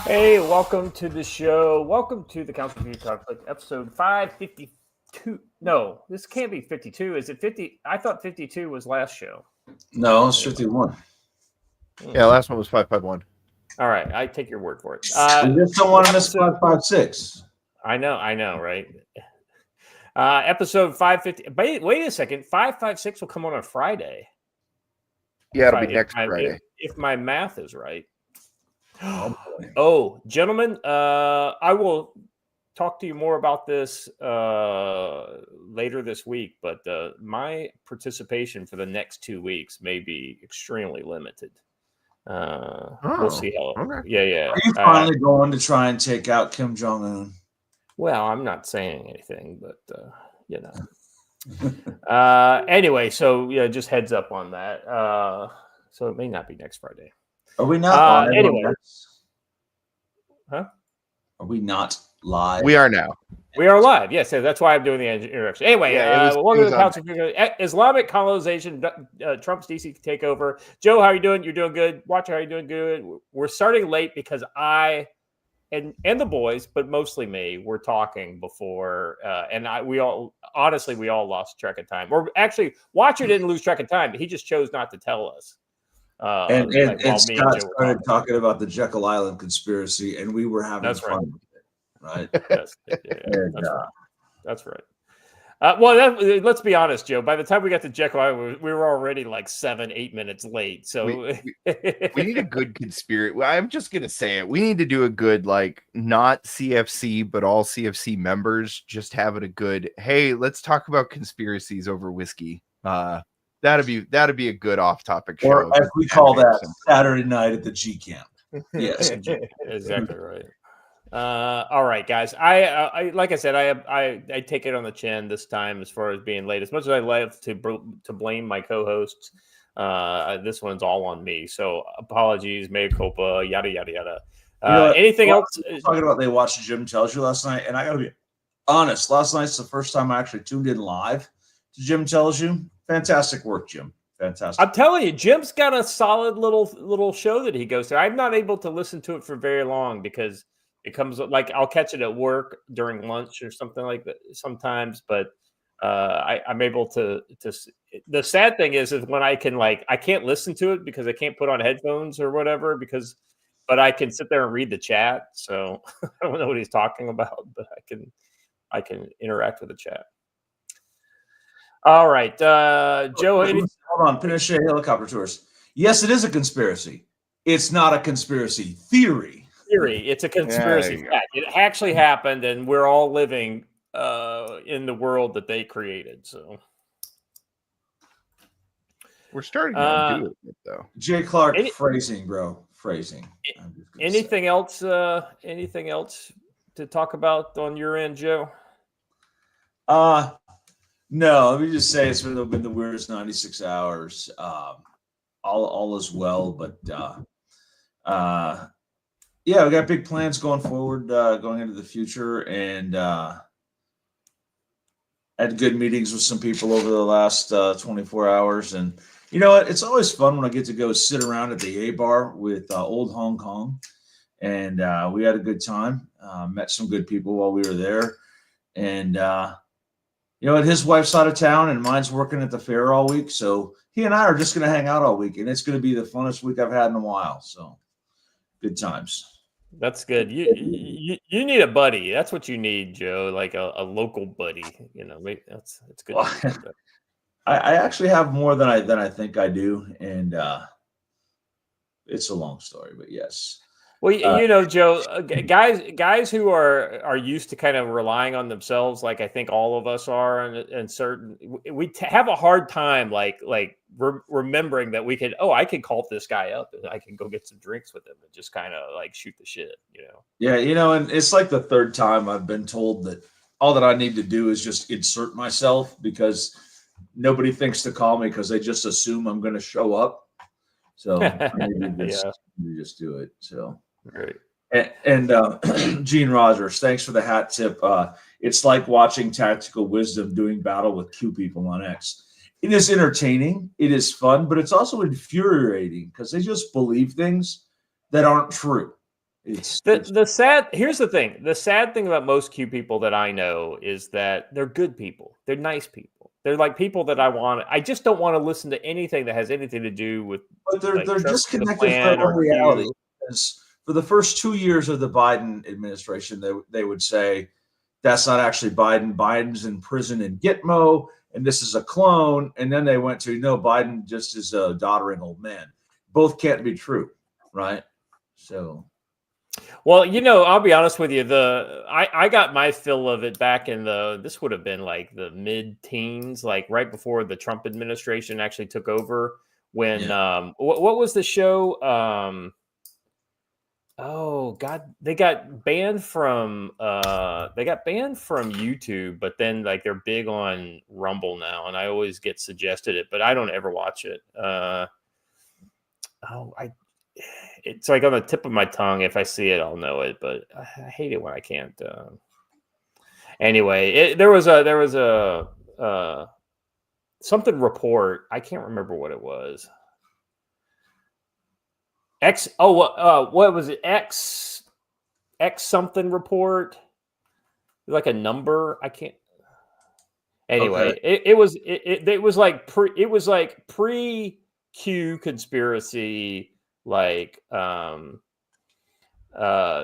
Hey, welcome to the show. Welcome to the Council View Conflict, episode 552. No, this can't be 52. Is it 50? I thought 52 was last show. No, it's 51. Yeah, last one was 551. All right, I take your word for it. We just don't want to miss 556. I know, right? Episode 550. Wait a second. 556 will come on a Friday. Yeah, it'll be next Friday. If my math is right. Oh, gentlemen, I will talk to you more about this later this week, but my participation for the next 2 weeks may be extremely limited. We'll see how. Okay. Yeah. Are you finally going to try and take out Kim Jong-un? Well, I'm not saying anything, but you know. Anyway, so yeah, just heads up on that. So it may not be next Friday. Are we not live? Anyway. Huh? Are we not live? We are now. We are live. Yes, that's why I'm doing the introduction. Anyway, welcome to the Council. Islamic Colonization, Trump's DC Takeover. Joe, how are you doing? You're doing good. Watcher, how are you doing? Good. We're starting late because I and the boys, but mostly me, were talking before, and we all lost track of time. Or actually, Watcher didn't lose track of time, but he just chose not to tell us. And Scott started talking about the Jekyll Island conspiracy, and we were having fun with it, right? That's right. Well, let's be honest, Joe. By the time we got to Jekyll Island, we were already like 7-8 minutes late. So we need a good conspiracy. I'm just gonna say it. We need to do a good, like, not CFC, but all CFC members just having a good. Hey, let's talk about conspiracies over whiskey. That'd be a good off-topic show. Or as we call that, Saturday night at the G Camp. Yes, exactly right. All right, guys. I like I said, I take it on the chin this time as far as being late. As much as I love to blame my co-hosts, this one's all on me. So apologies, mea culpa, yada yada yada. Anything else? Talking about they watched Jim Tells You last night, and I gotta be honest. Last night's the first time I actually tuned in live to Jim Tells You. Fantastic work, Jim. Fantastic. I'm telling you, Jim's got a solid little show that he goes to. I'm not able to listen to it for very long because it comes like I'll catch it at work during lunch or something like that sometimes. But I'm able to. The sad thing is when I can I can't listen to it because I can't put on headphones or whatever but I can sit there and read the chat. So I don't know what he's talking about, but I can interact with the chat. All right, Joe. Hold on, Pinochet helicopter tours. Yes, it is a conspiracy. It's not a conspiracy theory. It's a conspiracy fact. It actually happened, and we're all living in the world that they created. So we're starting to do it, though. Jay Clark, phrasing, bro. Phrasing. Anything else? Anything else to talk about on your end, Joe? No, let me just say it's been the weirdest 96 hours. All is well, but yeah, we got big plans going forward, going into the future, and had good meetings with some people over the last 24 hours. And you know what? It's always fun when I get to go sit around at the A bar with old Hong Kong, and we had a good time. Met some good people while we were there, and you know, his wife's out of town and mine's working at the fair all week. So he and I are just going to hang out all week, and it's going to be the funnest week I've had in a while. So good times. That's good. You need a buddy. That's what you need, Joe. Like a local buddy. You know, that's good. Well, I actually have more than I think I do, and it's a long story, but yes. Well, you know, Joe, guys who are used to kind of relying on themselves, like I think all of us are, and certain, we have a hard time, like remembering that we could. I could call this guy up and I can go get some drinks with him and just kind of like shoot the shit, you know. Yeah, you know, and it's like the third time I've been told that all that I need to do is just insert myself because nobody thinks to call me because they just assume I'm going to show up. So I need to just do it. So. Right. And Gene Rogers, thanks for the hat tip. It's like watching Tactical Wisdom doing battle with Q people on X. It is entertaining, it is fun, but it's also infuriating because they just believe things that aren't true. It's The sad here's the thing. The sad thing about most Q people that I know is that they're good people. They're nice people. They're like people that I just don't want to listen to anything that has anything to do with but like they're trusting the disconnected plan from or reality. Q. Because for the first 2 years of the Biden administration, they would say that's not actually Biden. Biden's in prison in Gitmo, and this is a clone. And then they went to no, Biden just is a doddering old man. Both can't be true, right? So Well, I'll be honest with you. I got my fill of it back in this would have been like the mid-teens, like right before the Trump administration actually took over. When yeah. what was the show? Oh God, they got banned from YouTube, but then like they're big on Rumble now, and I always get suggested it, but I don't ever watch it. Oh, it's like on the tip of my tongue. If I see it, I'll know it, but I hate it when I can't. Anyway, there was a something report. I can't remember what it was. What was it? X something report, like a number. I can't. Anyway, Okay. it was like pre Q conspiracy, like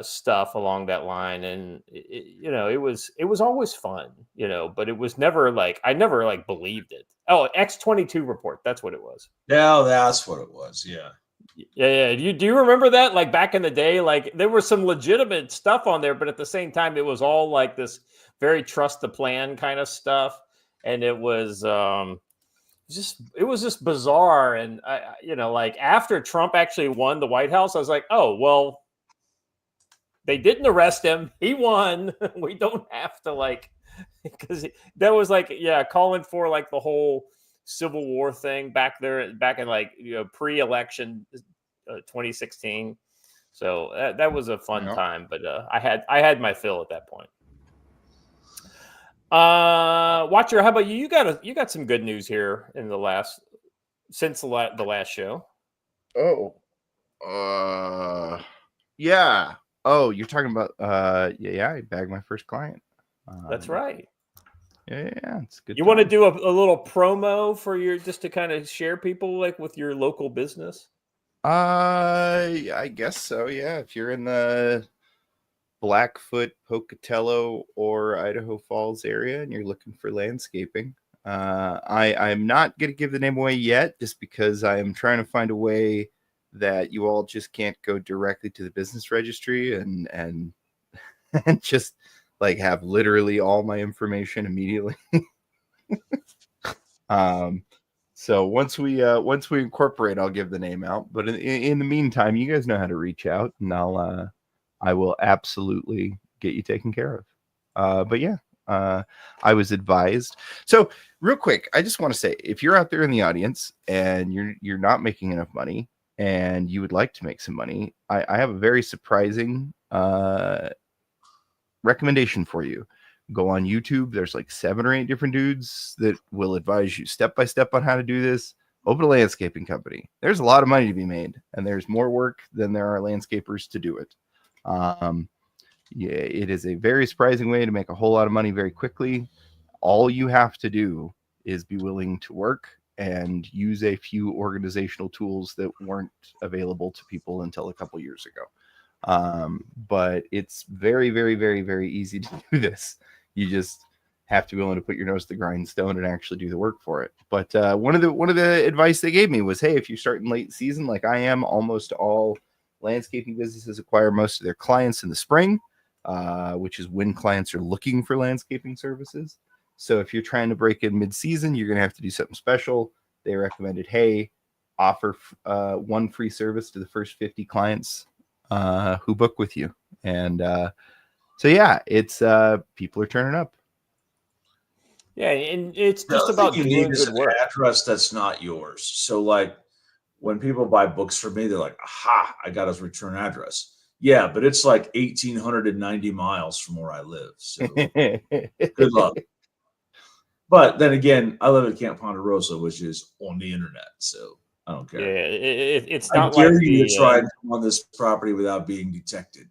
stuff along that line, and it was always fun, but it was never like I never like believed it. Oh, X-22 report, that's what it was. Yeah, that's what it was. Yeah. Yeah. Do you remember that? Like back in the day, like there was some legitimate stuff on there, but at the same time, it was all like this very trust the plan kind of stuff, and it was just bizarre. And like after Trump actually won the White House, I was like, oh well, they didn't arrest him. He won. We don't have to like, because that was like, yeah, calling for like the whole Civil War thing back in like, pre-election 2016. So that was a fun time, but I had my fill at that point. Watcher, how about you? You got some good news here in since the last show. Yeah. Oh, you're talking about I bagged my first client. That's right. Yeah, it's good. You want to do a little promo for just to kind of share people like with your local business? I guess so. Yeah, if you're in the Blackfoot, Pocatello, or Idaho Falls area and you're looking for landscaping, I'm not going to give the name away yet, just because I am trying to find a way that you all just can't go directly to the business registry and and just like have literally all my information immediately. So once we incorporate, I'll give the name out. But in the meantime, you guys know how to reach out, and I will absolutely get you taken care of. But yeah, I was advised. So real quick, I just want to say, if you're out there in the audience and you're not making enough money and you would like to make some money, I have a very surprising recommendation for you. Go on YouTube. There's like 7 or 8 different dudes that will advise you step by step on how to do this. Open a landscaping company. There's a lot of money to be made, and there's more work than there are landscapers to do it. It is a very surprising way to make a whole lot of money very quickly. All you have to do is be willing to work and use a few organizational tools that weren't available to people until a couple years ago. But it's very, very, very, very easy to do this. You just have to be willing to put your nose to the grindstone and actually do the work for it. But one of the advice they gave me was, hey, if you're starting late season like I am, almost all landscaping businesses acquire most of their clients in the spring, which is when clients are looking for landscaping services. So if you're trying to break in mid-season, you're going to have to do something special. They recommended, hey, offer 1 free service to the first 50 clients who book with you. And so yeah, it's people are turning up. Yeah, and it's just about doing good work. Address that's not yours. So like when people buy books from me, they're like, aha, I got his return address. Yeah, but it's like 1,890 miles from where I live. So good luck. But then again, I live at Camp Ponderosa, which is on the internet. So I don't Yeah, care. it's I not like dare you to try the and come on this property without being detected.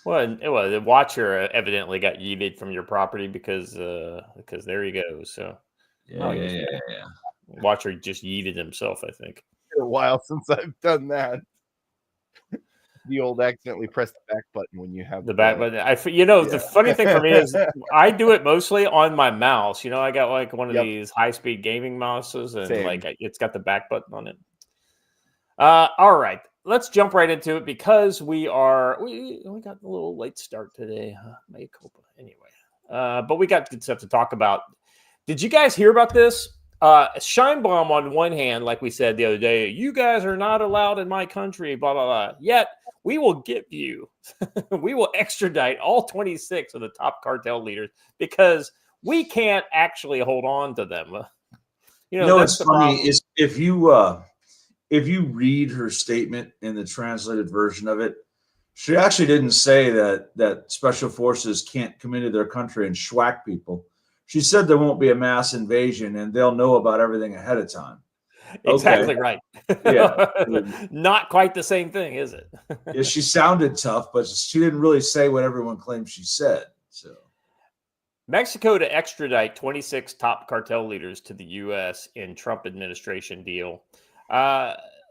well, the watcher evidently got yeeted from your property because there he goes. So Yeah, yeah, yeah, yeah. watcher just yeeted himself, I think. It's been a while since I've done that. The old accidentally press the back button when you have The back button. The funny thing for me is I do it mostly on my mouse. I got like one of these high-speed gaming mouses, and Same. like it's got the back button on it. All right, let's jump right into it because we got a little late start today. Mea culpa. Anyway, but we got good stuff to talk about. Did you guys hear about this? Scheinbaum, on one hand, like we said the other day, you guys are not allowed in my country, blah, blah, blah. Yet we will give you, we will extradite all 26 of the top cartel leaders because we can't actually hold on to them. What's funny is if you read her statement in the translated version of it, she actually didn't say that special forces can't come into their country and schwack people. She said there won't be a mass invasion and they'll know about everything ahead of time. Exactly right. Yeah. Not quite the same thing, is it? Yeah, she sounded tough, but she didn't really say what everyone claimed she said. So Mexico to extradite 26 top cartel leaders to the U.S. in Trump administration deal.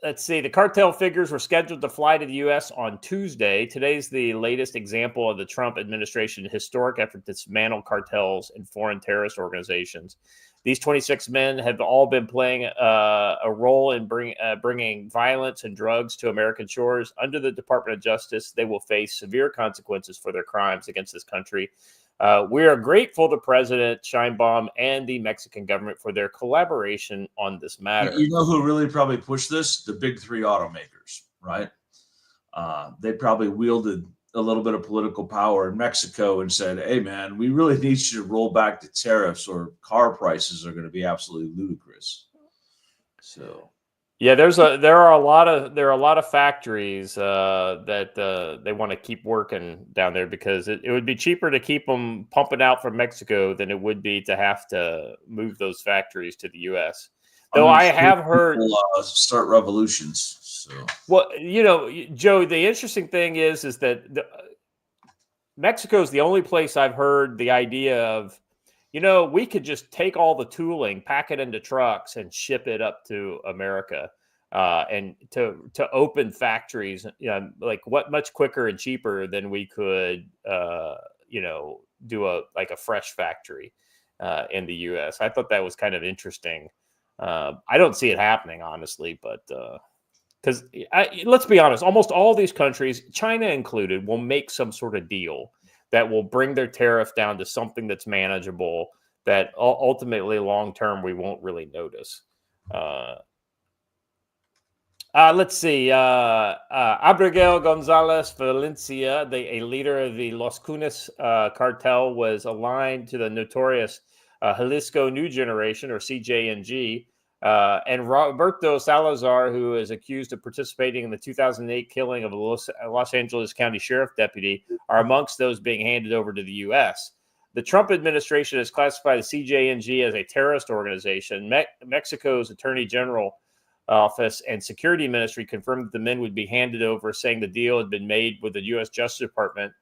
Let's see. The cartel figures were scheduled to fly to the U.S. on Tuesday. Today's the latest example of the Trump administration's historic effort to dismantle cartels and foreign terrorist organizations. These 26 men have all been playing a role in bringing violence and drugs to American shores. Under the Department of Justice, they will face severe consequences for their crimes against this country. We are grateful to President Scheinbaum and the Mexican government for their collaboration on this matter. You know who really probably pushed this? The big three automakers, right? They probably wielded a little bit of political power in Mexico and said, hey, man, we really need you to roll back the tariffs or car prices are going to be absolutely ludicrous. So... yeah, there are a lot of factories that they want to keep working down there because it would be cheaper to keep them pumping out from Mexico than it would be to have to move those factories to the U.S. Though I have heard start revolutions. So well, Joe, the interesting thing is that Mexico is the only place I've heard the idea of. We could just take all the tooling, pack it into trucks, and ship it up to America, and to open factories, like much quicker and cheaper than we could, do a fresh factory in the U.S. I thought that was kind of interesting. I don't see it happening, honestly, but because let's be honest, almost all these countries, China included, will make some sort of deal that will bring their tariff down to something that's manageable, that ultimately long-term we won't really notice. Let's see. Abigail Gonzalez Valencia, a leader of the Los Cunas cartel, was aligned to the notorious Jalisco New Generation, or CJNG, and Roberto Salazar, who is accused of participating in the 2008 killing of a Los Angeles County Sheriff deputy, are amongst those being handed over to the U.S. The Trump administration has classified the CJNG as a terrorist organization. Mexico's Attorney General Office and Security Ministry confirmed that the men would be handed over, saying the deal had been made with the U.S. Justice Department,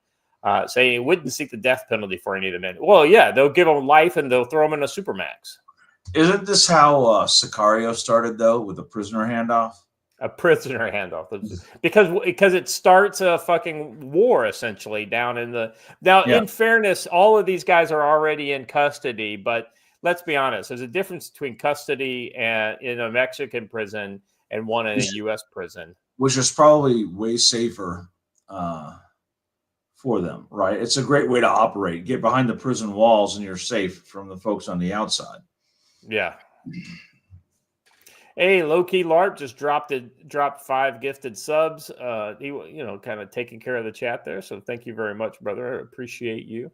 saying it wouldn't seek the death penalty for any of the men. Well, yeah, they'll give them life and they'll throw them in a supermax. Isn't this how Sicario started, though, with a prisoner handoff? A prisoner handoff, because it starts a fucking war essentially down in the now. Yeah. In fairness, all of these guys are already in custody, but let's be honest, there's a difference between custody and in a Mexican prison and one in a U.S. prison, which is probably way safer for them, right? It's a great way to operate. Get behind the prison walls and you're safe from the folks on the outside. Yeah. Hey, Low Key LARP just dropped 5 gifted subs. He, kind of taking care of the chat there. So thank you very much, brother. I appreciate you.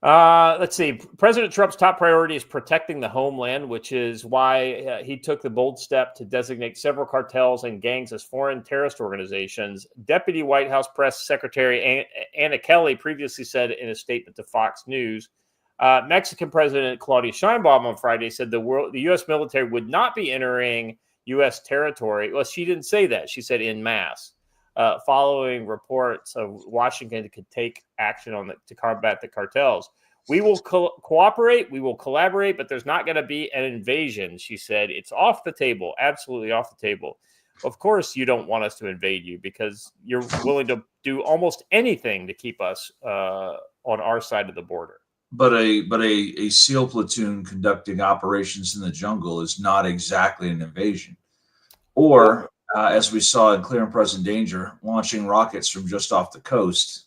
Let's see. President Trump's top priority is protecting the homeland, which is why he took the bold step to designate several cartels and gangs as foreign terrorist organizations. Deputy White House Press Secretary Anna Kelly previously said in a statement to Fox News, Mexican President Claudia Sheinbaum on Friday said the U.S. military would not be entering U.S. territory. Well, she didn't say that. She said en masse, following reports of Washington could take action to combat the cartels. We will cooperate, we will collaborate, but there's not going to be an invasion, she said. It's off the table, absolutely off the table. Of course, you don't want us to invade you because you're willing to do almost anything to keep us on our side of the border. But a SEAL platoon conducting operations in the jungle is not exactly an invasion. Or, as we saw in Clear and Present Danger, launching rockets from just off the coast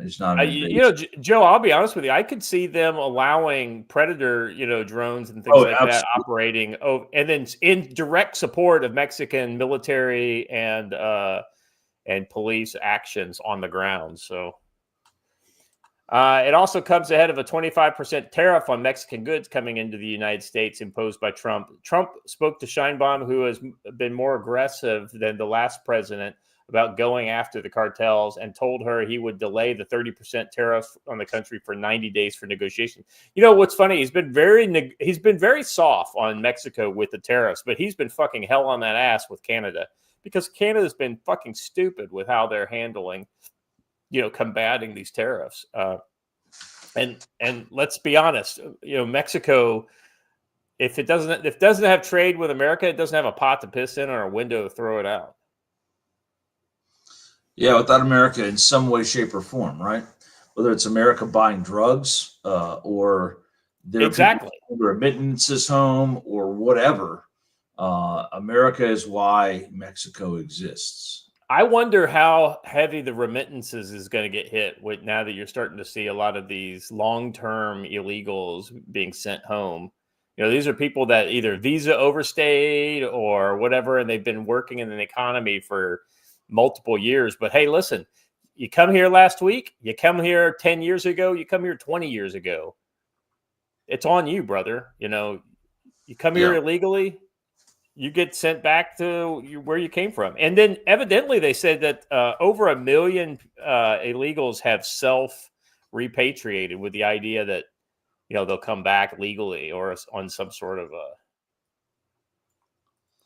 is not an invasion. Joe, I'll be honest with you. I could see them allowing Predator, drones and things like that operating, and then in direct support of Mexican military and police actions on the ground. So. It also comes ahead of a 25% tariff on Mexican goods coming into the United States imposed by Trump. Trump spoke to Sheinbaum, who has been more aggressive than the last president about going after the cartels, and told her he would delay the 30% tariff on the country for 90 days for negotiation. You know what's funny? He's been very soft on Mexico with the tariffs, but he's been fucking hell on that ass with Canada because Canada's been fucking stupid with how they're handling combating these tariffs. And let's be honest, Mexico, if it doesn't have trade with America, it doesn't have a pot to piss in or a window to throw it out. Yeah, without America in some way, shape, or form, right? Whether it's America buying drugs or their remittances home or whatever, America is why Mexico exists. I wonder how heavy the remittances is going to get hit now that you're starting to see a lot of these long-term illegals being sent home. These are people that either visa overstayed or whatever, and they've been working in an economy for multiple years. But hey, listen, you come here last week, you come here 10 years ago, you come here 20 years ago. It's on you, brother. You come here illegally, you get sent back to where you came from. And then evidently they said that over 1 million illegals have self-repatriated with the idea that, they'll come back legally or on some sort of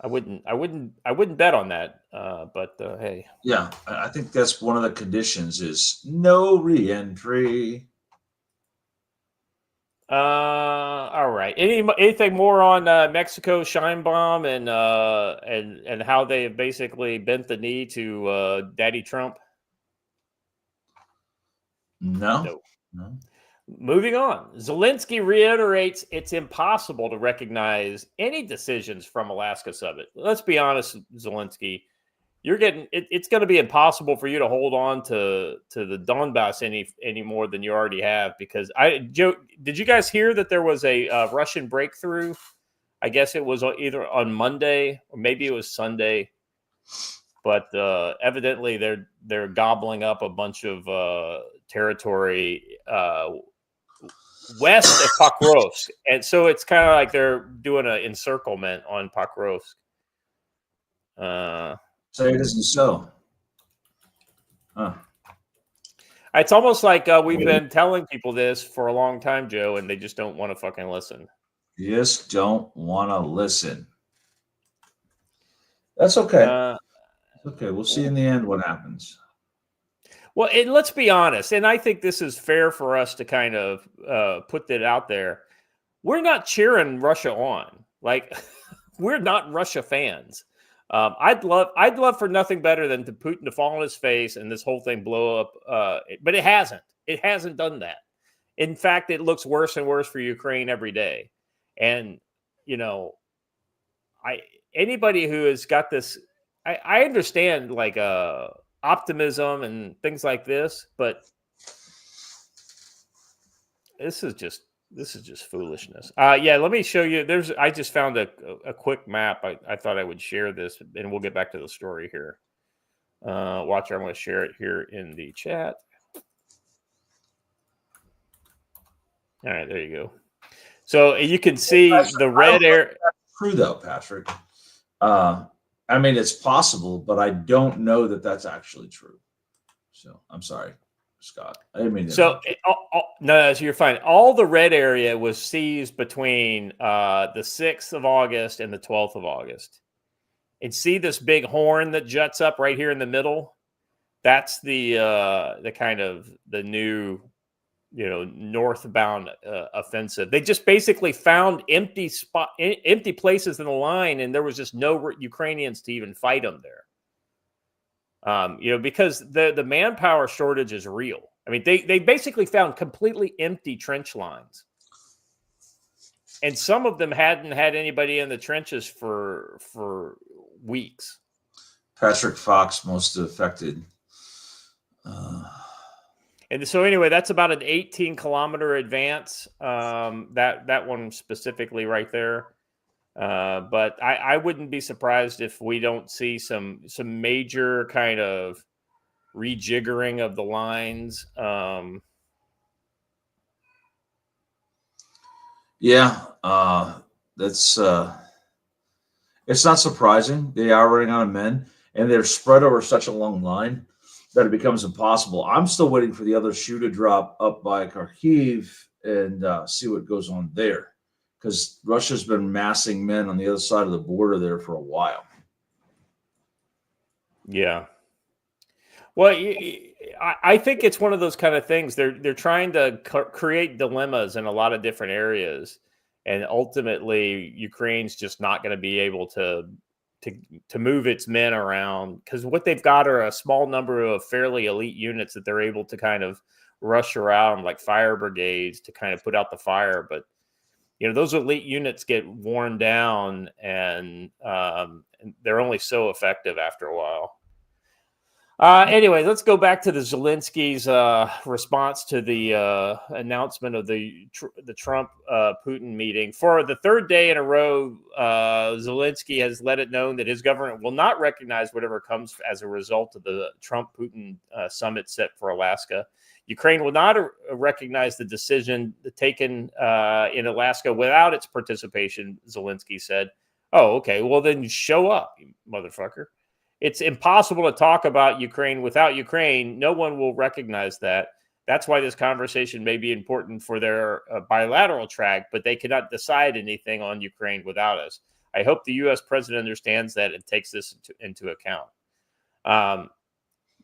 I wouldn't bet on that. But hey. Yeah, I think that's one of the conditions is no re-entry. All right. Anything more on Mexico, Sheinbaum, and how they have basically bent the knee to Daddy Trump? No. Moving on. Zelensky reiterates it's impossible to recognize any decisions from Alaska summit. Let's be honest, Zelensky. It's going to be impossible for you to hold on to the Donbass any more than you already have, because Joe, did you guys hear that there was a Russian breakthrough? I guess it was either on Monday or maybe it was Sunday, but evidently they're gobbling up a bunch of territory west of Pokrovsk, and so it's kind of like they're doing an encirclement on Pokrovsk. Say it isn't so. It's almost like we've been telling people this for a long time, Joe, and they just don't want to fucking listen. Just don't want to listen. That's okay. Okay, we'll see in the end what happens. Well, and let's be honest, and I think this is fair for us to kind of put that out there. We're not cheering Russia on. Like, we're not Russia fans. I'd love for nothing better than Putin to fall on his face and this whole thing blow up. But it hasn't. It hasn't done that. In fact, it looks worse and worse for Ukraine every day. And anybody who has got this, I understand like optimism and things like this, but this is just foolishness. Yeah, let me show you. I just found a quick map. I thought I would share this, and we'll get back to the story here. Watch, I'm going to share it here in the chat. All right, there you go. So you can see the red area. True though, Patrick. I mean, it's possible, but I don't know that that's actually true. So I'm sorry. Scott. I didn't mean to. So no, you're fine. All the red area was seized between the 6th of August and the 12th of August. And see this big horn that juts up right here in the middle? That's the kind of the new, northbound offensive. They just basically found empty places in the line, and there was just no Ukrainians to even fight them there. Because the manpower shortage is real. I mean, they basically found completely empty trench lines, and some of them hadn't had anybody in the trenches for weeks. Patrick Fox, most affected. And so anyway, that's about an 18-kilometer advance. That one specifically right there. But I wouldn't be surprised if we don't see some major kind of rejiggering of the lines. That's it's not surprising. They are running out of men, and they're spread over such a long line that it becomes impossible. I'm still waiting for the other shoe to drop up by Kharkiv and see what goes on there, because Russia's been massing men on the other side of the border there for a while. Yeah. Well, I think it's one of those kind of things. They're trying to create dilemmas in a lot of different areas, and ultimately, Ukraine's just not going to be able to move its men around, because what they've got are a small number of fairly elite units that they're able to kind of rush around like fire brigades to kind of put out the fire. But those elite units get worn down, and they're only so effective after a while. Anyway, let's go back to the Zelensky's response to the announcement of the Trump-Putin meeting. For the third day in a row, Zelensky has let it known that his government will not recognize whatever comes as a result of the Trump-Putin summit set for Alaska. Ukraine will not recognize the decision taken in Alaska without its participation, Zelensky said. Oh, okay. Well, then show up, you motherfucker. It's impossible to talk about Ukraine without Ukraine. No one will recognize that. That's why this conversation may be important for their bilateral track, but they cannot decide anything on Ukraine without us. I hope the U.S. president understands that and takes this into account.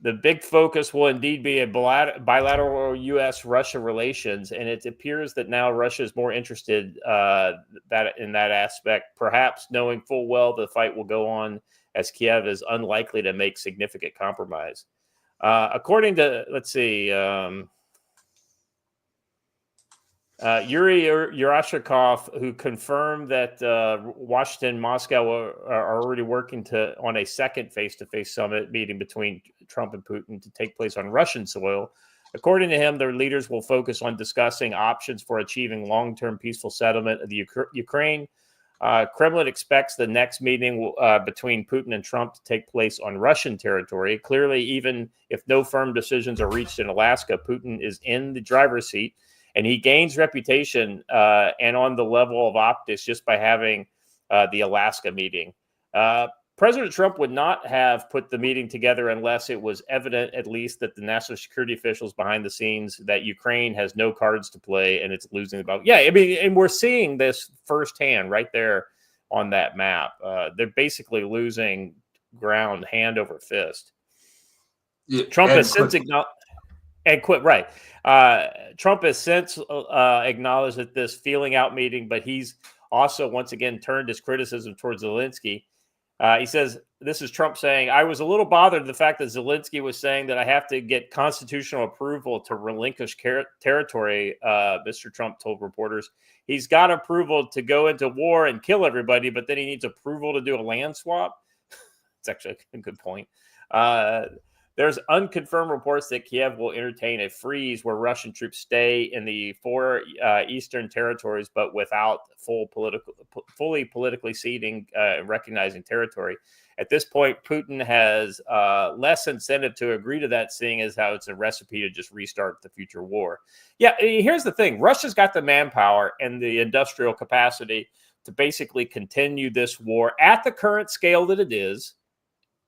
The big focus will indeed be a bilateral U.S.-Russia relations, and it appears that now Russia is more interested in that aspect, perhaps knowing full well the fight will go on, as Kiev is unlikely to make significant compromise. According to, Yuri Urashikov, who confirmed that Washington and Moscow are already working on a second face-to-face summit meeting between Trump and Putin to take place on Russian soil. According to him, their leaders will focus on discussing options for achieving long-term peaceful settlement of the Ukraine. Kremlin expects the next meeting between Putin and Trump to take place on Russian territory. Clearly, even if no firm decisions are reached in Alaska, Putin is in the driver's seat, and he gains reputation and on the level of optics just by having the Alaska meeting. President Trump would not have put the meeting together unless it was evident, at least, that the national security officials behind the scenes, that Ukraine has no cards to play and it's losing the battle. Yeah, I mean, and we're seeing this firsthand right there on that map. They're basically losing ground hand over fist. Yeah, Trump has since Trump has since acknowledged that this feeling out meeting, but he's also once again turned his criticism towards Zelensky. He says, this is Trump saying, I was a little bothered the fact that Zelensky was saying that I have to get constitutional approval to relinquish territory, Mr. Trump told reporters. He's got approval to go into war and kill everybody, but then he needs approval to do a land swap. It's actually a good point. There's unconfirmed reports that Kiev will entertain a freeze where Russian troops stay in the four eastern territories, but without fully politically ceding, recognizing territory. At this point, Putin has less incentive to agree to that, seeing as how it's a recipe to just restart the future war. Yeah, here's the thing. Russia's got the manpower and the industrial capacity to basically continue this war at the current scale that it is,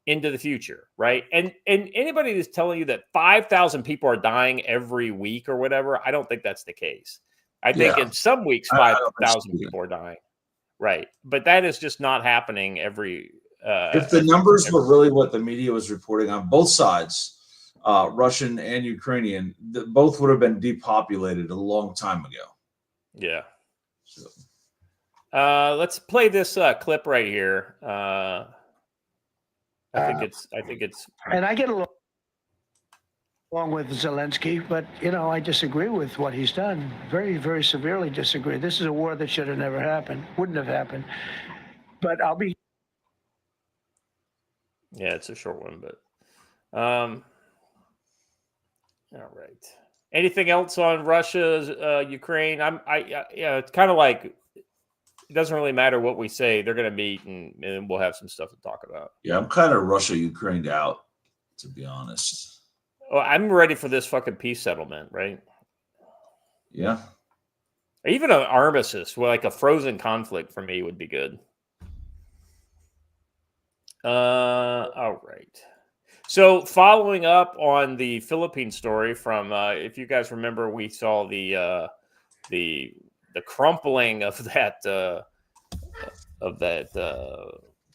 into the future, right? And anybody that's telling you that 5,000 people are dying every week or whatever, I don't think that's the case. I think Yeah. in some weeks I don't think so 5,000 either. people are dying, right? But that is just not happening every. If the numbers were really what the media was reporting on both sides, Russian and Ukrainian, both would have been depopulated a long time ago. Yeah. So, Let's play this clip right here. I think it's. And I get along with Zelensky, but I disagree with what he's done. Very, very severely disagree. This is a war that should have never happened. Wouldn't have happened. But I'll be. Yeah, it's a short one, but. All right. Anything else on Russia, Ukraine? It's kind of like it doesn't really matter what we say. They're going to meet, and we'll have some stuff to talk about. yeah, I'm kind of Russia Ukrained out, to be honest. Oh, I'm ready for this fucking peace settlement, right? Yeah. Or even an armistice, where like a frozen conflict for me would be good. All right. So following up on the Philippine story from, if you guys remember, we saw the crumpling of that.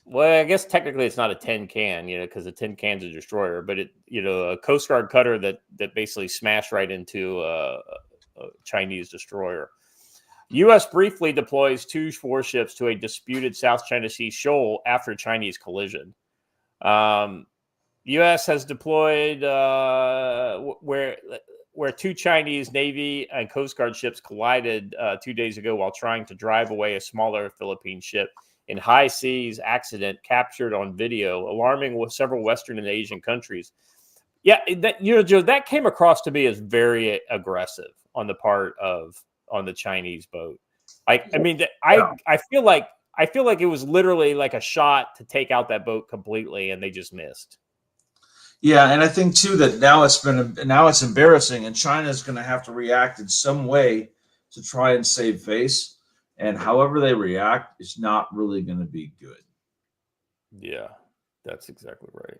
Well, I guess technically it's not a tin can, because a tin can's a destroyer, but a Coast Guard cutter that basically smashed right into a Chinese destroyer. U.S. briefly deploys 2 warships to a disputed South China Sea shoal after Chinese collision. U.S. has deployed where 2 Chinese Navy and Coast Guard ships collided 2 days ago while trying to drive away a smaller Philippine ship in high seas accident captured on video, alarming several Western and Asian countries. Yeah, Joe, that came across to me as very aggressive on the part on the Chinese boat. I feel like it was literally like a shot to take out that boat completely, and they just missed. Yeah, and I think too that now it's embarrassing, and China's going to have to react in some way to try and save face. And however they react, it's not really going to be good. Yeah, that's exactly right.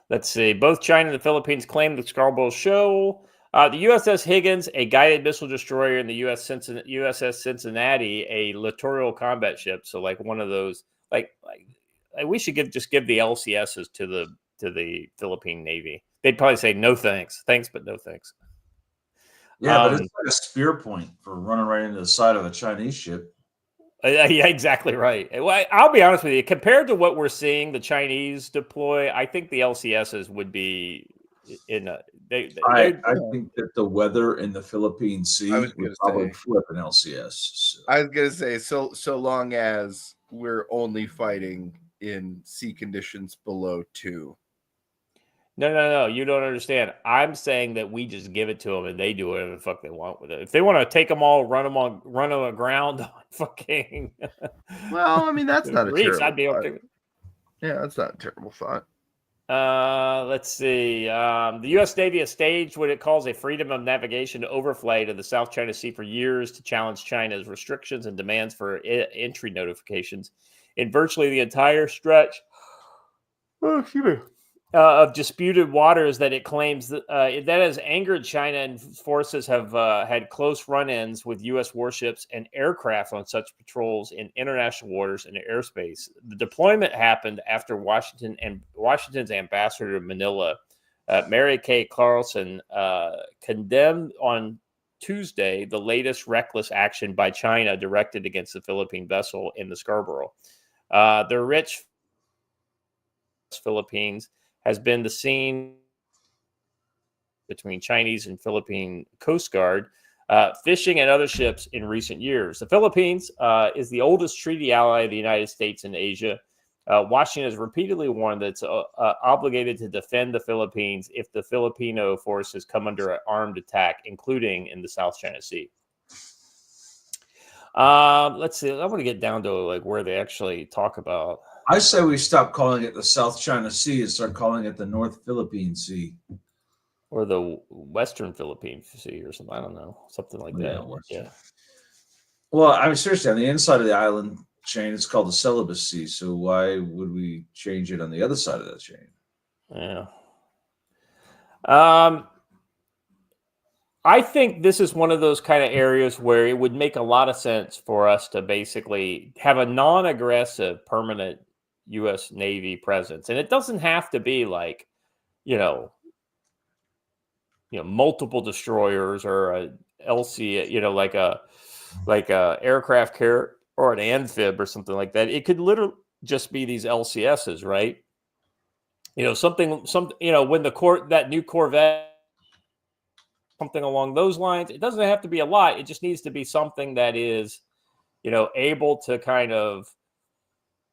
Let's see. Both China and the Philippines claim the Scarborough Shoal. The USS Higgins, a guided missile destroyer, and the USS Cincinnati, a littoral combat ship. So like one of those. Like we should give the LCSs to the Philippine Navy. They'd probably say no thanks, but no thanks. Yeah, but it's like a spear point for running right into the side of a Chinese ship. Yeah, exactly right. Well, I'll be honest with you. Compared to what we're seeing the Chinese deploy, I think the LCSs would be in a. I think that the weather in the Philippine Sea would probably flip an LCS. So. I was gonna say so long as we're only fighting in sea conditions below 2. No. You don't understand. I'm saying that we just give it to them and they do whatever the fuck they want with it. If they want to take them all, run them aground on fucking. Well, I mean, that's not a terrible I'd be thought. okay. Yeah, that's not a terrible thought. Let's see. The U.S. Navy has staged what it calls a freedom of navigation overflight of the South China Sea for years to challenge China's restrictions and demands for entry notifications in virtually the entire stretch of disputed waters that it claims that has angered China, and forces have had close run-ins with U.S. warships and aircraft on such patrols in international waters and airspace. The deployment happened after Washington's ambassador to Manila, Mary Kay Carlson, condemned on Tuesday the latest reckless action by China directed against the Philippine vessel in the Scarborough. The rich Philippines has been the scene between Chinese and Philippine Coast Guard fishing and other ships in recent years. The Philippines is the oldest treaty ally of the United States in Asia. Washington has repeatedly warned that it's obligated to defend the Philippines if the Filipino forces come under an armed attack, including in the South China Sea. Let's see. I want to get down to like where they actually talk about. I say we stop calling it the South China Sea and start calling it the North Philippine Sea. Or the Western Philippine Sea or something. I don't know. Something like that. Yeah. Well, I mean, seriously, on the inside of the island, chain. It's called the celibacy. So why would we change it on the other side of that chain? Yeah. I think this is one of those kind of areas where it would make a lot of sense for us to basically have a non-aggressive permanent U.S. Navy presence. And it doesn't have to be like, you know, multiple destroyers or a LC, like a aircraft carrier or an amphib or something like that. It could literally just be these LCSs, right? Something, when that new Corvette, something along those lines. It doesn't have to be a lot. It just needs to be something that is, able to kind of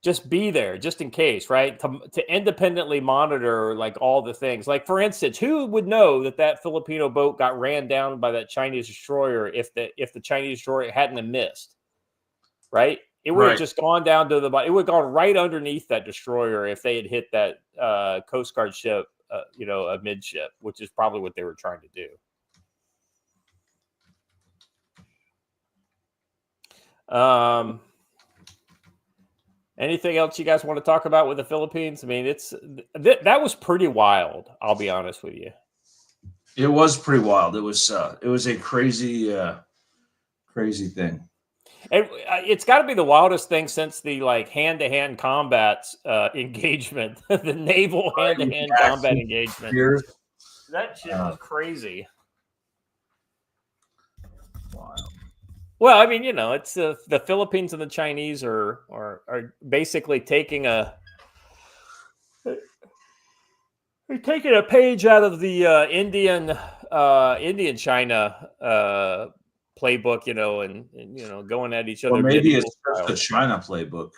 just be there just in case, right? To independently monitor like all the things. Like, for instance, who would know that Filipino boat got ran down by that Chinese destroyer if the Chinese destroyer hadn't have missed, right? It would have just gone down to the bottom. It would have gone right underneath that destroyer if they had hit that Coast Guard ship, amidship, which is probably what they were trying to do. Anything else you guys want to talk about with the Philippines? I mean, that was pretty wild. I'll be honest with you. It was pretty wild. It was a crazy thing. And it's got to be the wildest thing since the hand-to-hand combat engagement, the naval hand-to-hand combat engagement. That shit was crazy. Wow. Well, I mean, it's the Philippines and the Chinese are basically taking a page out of the Indian China playbook, and going at each other. Or maybe it's just the China playbook.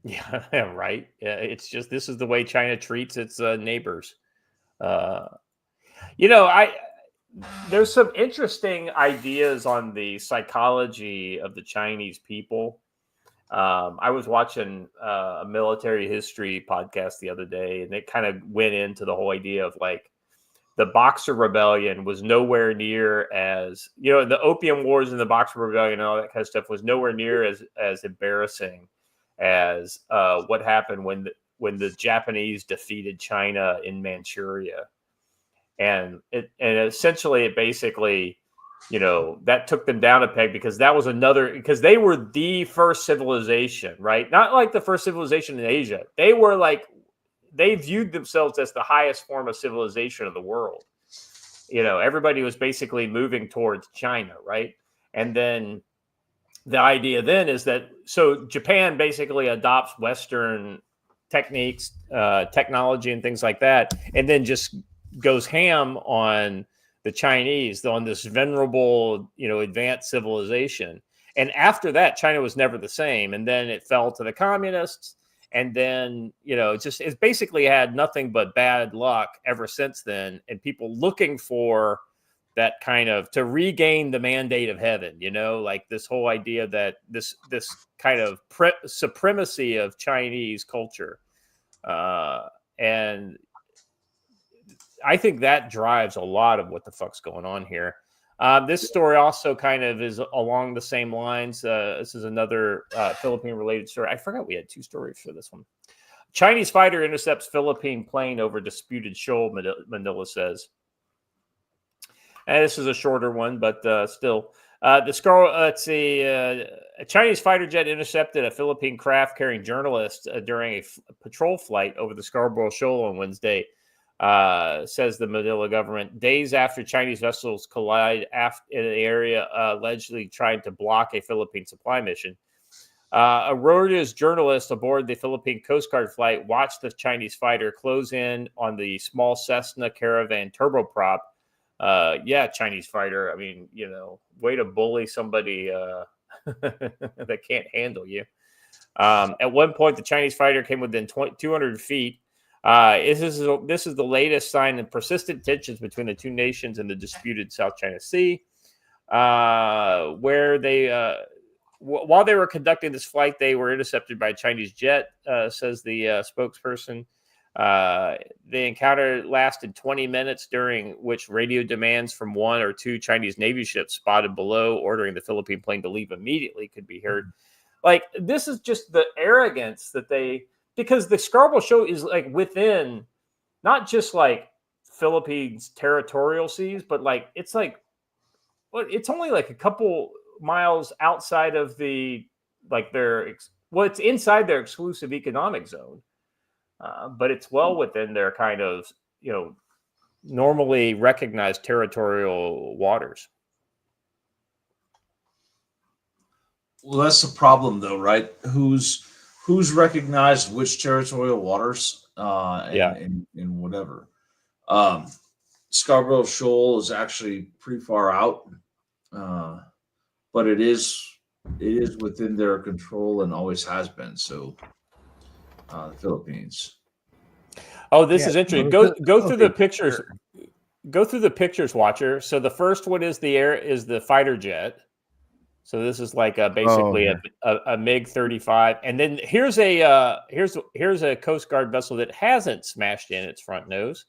Yeah, right. Yeah, it's just this is the way China treats its neighbors. There's some interesting ideas on the psychology of the Chinese people. I was watching a military history podcast the other day, and it kind of went into the whole idea of like the Boxer Rebellion was nowhere near as, the Opium Wars and the Boxer Rebellion and all that kind of stuff was nowhere near as embarrassing as what happened when the Japanese defeated China in Manchuria. And essentially it basically, that took them down a peg because because they were the first civilization, right? Not like the first civilization in Asia. They viewed themselves as the highest form of civilization of the world. Everybody was basically moving towards China, right? And then the idea then is that, so Japan basically adopts Western techniques, technology and things like that, and then just goes ham on the Chinese, on this venerable, advanced civilization. And after that, China was never the same. And then it fell to the communists. And then, it's basically had nothing but bad luck ever since then. And people looking for that kind of, to regain the mandate of heaven, like this whole idea that this kind of supremacy of Chinese culture. And I think that drives a lot of what the fuck's going on here. This story also kind of is along the same lines. This is another Philippine-related story. I forgot we had two stories for this one. Chinese fighter intercepts Philippine plane over disputed shoal, Manila says. And this is a shorter one, but still. A Chinese fighter jet intercepted a Philippine craft carrying journalists during a patrol flight over the Scarborough Shoal on Wednesday. Says the Manila government, days after Chinese vessels collide in an area allegedly trying to block a Philippine supply mission. A Reuters journalist aboard the Philippine Coast Guard flight watched the Chinese fighter close in on the small Cessna Caravan turboprop. Chinese fighter. I mean, way to bully somebody that can't handle you. At one point, the Chinese fighter came within 200 feet. This is the latest sign of persistent tensions between the two nations in the disputed South China Sea, where they, while they were conducting this flight, they were intercepted by a Chinese jet, says the spokesperson. The encounter lasted 20 minutes, during which radio demands from one or two Chinese Navy ships spotted below, ordering the Philippine plane to leave immediately, could be heard. like this is just the arrogance that because the Scarborough Shoal is like within not just like Philippines territorial seas, but like it's only like a couple miles outside of it's inside their exclusive economic zone, but it's well within their kind of normally recognized territorial waters. Well, that's the problem, though, right? Who's recognized which territorial waters? In whatever. Scarborough Shoal is actually pretty far out, but it is within their control and always has been. So, the Philippines. Oh, this is interesting. Go through the pictures. Go through the pictures, Watcher. So the first one is the fighter jet. So this is like basically a MiG-35, and then here's a Coast Guard vessel that hasn't smashed in its front nose,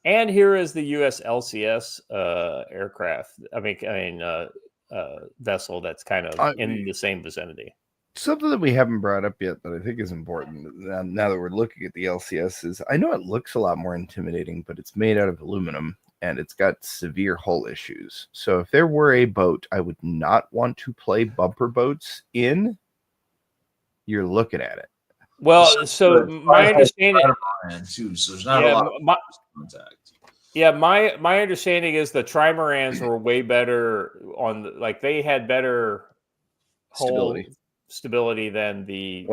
and here is the U.S. LCS aircraft. Vessel that's kind of in the same vicinity. Something that we haven't brought up yet that I think is important now that we're looking at the LCS is I know it looks a lot more intimidating, but it's made out of aluminum. And it's got severe hull issues. So if there were a boat I would not want to play bumper boats in, you're looking at it. Well, so my understanding too, so there's not a lot of contact. Yeah, my understanding is the trimarans were way better they had better stability than the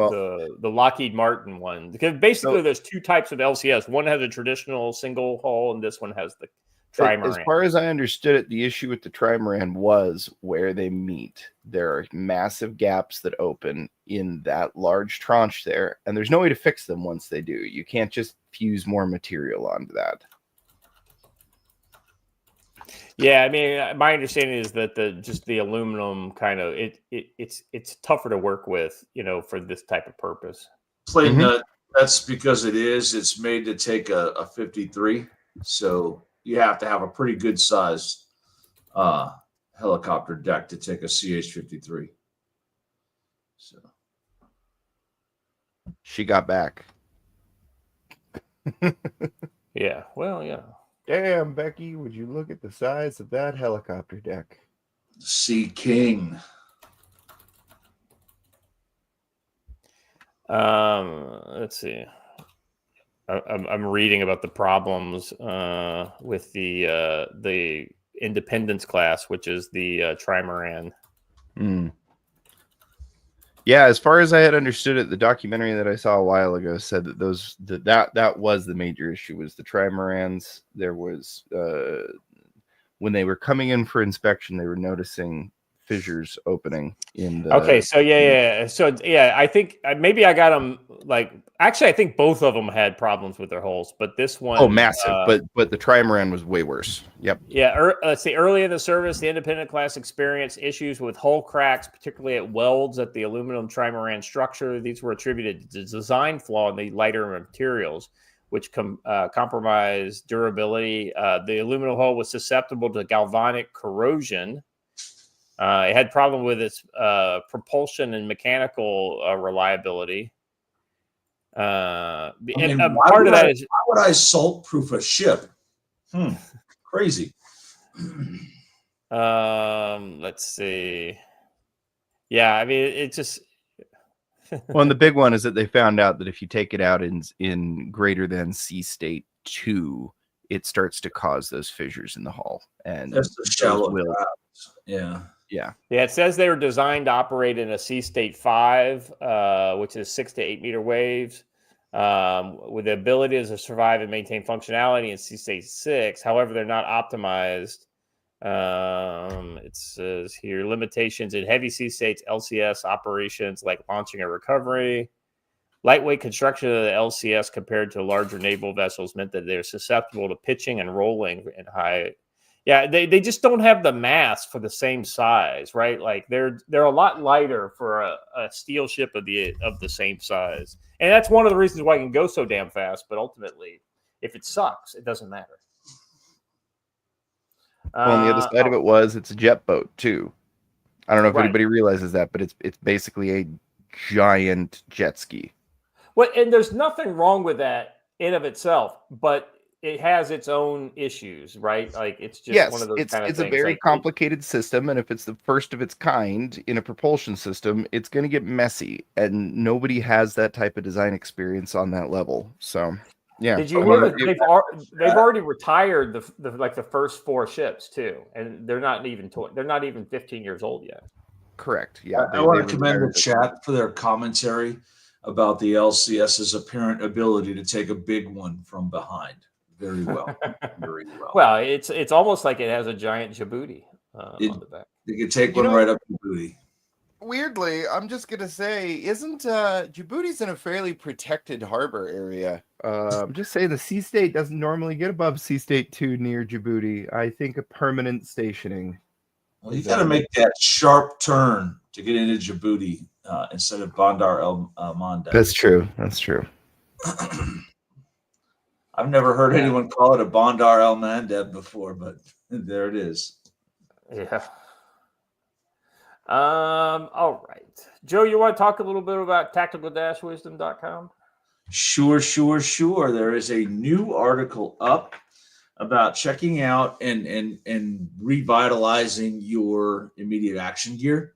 Lockheed Martin one, because basically there's two types of LCS. One has a traditional single hull, and this one has the trimaran. As far as I understood it, the issue with the trimaran was where they meet. There are massive gaps that open in that large tranche there, and there's no way to fix them once they do. You can't just fuse more material onto that. Yeah, I mean, my understanding is that the aluminum kind of it's tougher to work with, for this type of purpose. Plate nut. That's because it's made to take a 53, so you have to have a pretty good size helicopter deck to take a CH-53. So she got back. Yeah, well, yeah. Damn, Becky, would you look at the size of that helicopter deck? Sea King. Let's see. I'm reading about the problems with the Independence class, which is the trimaran. Yeah, as far as I had understood it, the documentary that I saw a while ago said that that was the major issue, was the trimarans. There was when they were coming in for inspection, they were noticing fissures opening in the. Okay, so I think maybe I got them actually I think both of them had problems with their hulls, but this one massive, but the trimaran was way worse. Yep. Yeah, let's see. Early in the service, the Independent class experienced issues with hull cracks, particularly at welds at the aluminum trimaran structure. These were attributed to design flaw in the lighter materials, which compromised durability. The aluminum hull was susceptible to galvanic corrosion. It had problem with its propulsion and mechanical reliability. Why part of that is why would I salt-proof a ship? Crazy. Let's see. Yeah, I mean, it just. Well, and the big one is that they found out that if you take it out in greater than sea state 2, it starts to cause those fissures in the hull, and that's the shallow. Yeah. Yeah. It says they were designed to operate in a sea state 5, which is 6 to 8 meter waves, with the ability to survive and maintain functionality in sea state 6. However, they're not optimized. It says here limitations in heavy sea states, LCS operations like launching and recovery. Lightweight construction of the LCS compared to larger naval vessels meant that they're susceptible to pitching and rolling in high. Yeah, they just don't have the mass for the same size, right? Like they're a lot lighter for a steel ship of the same size, and that's one of the reasons why it can go so damn fast. But ultimately, if it sucks, it doesn't matter. Well, on the other side of it it's a jet boat too, I don't know if Right. anybody realizes that, but it's basically a giant jet ski. Well, and there's nothing wrong with that in of itself, but it has its own issues, right? Like it's just one Yes, of those kind of it's a things. very Like complicated system, and if it's the first of its kind in a propulsion system, it's going to get messy, and nobody has that type of design experience on that level. So, yeah. did you I hear wonder that if they've already retired the first 4 ships too, and they're not even 15 years old yet. Correct. Yeah, I want to they commend the retired it. chat for their commentary about the LCS's apparent ability to take a big one from behind. Very well, very well. Well, it's almost like it has a giant Djibouti on the back. They could take You one know- right up the booty. Weirdly, I'm just gonna say, isn't Djibouti's in a fairly protected harbor area? I'm just saying the Sea State doesn't normally get above Sea State 2 near Djibouti. I think a permanent stationing. Well, you got to make that sharp turn to get into Djibouti instead of Bandar El Mandeb. That's true. That's true. I've never heard anyone call it a Bandar El Mandeb before, but there it is. Yeah. All right. Joe, you want to talk a little bit about tactical-wisdom.com? Sure. There is a new article up about checking out and revitalizing your immediate action gear.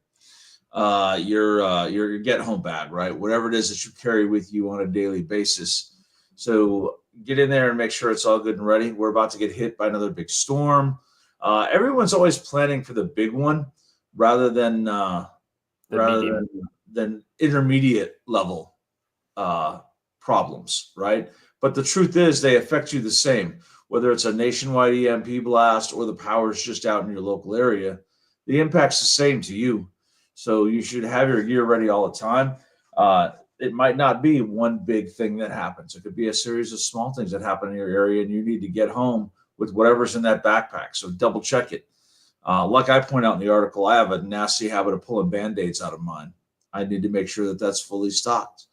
Your get home bag, right? Whatever it is that you carry with you on a daily basis. So get in there and make sure it's all good and ready. We're about to get hit by another big storm. Everyone's always planning for the big one rather than intermediate level problems, right? But the truth is they affect you the same, whether it's a nationwide EMP blast or the power's just out in your local area. The impact's the same to you. So you should have your gear ready all the time. It might not be one big thing that happens. It could be a series of small things that happen in your area, and you need to get home with whatever's in that backpack. So double check it. Like I point out in the article, I have a nasty habit of pulling Band-Aids out of mine. I need to make sure that that's fully stocked,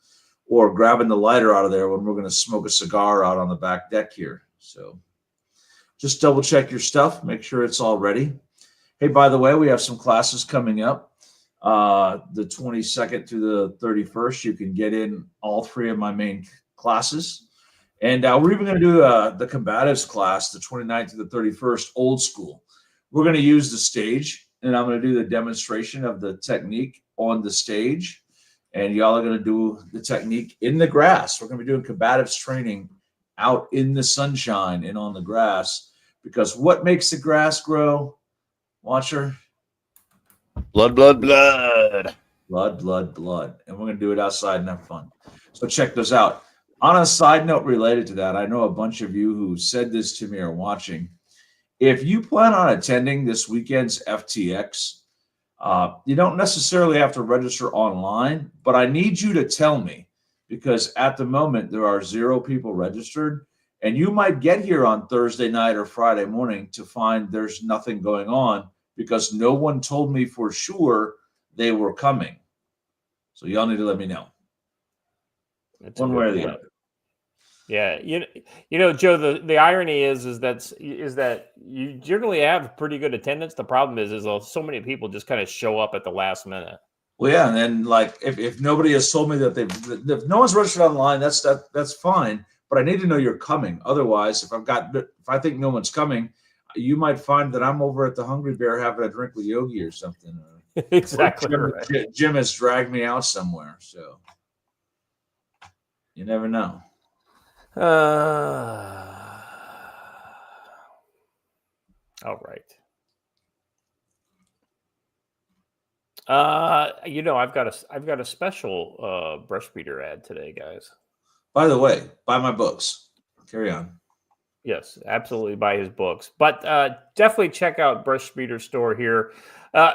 or grabbing the lighter out of there when we're going to smoke a cigar out on the back deck here. So just double check your stuff. Make sure it's all ready. Hey, by the way, we have some classes coming up. The 22nd to the 31st, you can get in all 3 of my main classes. And we're even going to do the combatives class, the 29th to the 31st, old school. We're going to use the stage, and I'm going to do the demonstration of the technique on the stage. And y'all are going to do the technique in the grass. We're going to be doing combatives training out in the sunshine and on the grass, because what makes the grass grow, Watcher? Blood. Blood. And we're going to do it outside and have fun. So check those out. On a side note related to that, I know a bunch of you who said this to me are watching. If you plan on attending this weekend's FTX, you don't necessarily have to register online, but I need you to tell me, because at the moment there are 0 people registered, and you might get here on Thursday night or Friday morning to find there's nothing going on because no one told me for sure they were coming. So y'all need to let me know. That's one way or the other. Yeah, you know, Joe. The irony is that you generally have pretty good attendance. The problem is so many people just kind of show up at the last minute. Well, yeah, and then like if nobody has told me that if no one's registered online, that's fine. But I need to know you're coming. Otherwise, if I think no one's coming, you might find that I'm over at the Hungry Bear having a drink with Yogi or something. Exactly. Jim has dragged me out somewhere, so you never know. All right. I've got a special brush beater ad today, guys. By the way, buy my books. Carry on. Yes, absolutely buy his books. But definitely check out Brush Beater Store here.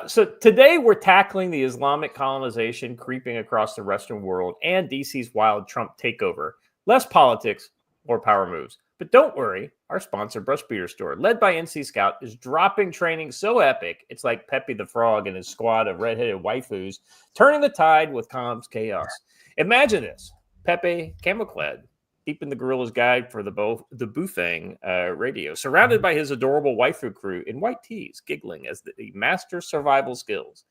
So today we're tackling the Islamic colonization creeping across the Western world and DC's wild Trump takeover. Less politics, more power moves. But don't worry, our sponsor, Brush Beater Store, led by NC Scout, is dropping training so epic, it's like Pepe the Frog and his squad of redheaded waifus, turning the tide with Com's chaos. Imagine this, Pepe, camo-clad, deep in the gorilla's guide for the Bufang radio, surrounded by his adorable waifu crew in white tees, giggling as the master survival skills.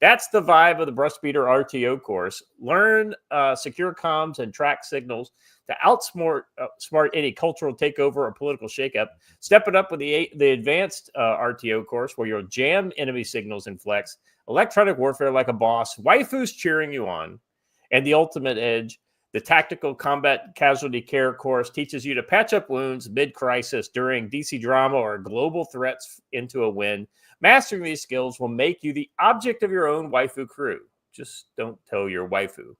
That's the vibe of the Brushbeater RTO course. Learn secure comms and track signals to outsmart smart any cultural takeover or political shakeup. Step it up with the advanced RTO course, where you'll jam enemy signals in flex, electronic warfare like a boss, waifus cheering you on, and the ultimate edge. The Tactical Combat Casualty Care course teaches you to patch up wounds mid-crisis, during DC drama, or global threats into a win. Mastering these skills will make you the object of your own waifu crew. Just don't tell your waifu.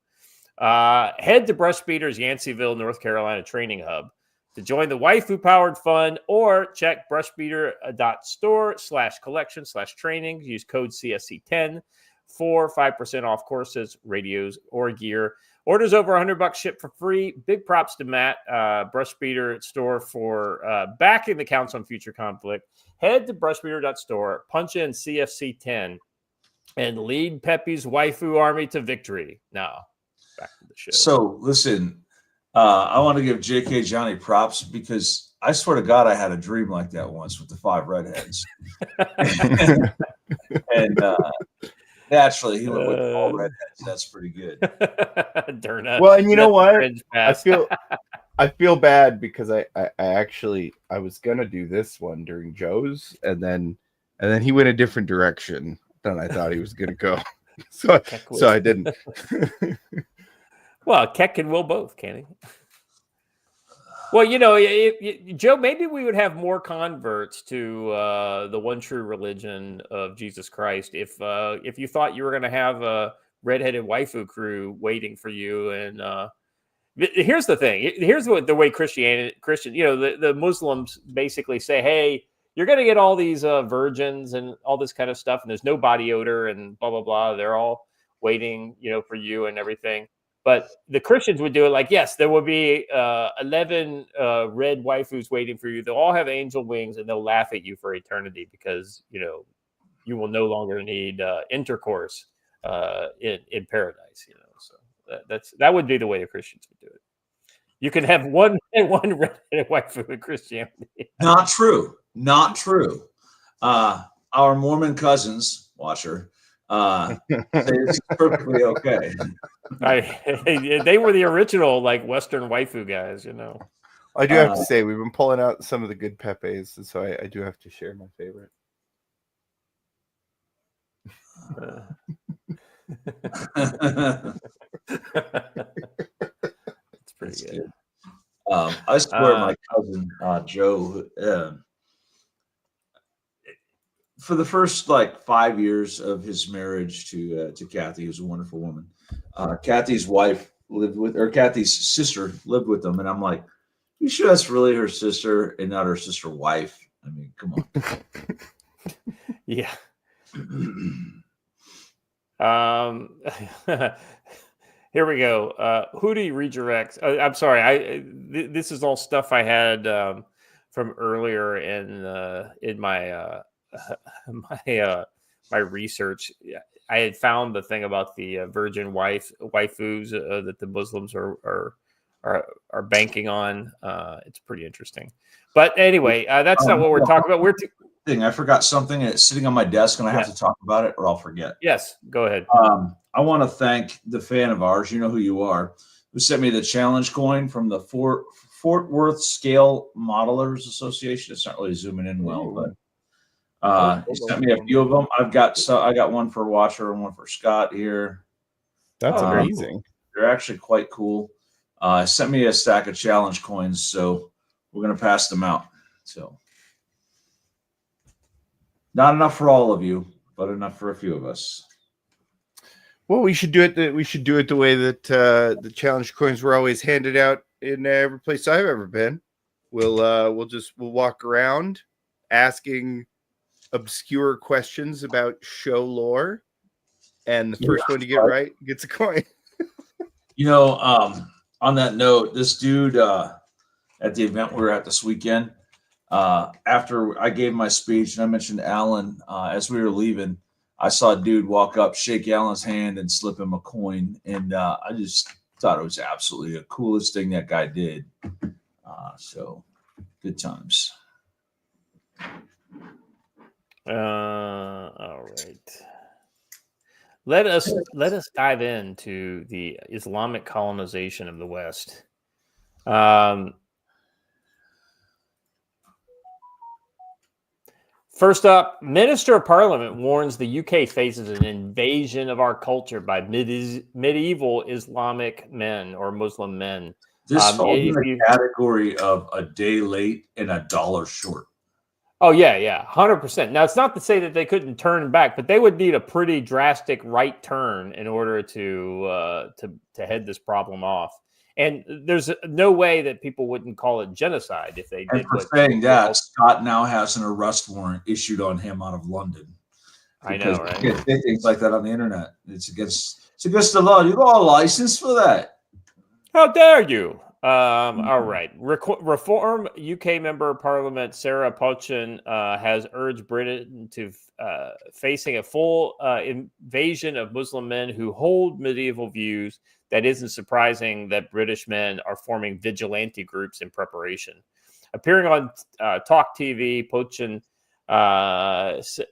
Head to Brushbeater's Yanceyville, North Carolina training hub to join the waifu-powered fun, or check brushbeater.store/collection/training. Use code CSC10 for 5% off courses, radios, or gear. Orders over $100 shipped for free. Big props to Matt, Brushbeater store, for backing the Counts on Future Conflict. Head to brushbeater.store, punch in CFC10, and lead Pepe's waifu army to victory. Now, back to the show. So, listen, I want to give JK Johnny props, because I swear to God, I had a dream like that once with the 5 redheads. And naturally, he went with all redheads. That's pretty good. Well, and you know what? I feel bad, because I was gonna do this one during Joe's, and then he went a different direction than I thought he was gonna go. So I didn't. Well, Keck can will both, can he? Well, Joe, maybe we would have more converts to the one true religion of Jesus Christ if you thought you were going to have a redheaded waifu crew waiting for you. And here's the thing: here's the way Christian, the Muslims basically say, "Hey, you're going to get all these virgins and all this kind of stuff, and there's no body odor and blah blah blah. They're all waiting, for you and everything." But the Christians would do it like, yes, there will be 11 red waifus waiting for you. They'll all have angel wings, and they'll laugh at you for eternity, because, you will no longer need intercourse in paradise. So that would be the way the Christians would do it. You can have one red waifu in Christianity. Not true. Not true. Our Mormon cousins, Watcher, say it's perfectly okay. They were the original Western waifu guys, I do have to say, we've been pulling out some of the good Pepes, and so I do have to share my favorite. It's pretty good. I swear, my cousin Joe, for the first 5 years of his marriage to Kathy, who's a wonderful woman, Kathy's sister lived with them, and I'm like, you sure that's really her sister and not her sister wife? I mean, come on. Yeah. Here we go. Hootie redirects. I'm sorry. This is all stuff I had from earlier in my my research. I had found the thing about the virgin waifus that the Muslims are banking on. It's pretty interesting. But anyway, that's not what we're talking about. I forgot something, and it's sitting on my desk, and I have to talk about it, or I'll forget. Yes, go ahead. I want to thank the fan of ours, you know who you are, who sent me the challenge coin from the Fort Worth Scale Modelers Association. It's not really zooming in well, but he sent me a few of them. I got one for Watcher and one for Scott here. That's amazing. They're actually quite cool. Sent me a stack of challenge coins, so we're gonna pass them out. So not enough for all of you, but enough for a few of us. Well, we should do it. We should do it the way that the challenge coins were always handed out in every place I've ever been. We'll walk around asking obscure questions about show lore, and the first one to get right gets a coin. On that note, this dude at the event we were at this weekend, after I gave my speech and I mentioned Alan, as we were leaving, I saw a dude walk up, shake Alan's hand, and slip him a coin. And I just thought it was absolutely the coolest thing that guy did. So good times. All right. let us dive into the Islamic colonization of the West. First up, Minister of Parliament warns the UK faces an invasion of our culture by medieval Islamic men or Muslim men. This falls in the category of a day late and a dollar short. Oh, yeah, 100%. Now, it's not to say that they couldn't turn back, but they would need a pretty drastic right turn in order to head this problem off. And there's no way that people wouldn't call it genocide if they did. And for saying that, Scott now has an arrest warrant issued on him out of London. I know, right? You can't say things like that on the internet. It's against the law. You got a license for that. How dare you? All right. Reform UK Member of Parliament Sarah Pochin has urged Britain to facing a full invasion of Muslim men who hold medieval views. That isn't surprising that British men are forming vigilante groups in preparation. Appearing on Talk TV, Pochin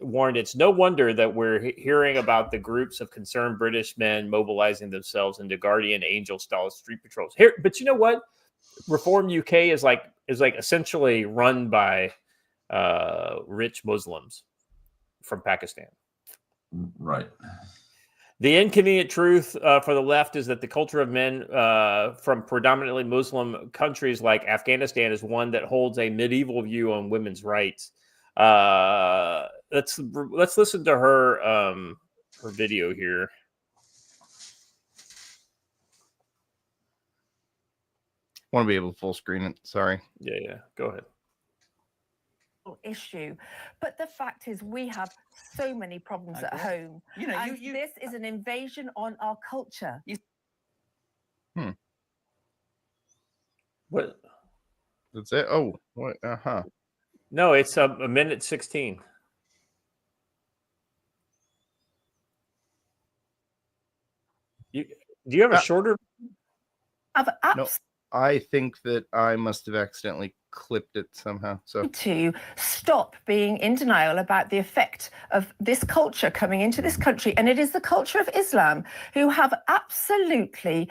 warned it's no wonder that we're hearing about the groups of concerned British men mobilizing themselves into guardian angel style street patrols. Here, but you know what? Reform UK is like essentially run by rich Muslims from Pakistan. Right. The inconvenient truth for the left is that the culture of men from predominantly Muslim countries like Afghanistan is one that holds a medieval view on women's rights. Let's listen to her video here. Want to be able to full screen it. Sorry. Yeah. Go ahead. Issue, but the fact is we have so many problems at home. This is an invasion on our culture. What? That's it. Oh, what? No, it's a minute 16. Do you have a shorter? No, I think that I must have accidentally clipped it somehow. So to stop being in denial about the effect of this culture coming into this country, and it is the culture of Islam who have absolutely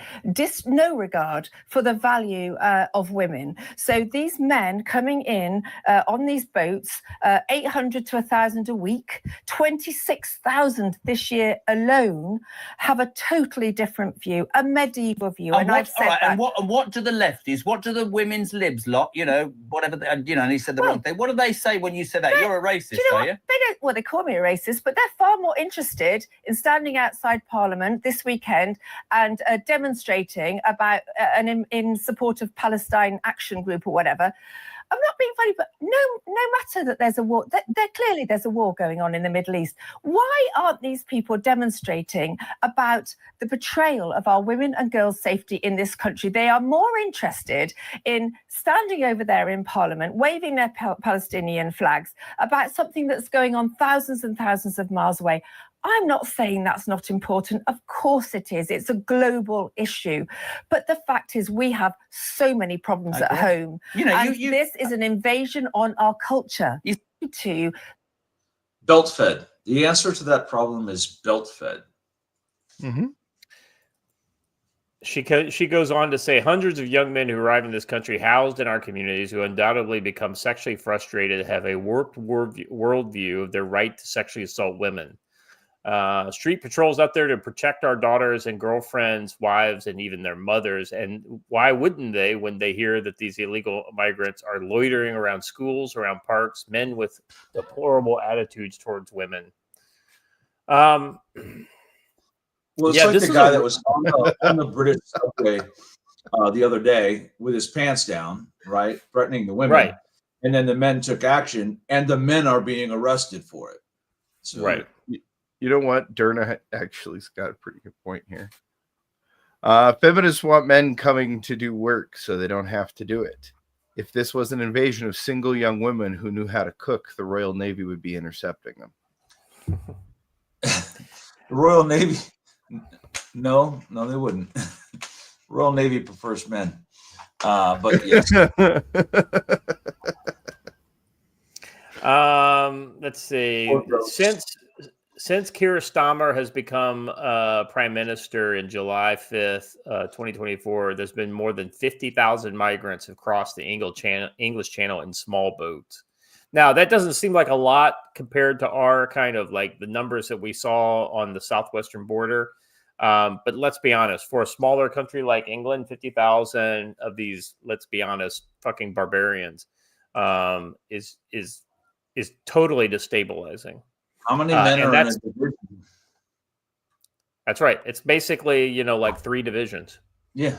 no regard for the value of women. So these men coming in on these boats, 800 to 1,000 a week, 26,000 this year alone, have a totally different view, a medieval view. And I've said that. And what do the lefties, what do the women's libs lot, whatever, and he said the wrong thing. What do they say when you say that? You're a racist, are you? They don't, well, they call me a racist, but they're far more interested in standing outside Parliament this weekend and demonstrating about in support of Palestine Action Group or whatever. I'm not being funny, but no matter that there's a war, clearly there's a war going on in the Middle East. Why aren't these people demonstrating about the betrayal of our women and girls' safety in this country? They are more interested in standing over there in Parliament, waving their Palestinian flags about something that's going on thousands and thousands of miles away. I'm not saying that's not important. Of course it is. It's a global issue. But the fact is we have so many problems at home. This is an invasion on our culture. Belt fed. The answer to that problem is belt fed. Mm-hmm. She goes on to say hundreds of young men who arrive in this country housed in our communities who undoubtedly become sexually frustrated have a warped worldview of their right to sexually assault women. Street patrols out there to protect our daughters and girlfriends, wives, and even their mothers. And why wouldn't they when they hear that these illegal migrants are loitering around schools, around parks, men with deplorable attitudes towards women? Well, it's like the guy that was on the British subway the other day with his pants down, right, threatening the women. Right. And then the men took action, and the men are being arrested for it. So, right. You know what? Derna actually's got a pretty good point here. Feminists want men coming to do work so they don't have to do it. If this was an invasion of single young women who knew how to cook, the Royal Navy would be intercepting them. The Royal Navy? No, they wouldn't. Royal Navy prefers men. But yes. Let's see. since Keir Starmer has become prime minister in July 5th, 2024, there's been more than 50,000 migrants have crossed the English Channel in small boats. Now, that doesn't seem like a lot compared to our kind of like the numbers that we saw on the southwestern border. But let's be honest, for a smaller country like England, 50,000 of these, let's be honest, fucking barbarians is totally destabilizing. How many men are in a division? That's right. It's basically, like 3 divisions. Yeah.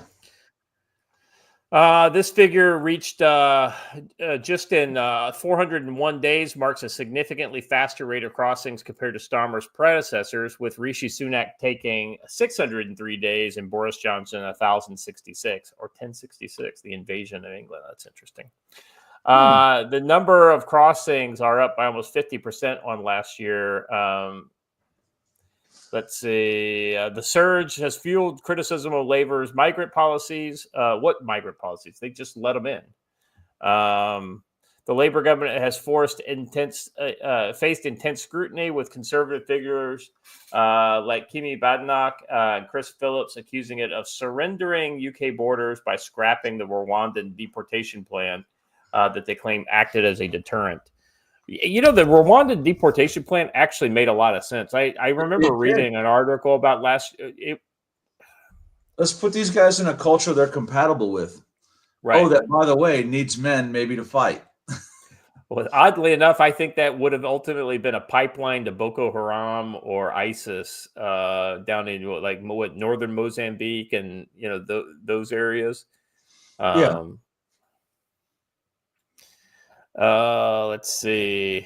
This figure reached just in 401 days, marks a significantly faster rate of crossings compared to Starmer's predecessors, with Rishi Sunak taking 603 days and Boris Johnson 1,066 or 1066, the invasion of England. That's interesting. The number of crossings are up by almost 50% on last year. Let's see. The surge has fueled criticism of Labour's migrant policies. What migrant policies? They just let them in. The Labour government has faced intense scrutiny, with conservative figures like Kimi Badenoch and Chris Phillips accusing it of surrendering UK borders by scrapping the Rwandan deportation plan that they claim acted as a deterrent. The Rwandan deportation plan actually made a lot of sense. I remember reading an article about Let's put these guys in a culture they're compatible with. Right. Oh, that, by the way, needs men maybe to fight. Well, oddly enough, I think that would have ultimately been a pipeline to Boko Haram or ISIS down in northern Mozambique and those areas. Let's see.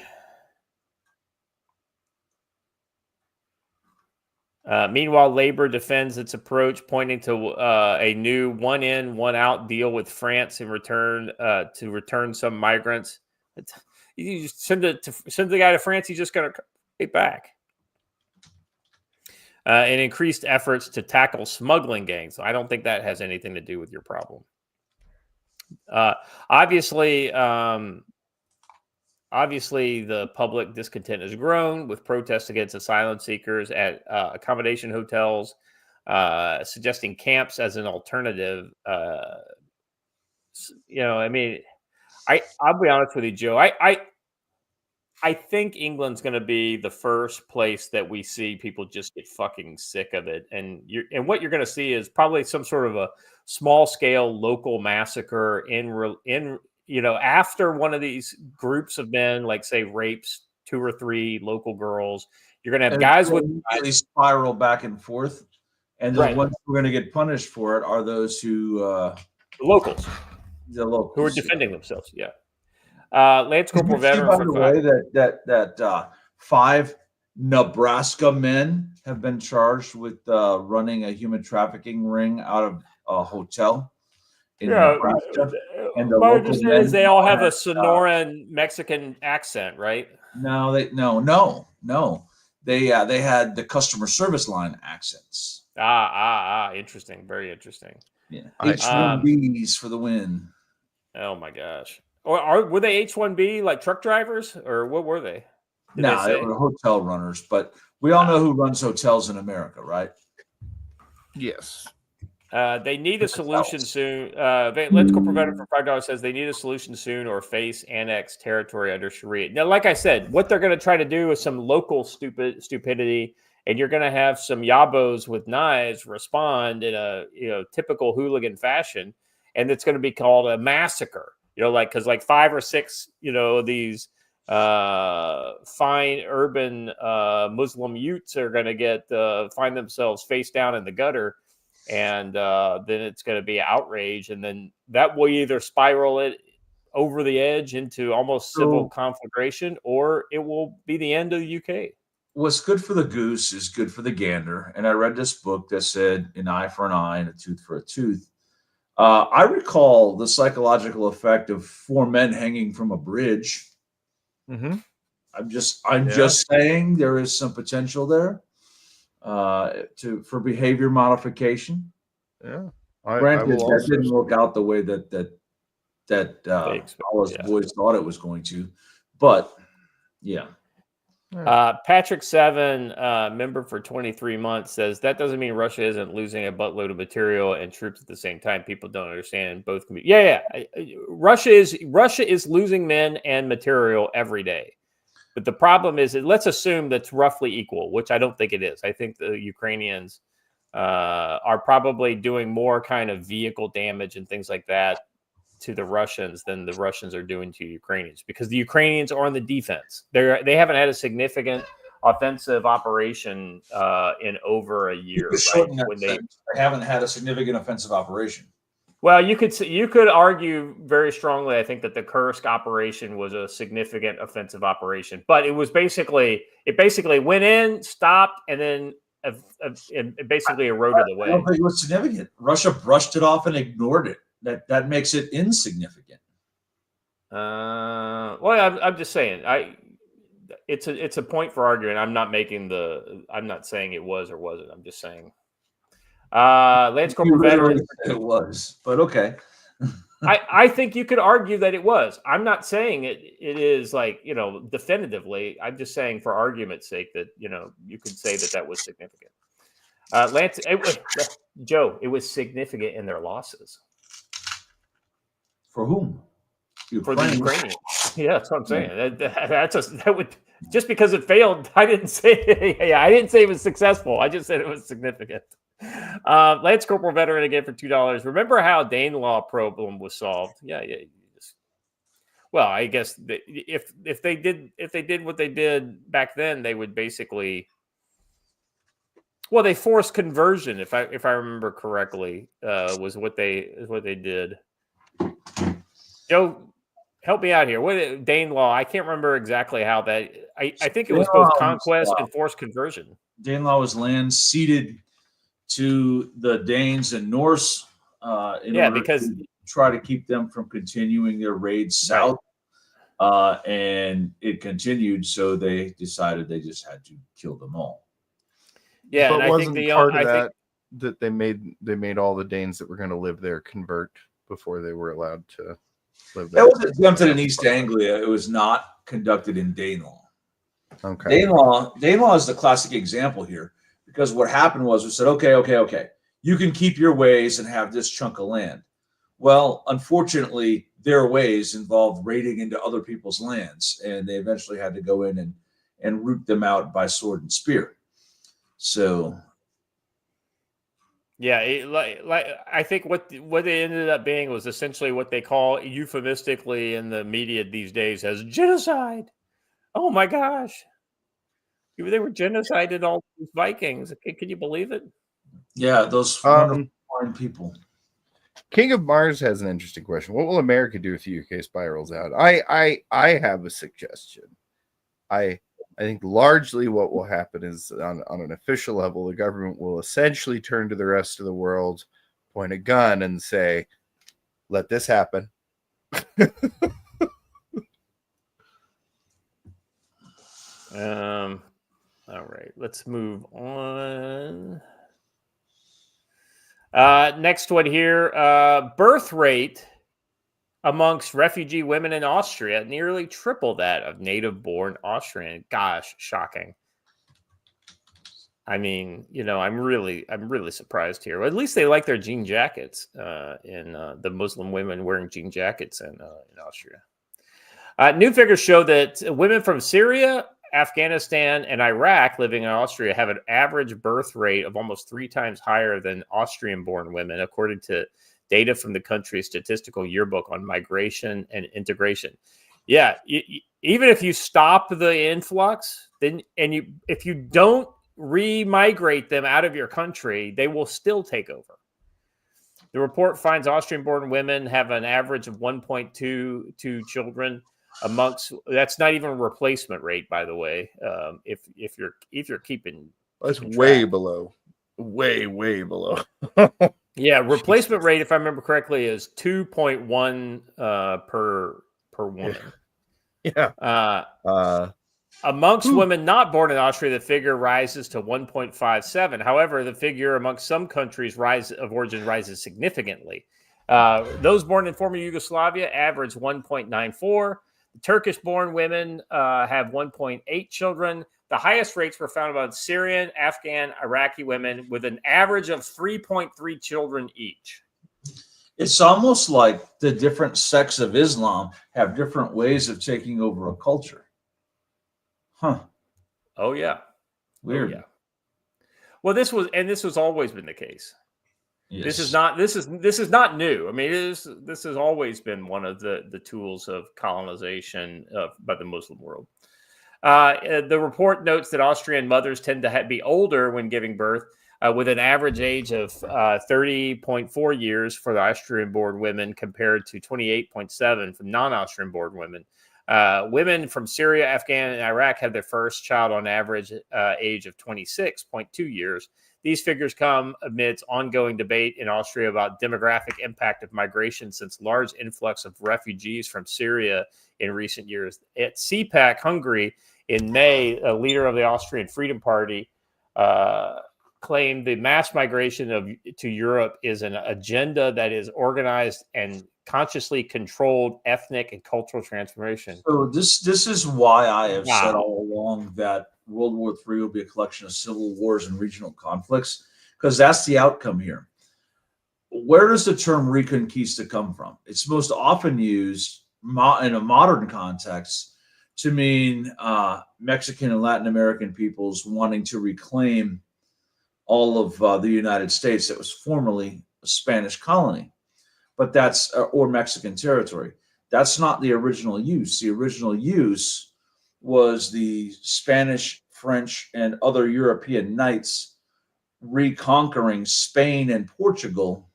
Meanwhile, Labour defends its approach, pointing to a new one-in, one-out deal with France in return to return some migrants. You just send the guy to France, he's just going to get back. And increased efforts to tackle smuggling gangs. I don't think that has anything to do with your problem. Obviously, the public discontent has grown, with protests against asylum seekers at accommodation hotels, suggesting camps as an alternative. I'll be honest with you, Joe. I think England's going to be the first place that we see people just get fucking sick of it, and what you're going to see is probably some sort of a small scale local massacre after one of these groups of men, like say rapes 2 or 3 local girls. You're going to have guys with spiral back and forth, and the ones who are going to get punished for it are those who the locals who are defending themselves. Yeah. Lance Corporal veteran. By the way, that 5 Nebraska men have been charged with running a human trafficking ring out of a hotel in Nebraska. And my understanding is they all have a Sonoran Mexican accent, right? No. They had the customer service line accents. Interesting. Very interesting. Yeah. H-1Bs for the win. Oh my gosh. Were they H-1B like truck drivers, or what were they? They were hotel runners, but we all know who runs hotels in America, right? Yes. They need a solution soon. Let's Go Prevent It for $5 says they need a solution soon or face annexed territory under Sharia. Now, like I said, what they're going to try to do is some local stupidity, and you're going to have some yabos with knives respond in a typical hooligan fashion, and it's going to be called a massacre. Because 5 or 6, these fine urban Muslim youths are going to find themselves face down in the gutter. And then it's going to be outrage, and then that will either spiral it over the edge into almost civil conflagration, or it will be the end of the UK. What's good for the goose is good for the gander. And I read this book that said an eye for an eye and a tooth for a tooth. I recall the psychological effect of 4 men hanging from a bridge. Mm-hmm. I'm just saying there is some potential there. For behavior modification. Yeah. Granted, that didn't work out the way that Allah's boys thought it was going to. But yeah. Patrick Seven, member for 23 months, says that doesn't mean Russia isn't losing a buttload of material and troops at the same time. People don't understand. Both can be. Yeah. Russia is losing men and material every day. But the problem is, let's assume that's roughly equal, which I don't think it is. I think the Ukrainians are probably doing more kind of vehicle damage and things like that to the Russians than the Russians are doing to Ukrainians, because the Ukrainians are on the defense. They haven't had a significant offensive operation in over a year. Right? When they haven't had a significant offensive operation. Well, you could argue very strongly, I think, that the Kursk operation was a significant offensive operation, but it basically went in, stopped, and then it basically eroded away. I don't think it was significant. Russia brushed it off and ignored it. That makes it insignificant. Well, I'm just saying, it's a point for arguing. I'm not saying it was or wasn't. I'm just saying. Lance Corporal veteran. It was, but okay. I think you could argue that it was. I'm not saying it is definitively. I'm just saying for argument's sake that you could say that was significant. Lance, Joe, it was significant in their losses. For whom? For the Ukrainians. Yeah, that's what I'm saying. That would, just because it failed. I didn't say. I didn't say it was successful. I just said it was significant. Lance Corporal veteran again for $2. Remember how Danelaw problem was solved? Yeah. Well, I guess if they did what they did back then, they would basically. Well, they forced conversion, if I remember correctly, was what they did. Joe, help me out here. What Danelaw? I can't remember exactly how that. I think it was both conquest and forced conversion. Danelaw was land ceded to the Danes and Norse because to try to keep them from continuing their raids south. Right. And it continued, so they decided they just had to kill them all. Yeah, but and wasn't part of that they made all the Danes that were going to live there convert before they were allowed to live there. That was attempted in East Anglia. It was not conducted in Danelaw. Okay. Danelaw is the classic example here, because what happened was we said, okay, you can keep your ways and have this chunk of land. Well, unfortunately, their ways involved raiding into other people's lands, and they eventually had to go in and root them out by sword and spear. So, yeah, I think what it ended up being was essentially what they call euphemistically in the media these days as genocide. Oh my gosh, they were genocided all these Vikings. Can you believe it? Yeah, those wonderful foreign people. King of Mars has an interesting question. What will America do if the UK spirals out? I have a suggestion. I think largely what will happen is on an official level, the government will essentially turn to the rest of the world, point a gun, and say, let this happen. All right, let's move on. Next one here. Birth rate amongst refugee women in Austria nearly triple that of native-born Austrian. Gosh, shocking. I mean, I'm really surprised here. Well, at least they like their jean jackets. In the Muslim women wearing jean jackets in Austria. New figures show that women from Syria, Afghanistan, and Iraq living in Austria have an average birth rate of almost 3 times higher than Austrian-born women, according to data from the country's statistical yearbook on migration and integration. Yeah, even if you stop the influx, if you don't re-migrate them out of your country, they will still take over. The report finds Austrian-born women have an average of 1.22 children amongst. That's not even a replacement rate, by the way. If you're keeping, that's way below. Way below. Yeah, replacement rate, if I remember correctly, is 2.1 per woman. Yeah. Amongst women not born in Austria, the figure rises to 1.57. However, the figure amongst some countries of origin rises significantly. Those born in former Yugoslavia average 1.94. Turkish-born women have 1.8 children. The highest rates were found among Syrian, Afghan, Iraqi women with an average of 3.3 children each. It's almost like the different sects of Islam have different ways of taking over a culture. Huh. Oh, yeah. Weird. Oh, yeah. Well, this was always been the case. Yes. This is not new. I mean, this has always been one of the tools of colonization by the Muslim world. The report notes that Austrian mothers tend to be older when giving birth, with an average age of 30.4 years for the Austrian-born women compared to 28.7 for non-Austrian-born women. Women from Syria, Afghan, and Iraq have their first child on average age of 26.2 years. These figures come amidst ongoing debate in Austria about demographic impact of migration since large influx of refugees from Syria in recent years. At CPAC Hungary in May, a leader of the Austrian Freedom Party claimed the mass migration to Europe is an agenda that is organized and consciously controlled ethnic and cultural transformation. So this is why I have said Wow. all along that World War III will be a collection of civil wars and regional conflicts, because that's the outcome here. Where does the term reconquista come from? It's most often used in a modern context to mean Mexican and Latin American peoples wanting to reclaim all of the United States that was formerly a Spanish colony, but that's or Mexican territory. That's not the original use. The original use was the Spanish, French, and other European knights reconquering Spain and Portugal.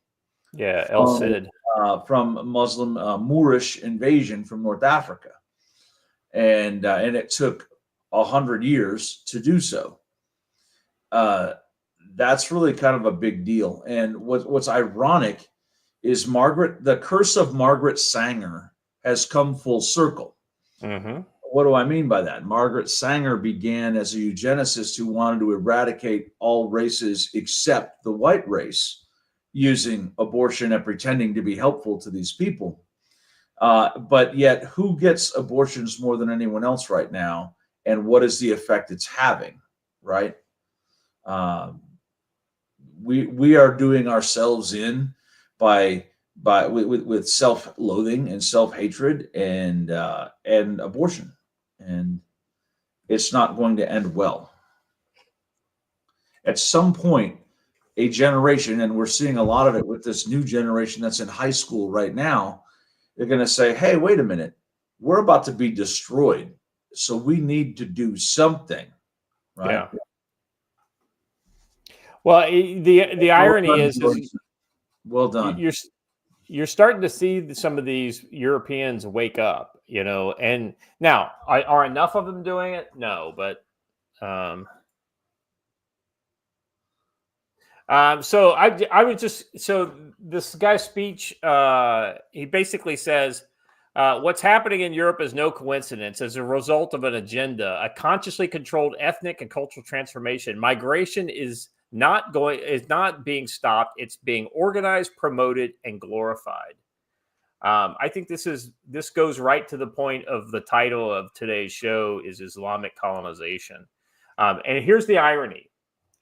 Yeah, El Cid. From Muslim Moorish invasion from North Africa, and it took 100 years to do so. That's really kind of a big deal. And what's ironic is the curse of Margaret Sanger has come full circle. Mm-hmm. What do I mean by that? Margaret Sanger began as a eugenicist who wanted to eradicate all races except the white race, using abortion and pretending to be helpful to these people. But yet, who gets abortions more than anyone else right now? And what is the effect it's having, right? We are doing ourselves in with self-loathing and self-hatred and abortion, and it's not going to end well. At some point, a generation, and we're seeing a lot of it with this new generation that's in high school right now, they're going to say, hey, wait a minute, we're about to be destroyed, so we need to do something, right? Yeah. Well, the irony is well done. You're starting to see some of these Europeans wake up, and now are enough of them doing it? No, but so I would just, so this guy's speech, he basically says, what's happening in Europe is no coincidence. As a result of an agenda, a consciously controlled ethnic and cultural transformation, migration is not being stopped. It's being organized, promoted, and glorified. I think this goes right to the point of the title of today's show is Islamic Colonization. And here's the irony.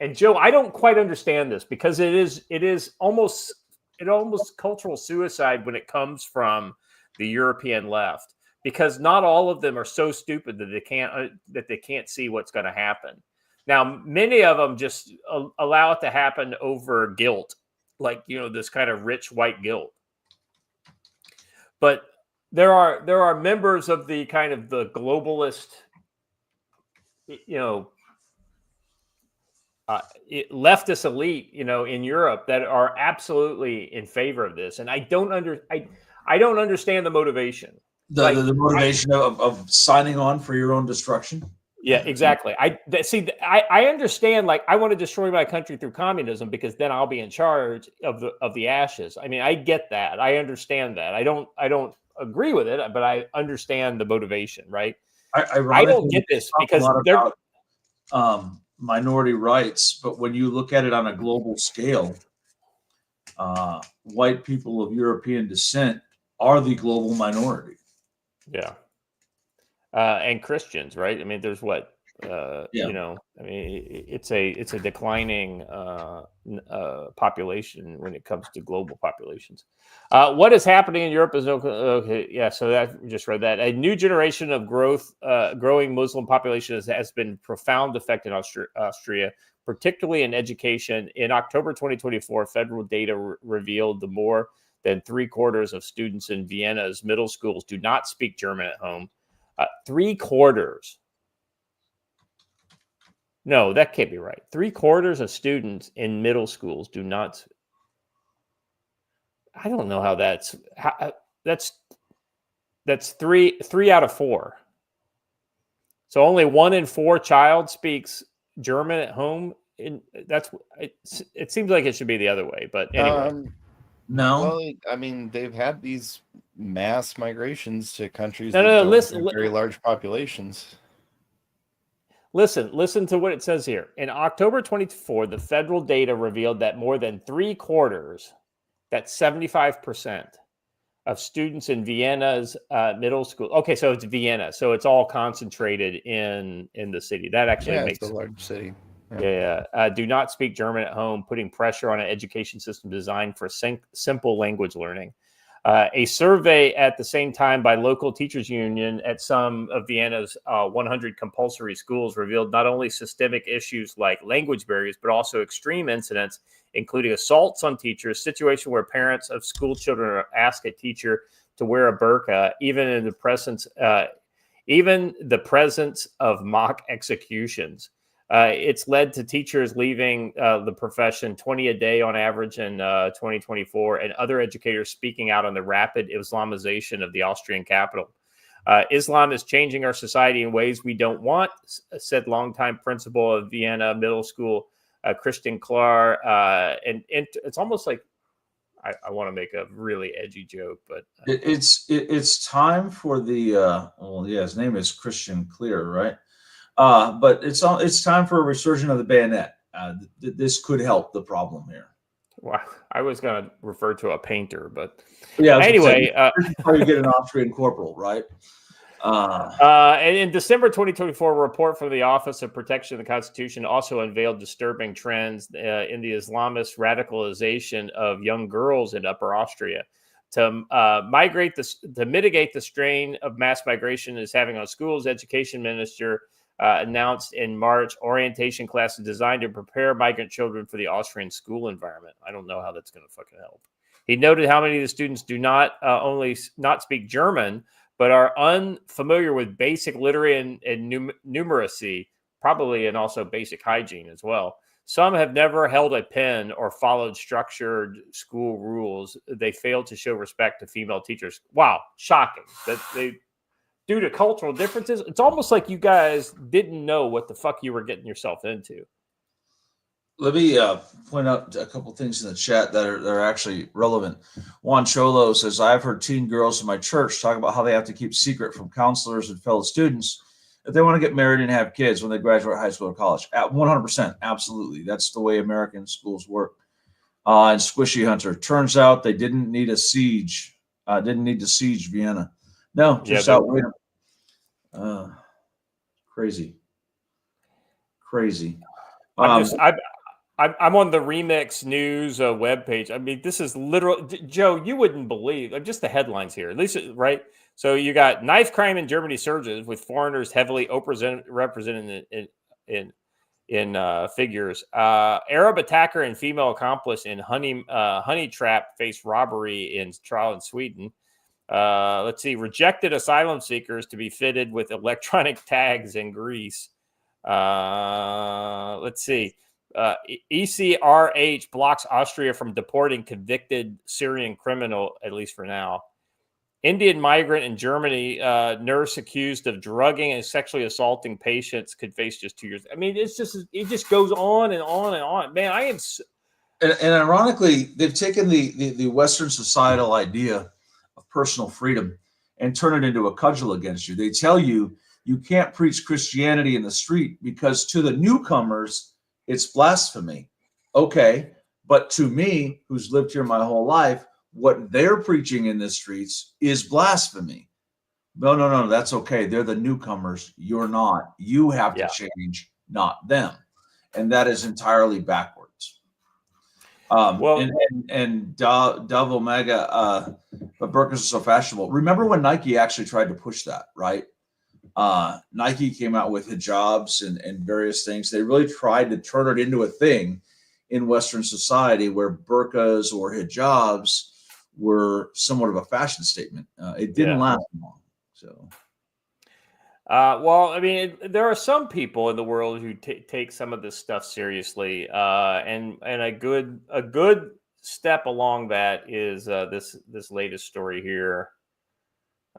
And Joe, I don't quite understand this because it is almost cultural suicide when it comes from the European left, because not all of them are so stupid that they can't see what's going to happen. Now, many of them just allow it to happen over guilt, like, this kind of rich white guilt. But there are members of the kind of the globalist, leftist elite, in Europe that are absolutely in favor of this, and I don't understand the motivation. The motivation of signing on for your own destruction. Yeah, exactly. I understand. Like, I want to destroy my country through communism because then I'll be in charge of the ashes. I mean, I get that. I understand that. I don't agree with it, but I understand the motivation. Right. I don't get this because they're about, minority rights, but when you look at it on a global scale, white people of European descent are the global minority. Yeah. and Christians, right? I mean, there's what Yeah. you know. I mean, it's a declining population when it comes to global populations. What is happening in Europe is okay. Yeah, so that just read that a new generation of growing Muslim population has been profound effect in Austria, particularly in education. In October 2024, federal data revealed the more than 3/4 of students in Vienna's middle schools do not speak German at home. 3/4. No, that can't be right. 3/4 of students in middle schools do not. I don't know how that's three out of 4. So only 1 in 4 child speaks German at home. It seems like it should be the other way, but anyway. No. Well, I mean, they've had these mass migrations to countries No, with listen, very large populations. Listen to what it says here. In October 24, the federal data revealed that more than 3/4, that's 75% of students in Vienna's middle school. Okay, so it's Vienna, so it's all concentrated in the city. That actually makes it's a large city. Do not speak German at home, putting pressure on an education system designed for simple language learning. A survey at the same time by local teachers union at some of Vienna's 100 compulsory schools revealed not only systemic issues like language barriers, but also extreme incidents, including assaults on teachers, situation where parents of school children ask a teacher to wear a burqa, even in the presence of mock executions. It's led to teachers leaving the profession 20 a day on average in 2024, and other educators speaking out on the rapid Islamization of the Austrian capital. Islam is changing our society in ways we don't want, said longtime principal of Vienna Middle School, Christian Klar. And it's almost like I want to make a really edgy joke, but it's time for the his name is Christian Clear, right? But it's time for a resurgence of the bayonet. This could help the problem here. Well, I was going to refer to a painter, but anyway, how you get an Austrian corporal, right? And in December 2024, a report from the Office of Protection of the Constitution also unveiled disturbing trends in the Islamist radicalization of young girls in Upper Austria. To mitigate the strain of mass migration is having on schools, education minister announced in March orientation classes designed to prepare migrant children for the Austrian school environment. I don't know how that's going to fucking help. He noted how many of the students do not only not speak German, but are unfamiliar with basic literacy and numeracy, probably, and also basic hygiene as well. Some have never held a pen or followed structured school rules. They failed to show respect to female teachers. Wow, shocking that they. Due to cultural differences, it's almost like you guys didn't know what the fuck you were getting yourself into. Let me point out a couple things in the chat that are actually relevant. Juan Cholo says, I've heard teen girls in my church talk about how they have to keep secret from counselors and fellow students if they want to get married and have kids when they graduate high school or college. At 100%, absolutely. That's the way American schools work. And Squishy Hunter, turns out they didn't need a siege. Didn't need to siege Vienna. No, just outwit them. Crazy. I'm on the Remix News webpage. I mean, this is literal. Joe, you wouldn't believe just the headlines here. At least, right? So you got knife crime in Germany surges with foreigners heavily represented in figures. Arab attacker and female accomplice in honey trap face robbery in trial in Sweden. Let's see. Rejected asylum seekers to be fitted with electronic tags in Greece. Let's see. ECRH blocks Austria from deporting convicted Syrian criminal, at least for now. Indian migrant in Germany, nurse accused of drugging and sexually assaulting patients could face just 2 years. I mean, it just goes on and on and on. Man, I am. And ironically, they've taken the Western societal idea of personal freedom and turn it into a cudgel against you. They tell you you can't preach Christianity in the street because to the newcomers, it's blasphemy. Okay, but to me, who's lived here my whole life, what they're preaching in the streets is blasphemy. No. That's okay. They're the newcomers. You're not. You have to Yeah. change, not them. And that is entirely backwards. Well, And Dove Omega, but burkas are so fashionable. Remember when Nike actually tried to push that, right? Nike came out with hijabs and various things. They really tried to turn it into a thing in Western society where burkas or hijabs were somewhat of a fashion statement. It didn't last long. So, well, I mean, there are some people in the world who take some of this stuff seriously, and a good step along that is this latest story here.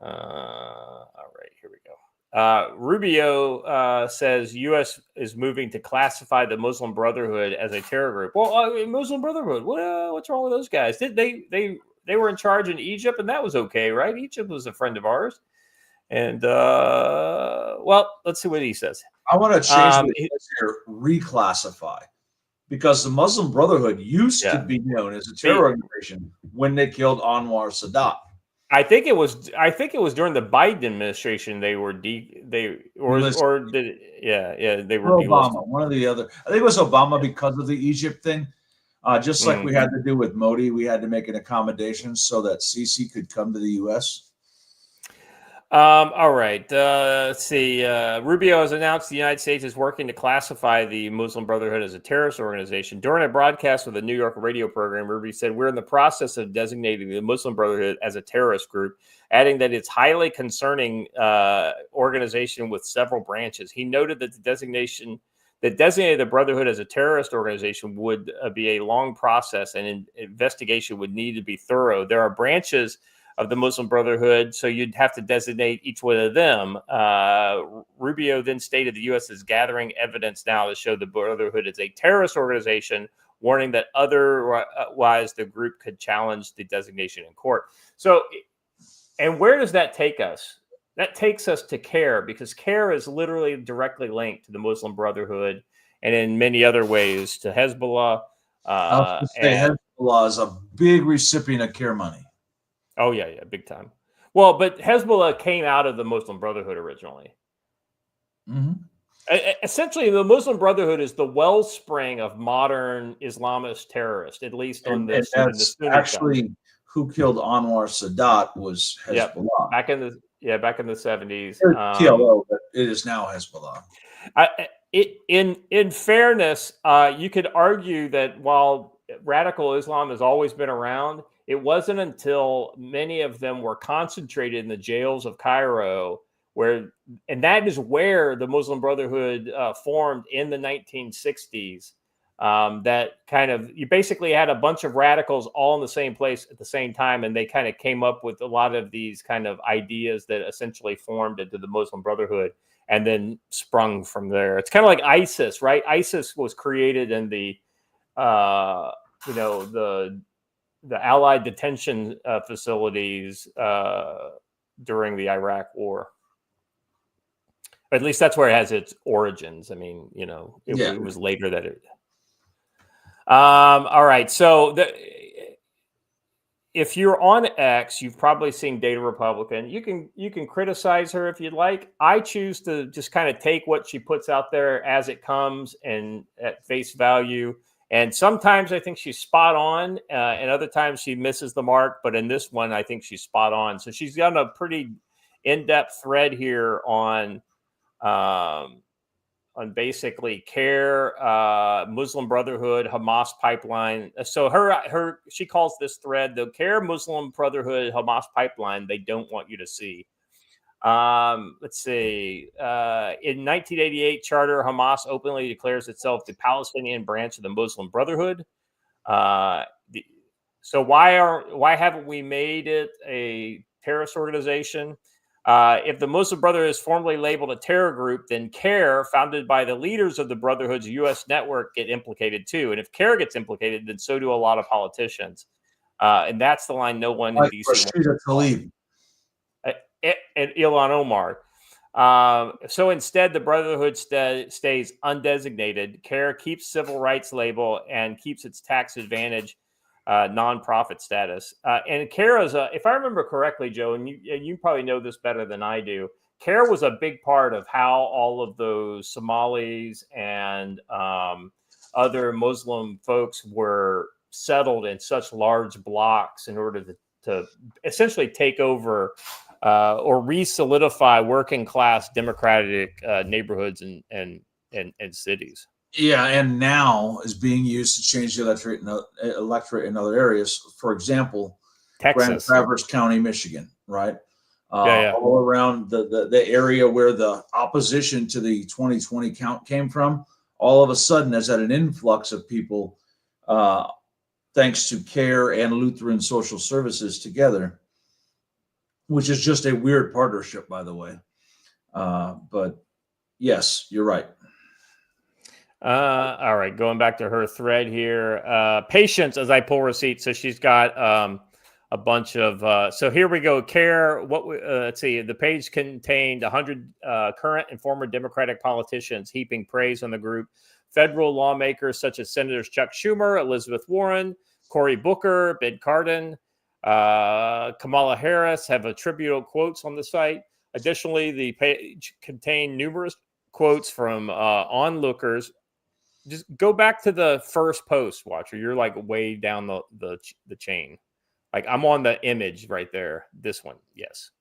All right, here we go. Rubio says U.S. is moving to classify the Muslim Brotherhood as a terror group. Well, Muslim Brotherhood, what's wrong with those guys? They were in charge in Egypt, and that was okay, right? Egypt was a friend of ours. And well, let's see what he says. I want to change what it says here, reclassify, because the Muslim Brotherhood used to be known as a terror organization when they killed Anwar Sadat. I think it was during the Biden administration they were they were Obama, one or the other. I think it was Obama because of the Egypt thing. Just like we had to do with Modi, we had to make an accommodation so that Sisi could come to the U.S. All right. Let's see. Rubio has announced the United States is working to classify the Muslim Brotherhood as a terrorist organization. During a broadcast with a New York radio program, Rubio said, "We're in the process of designating the Muslim Brotherhood as a terrorist group," adding that it's highly concerning organization with several branches. He noted that designating the Brotherhood as a terrorist organization would be a long process and investigation would need to be thorough. There are branches of the Muslim Brotherhood, so you'd have to designate each one of them. Rubio then stated the U.S. is gathering evidence now to show the Brotherhood is a terrorist organization, warning that otherwise the group could challenge the designation in court. So, and where does that take us? That takes us to CAIR, because CAIR is literally directly linked to the Muslim Brotherhood and in many other ways to Hezbollah. Hezbollah is a big recipient of CAIR money. Oh, yeah, big time. Well, but Hezbollah came out of the Muslim Brotherhood originally. Essentially, the Muslim Brotherhood is the wellspring of modern Islamist terrorists, at least on the Sunni actually side. Who killed Anwar Sadat was Hezbollah. Back in the 70s. TLO, but it is now Hezbollah. In fairness, you could argue that while radical Islam has always been around, it wasn't until many of them were concentrated in the jails of Cairo, and that is where the Muslim Brotherhood formed in the 1960s. That kind of, you basically had a bunch of radicals all in the same place at the same time, and they kind of came up with a lot of these kind of ideas that essentially formed into the Muslim Brotherhood and then sprung from there. It's kind of like ISIS, right? ISIS was created in the Allied detention facilities during the Iraq War. At least that's where it has its origins. I mean, it was later that it. All right. So if you're on X, you've probably seen Data Republican. You can criticize her if you'd like. I choose to just kind of take what she puts out there as it comes and at face value. And sometimes I think she's spot on, and other times she misses the mark. But in this one, I think she's spot on. So she's got a pretty in-depth thread here on basically CAIR, Muslim Brotherhood, Hamas pipeline. So she calls this thread the CAIR Muslim Brotherhood Hamas pipeline they don't want you to see. Let's see. In 1988 charter, Hamas openly declares itself the Palestinian branch of the Muslim Brotherhood. So why haven't we made it a terrorist organization? If the Muslim Brotherhood is formally labeled a terror group, then CAIR, founded by the leaders of the Brotherhood's U.S. network, get implicated too. And if CAIR gets implicated, then so do a lot of politicians. And that's the line no one in D.C. and Ilhan Omar. So instead, the Brotherhood stays undesignated. CAIR keeps civil rights label and keeps its tax advantage nonprofit status. And CAIR is, if I remember correctly, Joe, and you probably know this better than I do, CAIR was a big part of how all of those Somalis and other Muslim folks were settled in such large blocks in order to essentially take over or re-solidify working class democratic neighborhoods and cities. Yeah, and now is being used to change the electorate in other areas. For example, Grand Texas. Traverse County, Michigan, right? Yeah. All around the area where the opposition to the 2020 count came from, all of a sudden has had an influx of people, thanks to CAIR and Lutheran Social Services together, which is just a weird partnership, by the way. But yes, you're right. All right, going back to her thread here. Patience as I pull receipts. So she's got a bunch of. So here we go. CAIR. Let's see. The page contained 100 current and former Democratic politicians heaping praise on the group. Federal lawmakers such as Senators Chuck Schumer, Elizabeth Warren, Cory Booker, Ben Cardin, Kamala Harris have attributable quotes on the site. Additionally, the page contained numerous quotes from onlookers. Just go back to the first post, Watcher. You're like way down the chain. Like I'm on the image right there. This one, yes.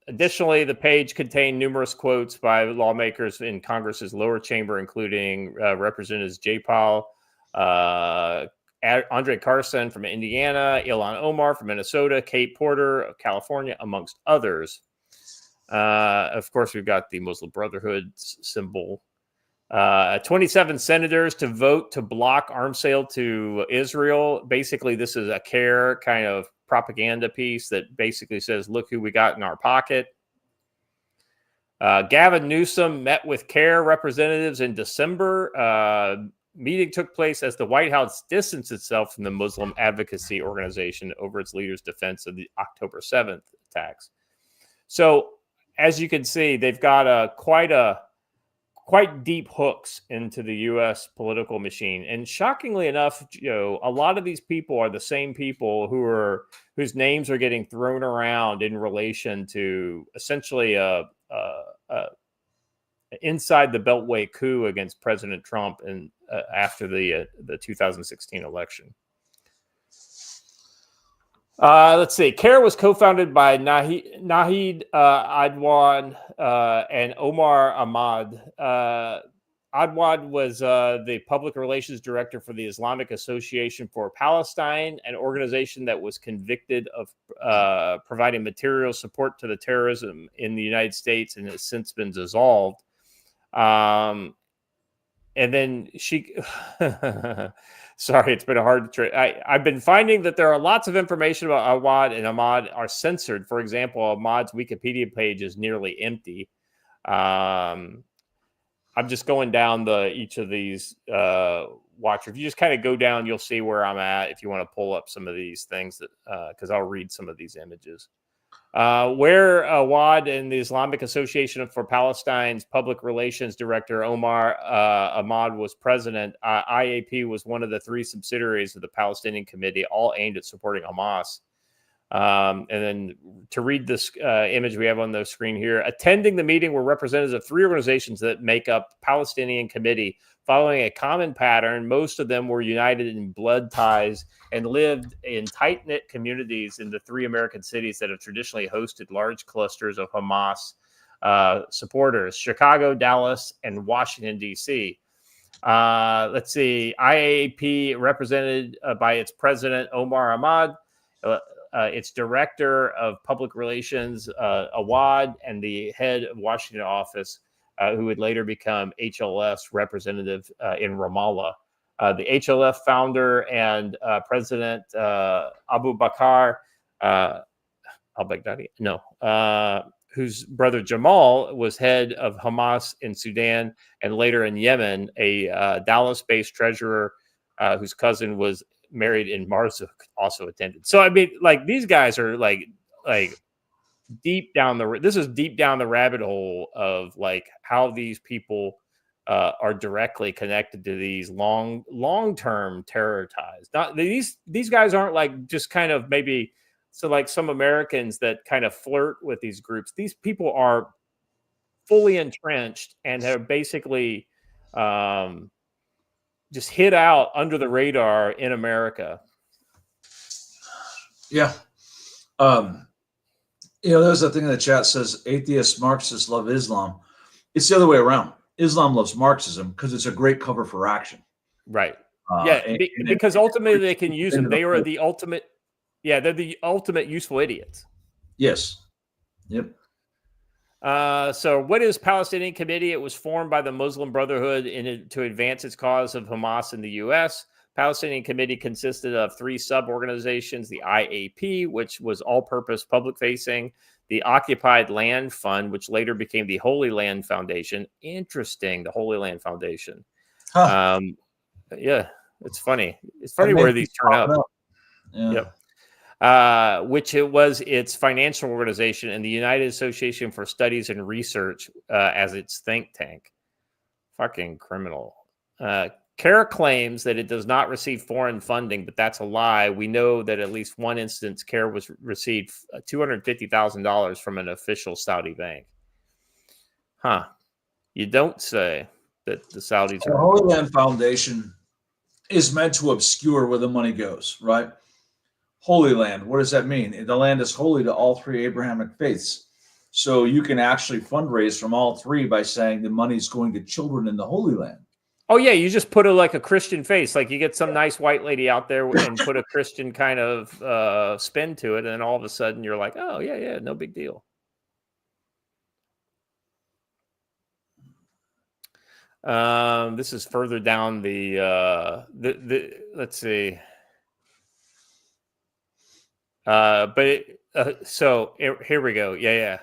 Additionally, the page contained numerous quotes by lawmakers in Congress's lower chamber, including Representatives Jay Powell, Andre Carson from Indiana, Ilhan Omar from Minnesota, Kate Porter of California, amongst others. Of course, we've got the Muslim Brotherhood symbol. 27 senators to vote to block arms sale to Israel. Basically, this is a CAIR kind of propaganda piece that basically says, look who we got in our pocket. Gavin Newsom met with CAIR representatives in December. Meeting took place as the White House distanced itself from the Muslim advocacy organization over its leader's defense of the October 7th attacks. So, as you can see, they've got quite deep hooks into the U.S. political machine. And shockingly enough, a lot of these people are the same people whose names are getting thrown around in relation to essentially a inside the Beltway coup against President Trump and after the 2016 election. Let's see. CAIR was co-founded by Nahid Adwan and Omar Ahmad. Adwan was the public relations director for the Islamic Association for Palestine, an organization that was convicted of providing material support to the terrorism in the United States and has since been dissolved. And then she... Sorry, it's been a hard trip. I've been finding that there are lots of information about Awad and Ahmad are censored. For example, Ahmad's Wikipedia page is nearly empty. I'm just going down each of these Watcher. If you just kind of go down, you'll see where I'm at if you want to pull up some of these things because I'll read some of these images. Where Awad and the Islamic Association for Palestine's public relations director Omar Ahmad was president, IAP was one of the three subsidiaries of the Palestinian Committee, all aimed at supporting Hamas. And then to read this image we have on the screen here, attending the meeting were representatives of three organizations that make up Palestinian Committee. Following a common pattern, most of them were united in blood ties and lived in tight-knit communities in the three American cities that have traditionally hosted large clusters of Hamas supporters: Chicago, Dallas, and Washington, D.C. Let's see. IAP represented by its president, Omar Ahmad, its director of public relations, Awad, and the head of Washington office, who would later become HLF's representative in Ramallah. The HLF founder and president, Abu Bakr al-Baghdadi, whose brother Jamal was head of Hamas in Sudan and later in Yemen, a Dallas-based treasurer whose cousin was married in Marzouk also attended. So, I mean, like, these guys are like deep down this is deep down the rabbit hole of like how these people are directly connected to these long-term terror ties. Not these guys aren't like just kind of maybe so like some Americans that kind of flirt with these groups. These people are fully entrenched and have basically just hid out under the radar in America. Yeah. There's a thing in the chat says atheists, Marxists love Islam. It's the other way around. Islam loves Marxism because it's a great cover for action. Right. Because ultimately they can use them. They are the ultimate. Yeah, they're the ultimate useful idiots. Yes. Yep. So what is Palestinian Committee? It was formed by the Muslim Brotherhood to advance its cause of Hamas in the U.S. Palestinian Committee consisted of 3 sub-organizations, the IAP, which was all-purpose public-facing, the Occupied Land Fund, which later became the Holy Land Foundation. Interesting, the Holy Land Foundation. Huh. Yeah, it's funny. It's funny where these turn up. Yeah. Yep. Which it was its financial organization and the United Association for Studies and Research as its think tank. Fucking criminal. CAIR claims that it does not receive foreign funding, but that's a lie. We know that at least one instance CAIR received $250,000 from an official Saudi bank. Huh. You don't say that the Saudis The are... Holy Land Foundation is meant to obscure where the money goes, right? Holy Land, what does that mean? The land is holy to all 3 Abrahamic faiths. So you can actually fundraise from all 3 by saying the money is going to children in the Holy Land. Oh, yeah, you just put a Christian face. Like you get some nice white lady out there and put a Christian kind of spin to it. And then all of a sudden you're like, oh, yeah, no big deal. This is further down the let's see. So here we go. Yeah.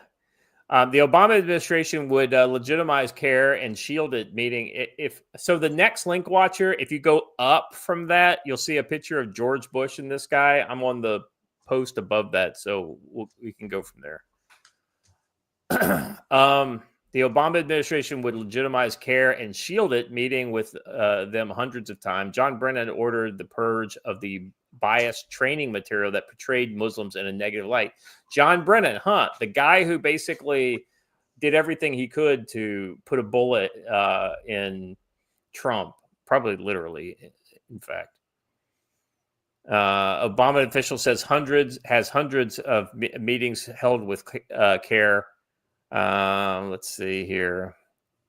The Obama administration would legitimize CAIR and shield it, meaning if so the next link watcher, if you go up from that, you'll see a picture of George Bush and this guy. I'm on the post above that, so we can go from there. The Obama administration would legitimize CAIR and shield it, meeting with them hundreds of times. John Brennan ordered the purge of the biased training material that portrayed Muslims in a negative light. John Brennan, the guy who basically did everything he could to put a bullet in Trump, probably literally, in fact. Obama official says has hundreds of meetings held with CAIR. Let's see here.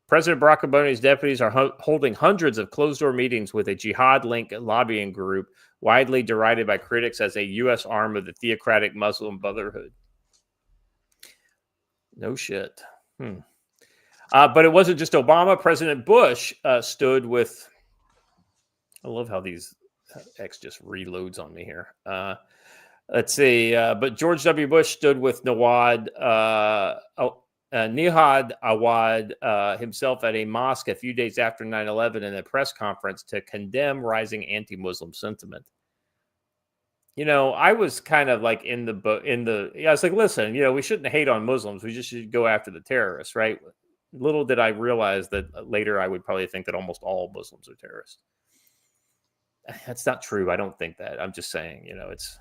President Barack Obama's deputies are holding hundreds of closed-door meetings with a jihad-linked lobbying group, widely derided by critics as a U.S. arm of the theocratic Muslim Brotherhood. No shit. But it wasn't just Obama. President Bush stood with... I love how these X just reloads on me here. Let's see. But George W. Bush stood with Nihad Awad himself at a mosque a few days after 9/11 in a press conference to condemn rising anti-Muslim sentiment. I was kind of like I was like, listen, we shouldn't hate on Muslims. We just should go after the terrorists, right? Little did I realize that later I would probably think that almost all Muslims are terrorists. That's not true. I don't think that. I'm just saying, it's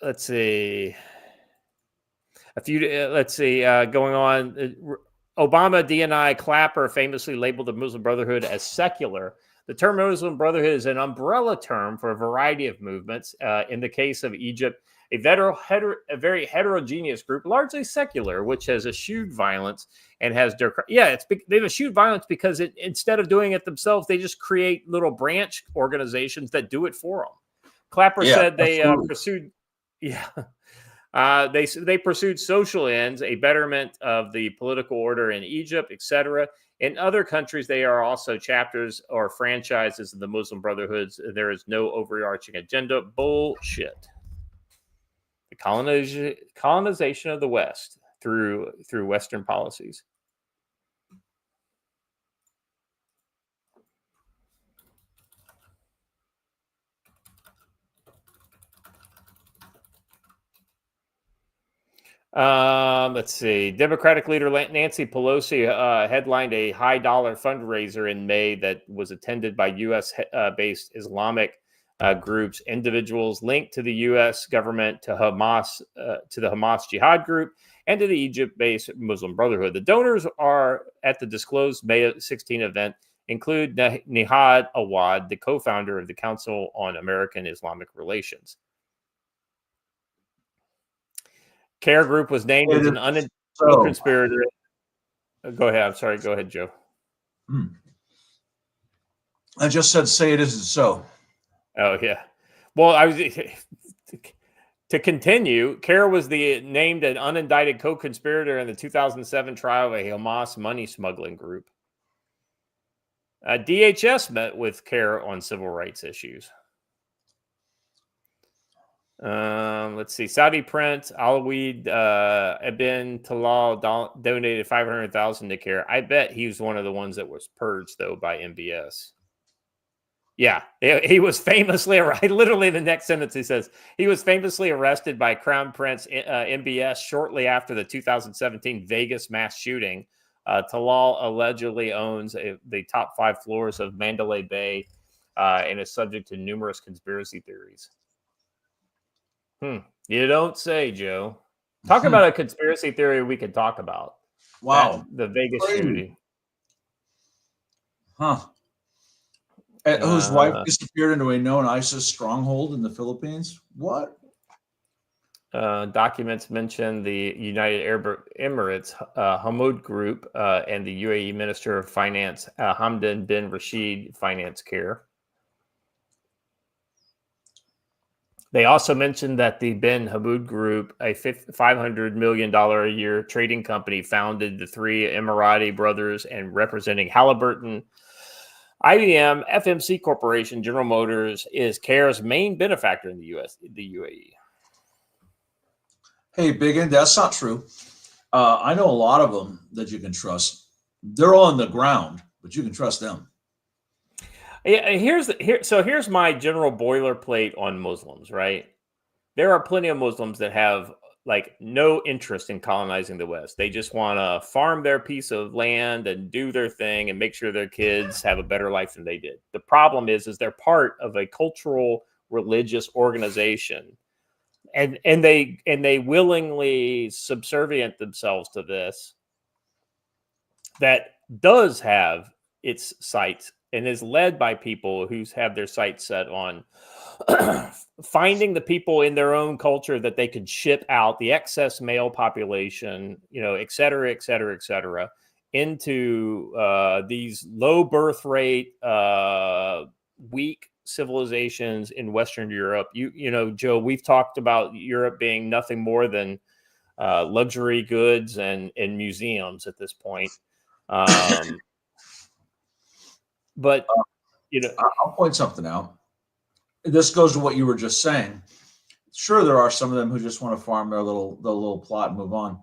let's see. Going on. Obama DNI Clapper famously labeled the Muslim Brotherhood as secular. The term Muslim Brotherhood is an umbrella term for a variety of movements. In the case of Egypt, a very heterogeneous group, largely secular, which has eschewed violence and has they've eschewed violence because instead of doing it themselves, they just create little branch organizations that do it for them. Clapper said they pursued. Yeah. They pursued social ends, a betterment of the political order in Egypt, etc. In other countries, they are also chapters or franchises of the Muslim Brotherhoods. There is no overarching agenda. Bullshit. The colonization of the West through Western policies. Let's see. Democratic leader Nancy Pelosi headlined a high dollar fundraiser in May that was attended by U.S. Based Islamic groups, individuals linked to the U.S. government, to Hamas, to the Hamas Jihad group, and to the Egypt-based Muslim Brotherhood. The donors are at the disclosed May 16 event include Nihad Awad, the co-founder of the Council on American Islamic Relations. CAIR Group was named as an unidentified conspirator. Go ahead. I'm sorry. Go ahead, Joe. I just said, say it isn't so. Oh, yeah. Well, I was to continue. CAIR was named an unindicted co-conspirator in the 2007 trial of a Hamas money smuggling group. DHS met with CAIR on civil rights issues. Let's see. Saudi Prince Alawid Ibn Talal donated $500,000 to CAIR. I bet he was one of the ones that was purged, though, by MBS. Yeah, he was famously arrested. Literally, the next sentence he says he was famously arrested by Crown Prince MBS shortly after the 2017 Vegas mass shooting. Talal allegedly owns the top 5 floors of Mandalay Bay and is subject to numerous conspiracy theories. You don't say, Joe. Talk about a conspiracy theory we could talk about. Wow. The Vegas shooting. Huh. Whose wife disappeared into a known ISIS stronghold in the Philippines? What? Documents mention the United Arab Emirates Hamoud Group and the UAE Minister of Finance Hamdan bin Rashid finance CAIR. They also mentioned that the bin Hamoud Group, a $500 million a year trading company, founded the 3 Emirati brothers and representing Halliburton, IBM, FMC Corporation, General Motors, is CAIR's main benefactor in the UAE. Hey, Biggin, that's not true. I know a lot of them that you can trust. They're on the ground, but you can trust them. Yeah, here's my general boilerplate on Muslims, right? There are plenty of Muslims that have like no interest in colonizing the West. They just want to farm their piece of land and do their thing and make sure their kids have a better life than they did. The problem is they're part of a cultural religious organization, and they willingly subservient themselves to this that does have its sights and is led by people who have their sights set on finding the people in their own culture that they could ship out, the excess male population, et cetera, et cetera, et cetera, into these low birth rate, weak civilizations in Western Europe. Joe, we've talked about Europe being nothing more than luxury goods and museums at this point. But I'll point something out. This goes to what you were just saying. Sure, there are some of them who just want to farm their little plot and move on.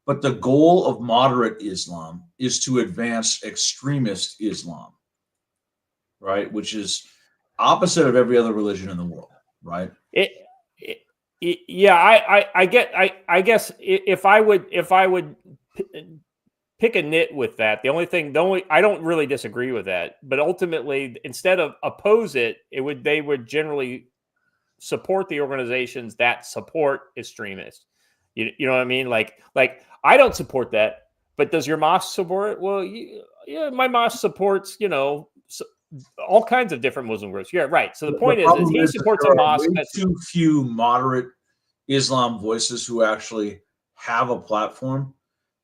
But the goal of moderate Islam is to advance extremist Islam, right? Which is opposite of every other religion in the world, right? I guess if I would pick a nit with that, I don't really disagree with that, but ultimately, instead of oppose it, they would generally support the organizations that support extremists. You know what I mean? Like I don't support that, but does your mosque support it? Well, yeah, my mosque supports, all kinds of different Muslim groups. Yeah, right. So the point is he supports a mosque. That's too few moderate Islam voices who actually have a platform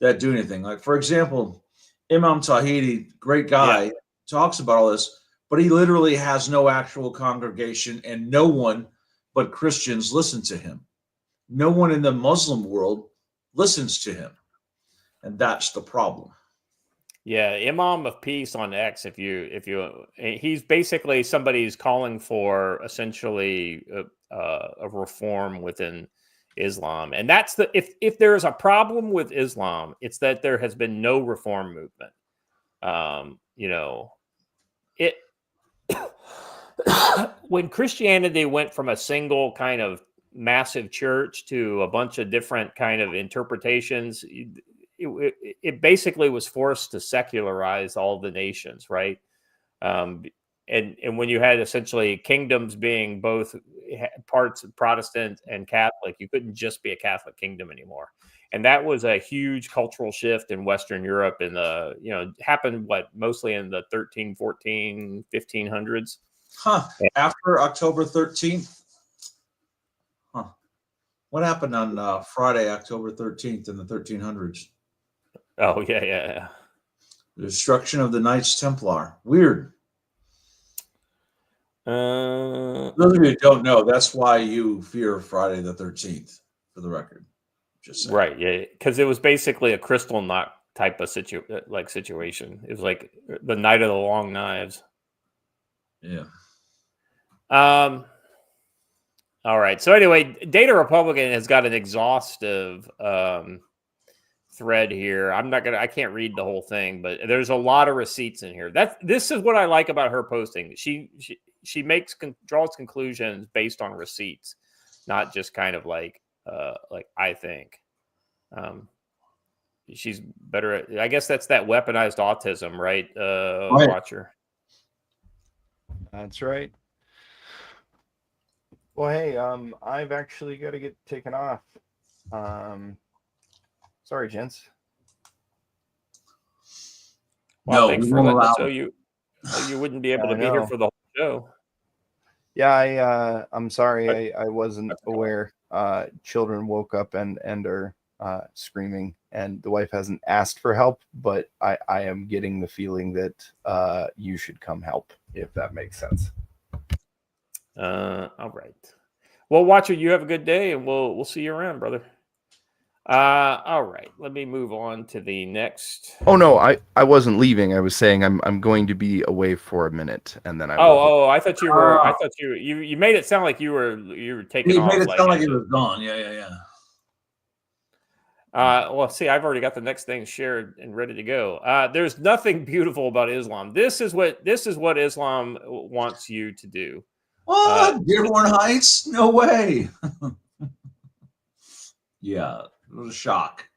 that do anything. Like, for example, Imam Tawhidi, great guy, talks about all this, but he literally has no actual congregation and no one but Christians listen to him. No one in the Muslim world listens to him. And that's the problem. Yeah, Imam of Peace on X, he's basically somebody who's calling for essentially a reform within Islam. And that's if there's a problem with Islam, it's that there has been no reform movement. When Christianity went from a single kind of massive church to a bunch of different kind of interpretations. It basically was forced to secularize all the nations, right? And when you had essentially kingdoms being both parts Protestant and Catholic, you couldn't just be a Catholic kingdom anymore. And that was a huge cultural shift in Western Europe in the, happened mostly in the 13, 14, 1500s. Huh. After October 13th? Huh. What happened on Friday, October 13th in the 1300s? Oh, yeah. The destruction of the Knights Templar. Weird. Those of you who don't know, that's why you fear Friday the 13th, for the record. Just saying. Right, yeah, because it was basically a crystal knot type of situation. It was like the Night of the Long Knives. Yeah. All right. So anyway, Data Republican has got an exhaustive thread here. I can't read the whole thing, but there's a lot of receipts in here. This is what I like about her posting. She draws conclusions based on receipts, not just kind of like I think. She's better at, I guess that's that weaponized autism, right? Right. Watcher. That's right. Well, hey, I've actually got to get taken off. Sorry, gents. Well, No, thanks we for won't letting us allow know you wouldn't be able I to be here know. for the whole show. Yeah, I'm sorry. I wasn't aware. Children woke up and are screaming, and the wife hasn't asked for help, but I am getting the feeling that you should come help, if that makes sense. All right. Well, Watcher, you have a good day, and we'll see you around, brother. All right. Let me move on to the next. Oh no, I wasn't leaving. I was saying I'm going to be away for a minute, and then I will. I thought you were. I thought you made it sound like you were taking You off. made it sound like it was gone. Yeah. Well, see, I've already got the next thing shared and ready to go. There's nothing beautiful about Islam. This is what Islam wants you to do. What? Dearborn Heights? No way. Yeah, it was a shock.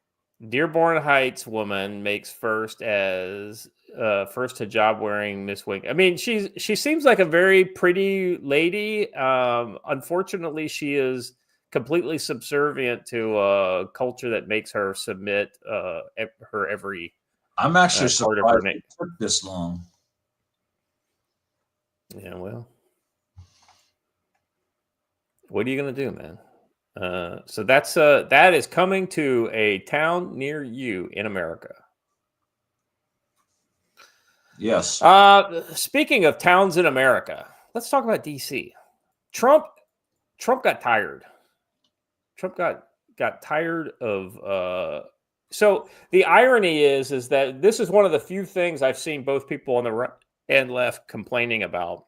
Dearborn Heights woman makes first hijab wearing Miss Wing. I mean, she seems like a very pretty lady. Unfortunately, she is completely subservient to a culture that makes her submit her every. I'm actually part of her surprised it took this long. Yeah, well, what are you gonna do, man? So that is coming to a town near you in America. Yes. Speaking of towns in America, let's talk about DC. Trump got tired. Trump got tired of. So the irony is that this is one of the few things I've seen both people on the right and left complaining about.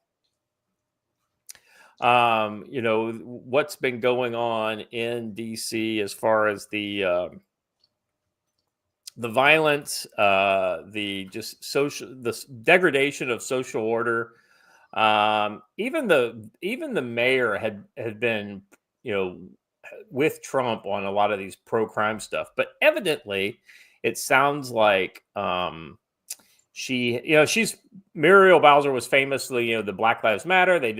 What's been going on in DC as far as the violence, the degradation of social order. Even the mayor had been, with Trump on a lot of these pro-crime stuff, but evidently it sounds like she's Muriel Bowser was famously, the Black Lives Matter. They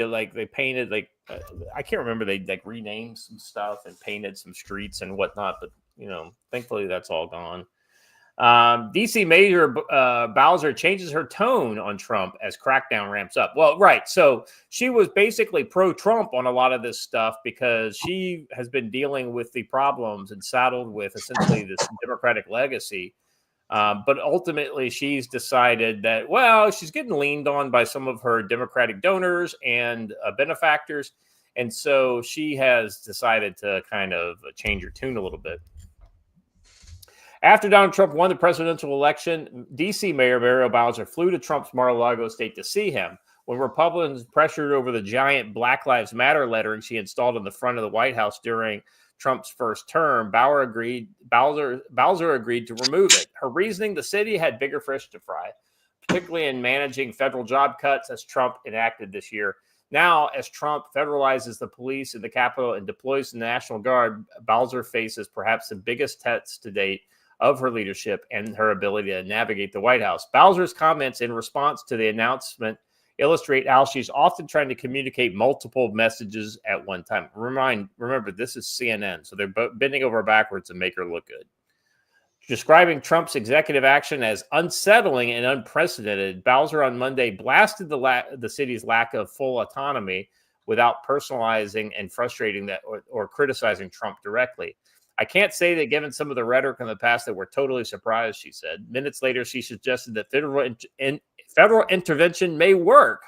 painted I can't remember. They renamed some stuff and painted some streets and whatnot, but thankfully that's all gone. DC Mayor Bowser changes her tone on Trump as crackdown ramps up. Well, right. So she was basically pro-Trump on a lot of this stuff because she has been dealing with the problems and saddled with essentially this Democratic legacy. But ultimately, she's decided that, she's getting leaned on by some of her Democratic donors and benefactors. And so she has decided to kind of change her tune a little bit. After Donald Trump won the presidential election, D.C. Mayor Muriel Bowser flew to Trump's Mar-a-Lago estate to see him. When Republicans pressured over the giant Black Lives Matter lettering she installed in the front of the White House during Trump's first term, Bowser agreed to remove it. Her reasoning: the city had bigger fish to fry, particularly in managing federal job cuts as Trump enacted this year. Now, as Trump federalizes the police in the Capitol and deploys the National Guard, Bowser faces perhaps the biggest test to date of her leadership and her ability to navigate the White House. Bowser's comments in response to the announcement illustrate how she's often trying to communicate multiple messages at one time. Remember, this is CNN, so they're bending over backwards to make her look good. Describing Trump's executive action as unsettling and unprecedented, Bowser on Monday blasted the city's lack of full autonomy without personalizing and frustrating that or criticizing Trump directly. I can't say that given some of the rhetoric in the past that we're totally surprised, she said. Minutes later, she suggested that federal intervention may work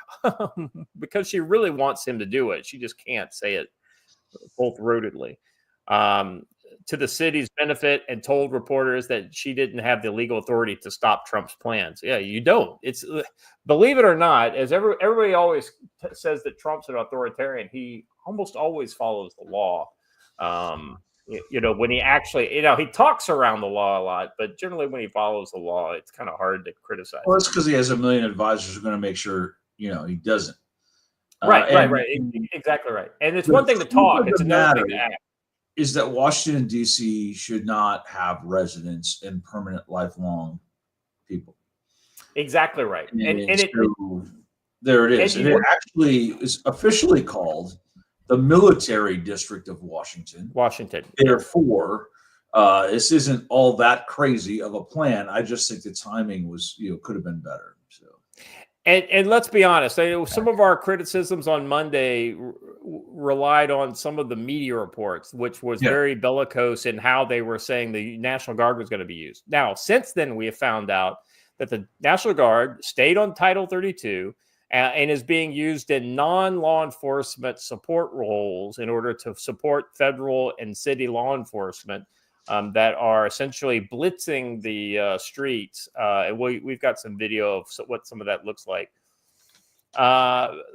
because she really wants him to do it. She just can't say it full-throatedly. To the city's benefit, and told reporters that she didn't have the legal authority to stop Trump's plans. Yeah, you don't. It's, believe it or not, as everybody always says that Trump's an authoritarian, he almost always follows the law. When he actually, he talks around the law a lot, but generally when he follows the law, it's kind of hard to criticize. Well, it's because he has a million advisors who are going to make sure, he doesn't. Right. Exactly right. And it's one thing to talk. It's another thing to act. Is that Washington, D.C. should not have residents and permanent lifelong people. Exactly right. There it is. And it actually is officially called the Military District of Washington. Therefore, this isn't all that crazy of a plan. I just think the timing was, could have been better. So. And let's be honest, some of our criticisms on Monday relied on some of the media reports, which was very bellicose in how they were saying the National Guard was going to be used. Now, since then, we have found out that the National Guard stayed on Title 32 and is being used in non-law enforcement support roles in order to support federal and city law enforcement that are essentially blitzing the streets. And we've got some video of what some of that looks like.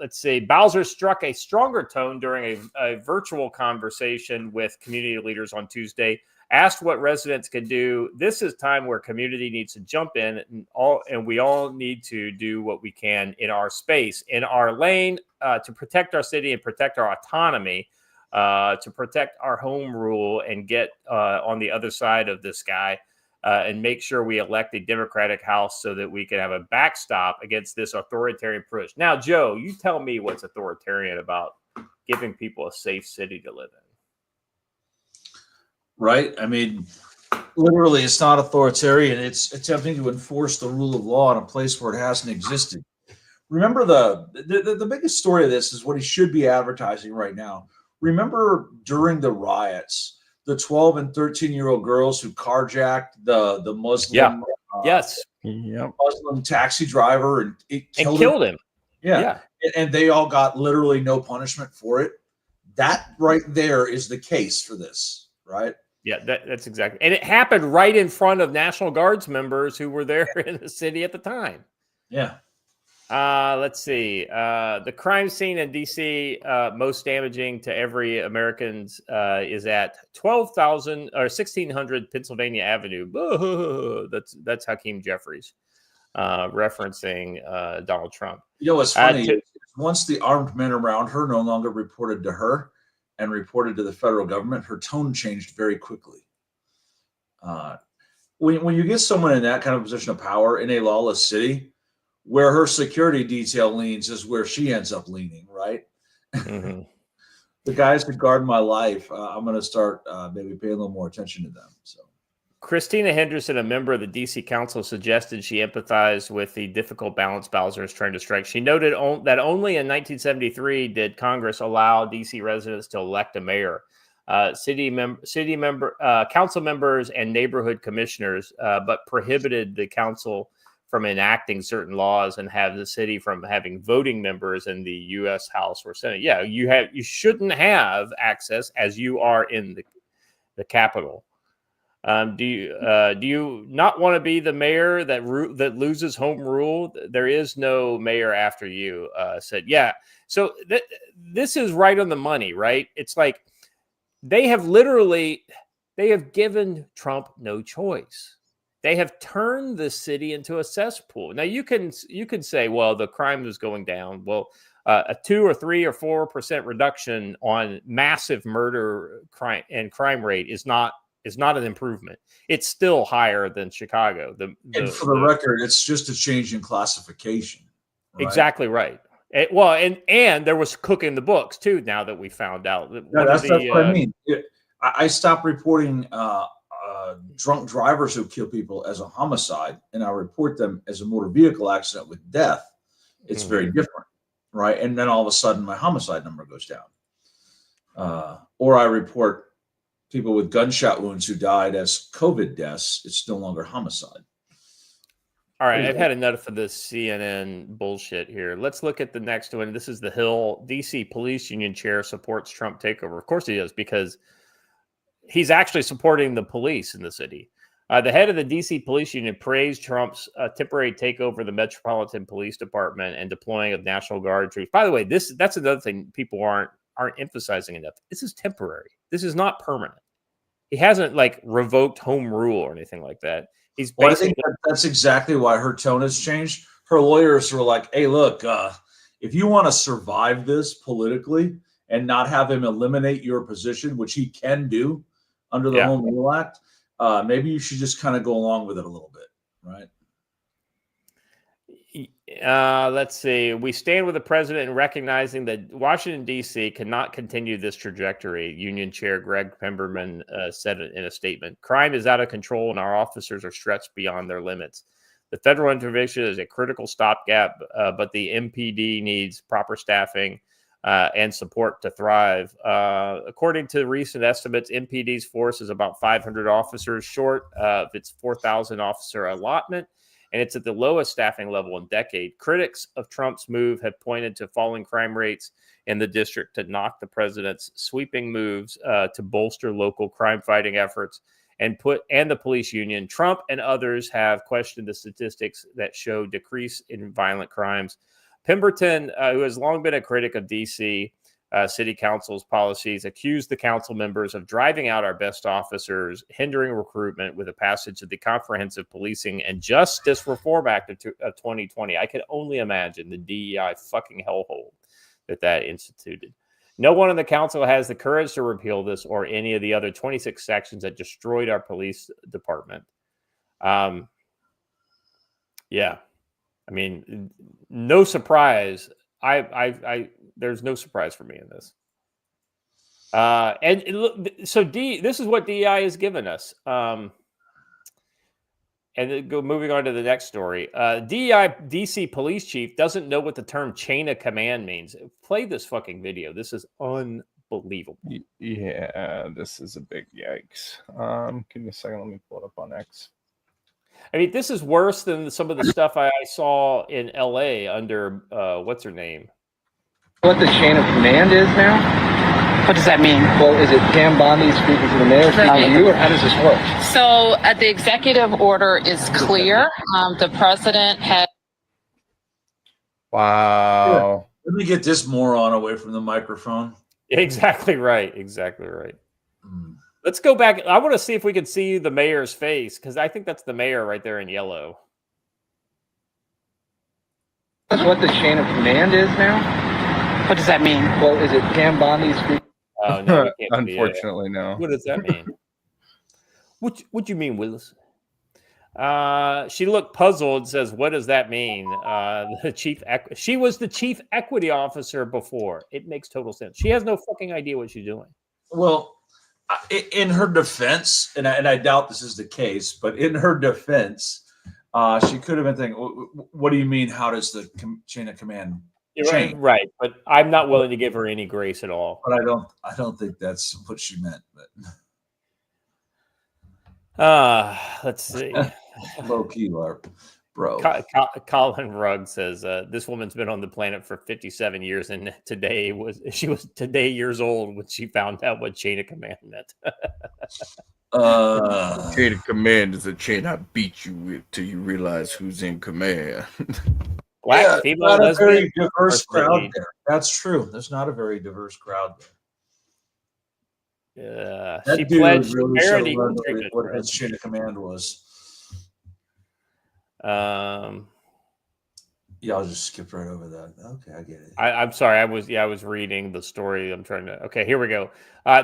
Let's see. Bowser struck a stronger tone during a virtual conversation with community leaders on Tuesday, asked what residents could do. This is time where community needs to jump in, and we all need to do what we can in our space, in our lane, to protect our city and protect our autonomy, to protect our home rule and get on the other side of this guy and make sure we elect a Democratic House so that we can have a backstop against this authoritarian push. Now, Joe, you tell me what's authoritarian about giving people a safe city to live in. Right? I mean, literally, it's not authoritarian. It's attempting to enforce the rule of law in a place where it hasn't existed. Remember, the biggest story of this is what he should be advertising right now. Remember during the riots, the 12 and 13-year-old girls who carjacked the Muslim Muslim taxi driver and killed him. Yeah. And they all got literally no punishment for it. That right there is the case for this, right? Yeah, that's exactly. And it happened right in front of National Guards members who were there in the city at the time. Yeah. Let's see. The crime scene in D.C. Most damaging to every Americans is at 12,000 or 1600 Pennsylvania Avenue. That's Hakeem Jeffries referencing Donald Trump. You know what's funny? Once the armed men around her no longer reported to her and reported to the federal government, her tone changed very quickly. When you get someone in that kind of position of power in a lawless city, where her security detail leans is where she ends up leaning, right? Mm-hmm. The guys who guard my life, I'm going to start maybe paying a little more attention to them. So, Christina Henderson, a member of the D.C. Council, suggested she empathized with the difficult balance Bowser is trying to strike. She noted that only in 1973 did Congress allow D.C. residents to elect a mayor. Council members and neighborhood commissioners, but prohibited the council from enacting certain laws and have the city from having voting members in the U.S. House or Senate. Yeah, you shouldn't have access as you are in the Capitol. Do you not want to be the mayor that loses home rule? There is no mayor after you. Said yeah. So this is right on the money, right? It's like they have given Trump no choice. They have turned the city into a cesspool. Now you can say, well, the crime is going down. Well, a 2 or 3 or 4% reduction on massive murder crime rate is not an improvement. It's still higher than Chicago. And for the record, it's just a change in classification. Right? Exactly right. And there was cooking the books too. Now that we found out, that's what I mean. I stopped reporting drunk drivers who kill people as a homicide, and I report them as a motor vehicle accident with death. It's very different, right? And then all of a sudden, my homicide number goes down. Or I report people with gunshot wounds who died as COVID deaths. It's no longer homicide. All right, I've had enough of this CNN bullshit here. Let's look at the next one. This is the Hill. DC Police Union Chair supports Trump takeover. Of course he does, because he's actually supporting the police in the city. The head of the DC Police Union praised Trump's temporary takeover of the Metropolitan Police Department and deploying of National Guard troops. By the way, that's another thing people aren't emphasizing enough. This is temporary. This is not permanent. He hasn't revoked home rule or anything like that. He's basically. Well, I think that's exactly why her tone has changed. Her lawyers were like, "Hey, look, if you want to survive this politically and not have him eliminate your position, which he can do under the Home Rule Act, maybe you should just kind of go along with it a little bit, right?" Let's see. We stand with the president in recognizing that Washington, D.C. cannot continue this trajectory, Union Chair Greg Pemberman said in a statement. Crime is out of control and our officers are stretched beyond their limits. The federal intervention is a critical stopgap, but the MPD needs proper staffing and support to thrive. According to recent estimates, MPD's force is about 500 officers short of its 4,000 officer allotment, and it's at the lowest staffing level in decade. Critics of Trump's move have pointed to falling crime rates in the district to knock the president's sweeping moves to bolster local crime-fighting efforts and the police union. Trump and others have questioned the statistics that show decrease in violent crimes. Pemberton, who has long been a critic of D.C. City Council's policies, accused the council members of driving out our best officers, hindering recruitment with the passage of the Comprehensive Policing and Justice Reform Act of 2020. I can only imagine the DEI fucking hellhole that instituted. No one in the council has the courage to repeal this or any of the other 26 sections that destroyed our police department. Yeah. I mean, no surprise. There's no surprise for me in this. This is what DEI has given us. Moving on to the next story. DEI DC police chief doesn't know what the term chain of command means. Play this fucking video. This is unbelievable. Yeah, this is a big yikes. Give me a second. Let me pull it up on X. I mean, this is worse than some of the stuff I saw in LA under what's her name? What the chain of command is now? What does that mean? Well, is it Pam Bondi speaking to the mayor, speaking to you, or how does this work? So the executive order is clear. The president has. Wow. Let me get this moron away from the microphone. Exactly right. Exactly right. Let's go back. I want to see if we can see the mayor's face, because I think that's the mayor right there in yellow. That's what the chain of command is now? What does that mean? Well, is it Pam Bondi speaking? Oh, no, unfortunately, no. What does that mean? What do you mean, Willis? She looked puzzled and says, "What does that mean?" She was the chief equity officer before. It makes total sense. She has no fucking idea what she's doing. Well, in her defense, and I doubt this is the case, but in her defense, she could have been thinking, "What do you mean? How does the chain of command?" Right, but I'm not willing to give her any grace at all. But I don't think that's what she meant. But let's see. Low key, LARP, bro. Colin Rugg says this woman's been on the planet for 57 years, and she was today years old when she found out what chain of command meant. Chain of command is a chain I beat you with till you realize who's in command. Black, female, not a lesbian, very diverse crowd there. That's true. There's not a very diverse crowd there. She pledged parity what his chain of command was. Yeah, I'll just skip right over that. Okay, I get it. I'm sorry. I was reading the story. I'm trying to. Okay, here we go.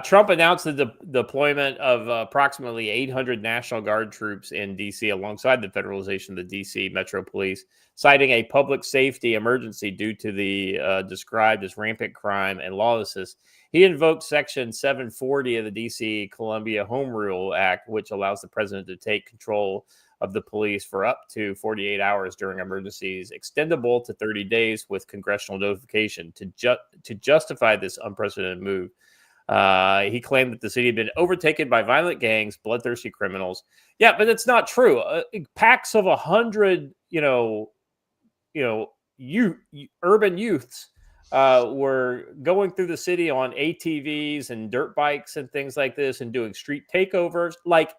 Trump announced the deployment of approximately 800 National Guard troops in D.C. alongside the federalization of the D.C. Metro Police, citing a public safety emergency due to the described as rampant crime and lawlessness. He invoked Section 740 of the D.C. Columbia Home Rule Act, which allows the president to take control of the police for up to 48 hours during emergencies, extendable to 30 days with congressional notification. To justify this unprecedented move, he claimed that the city had been overtaken by violent gangs, bloodthirsty criminals. Yeah, but it's not true. Packs of 100, urban youths were going through the city on ATVs and dirt bikes and things like this, and doing street takeovers, like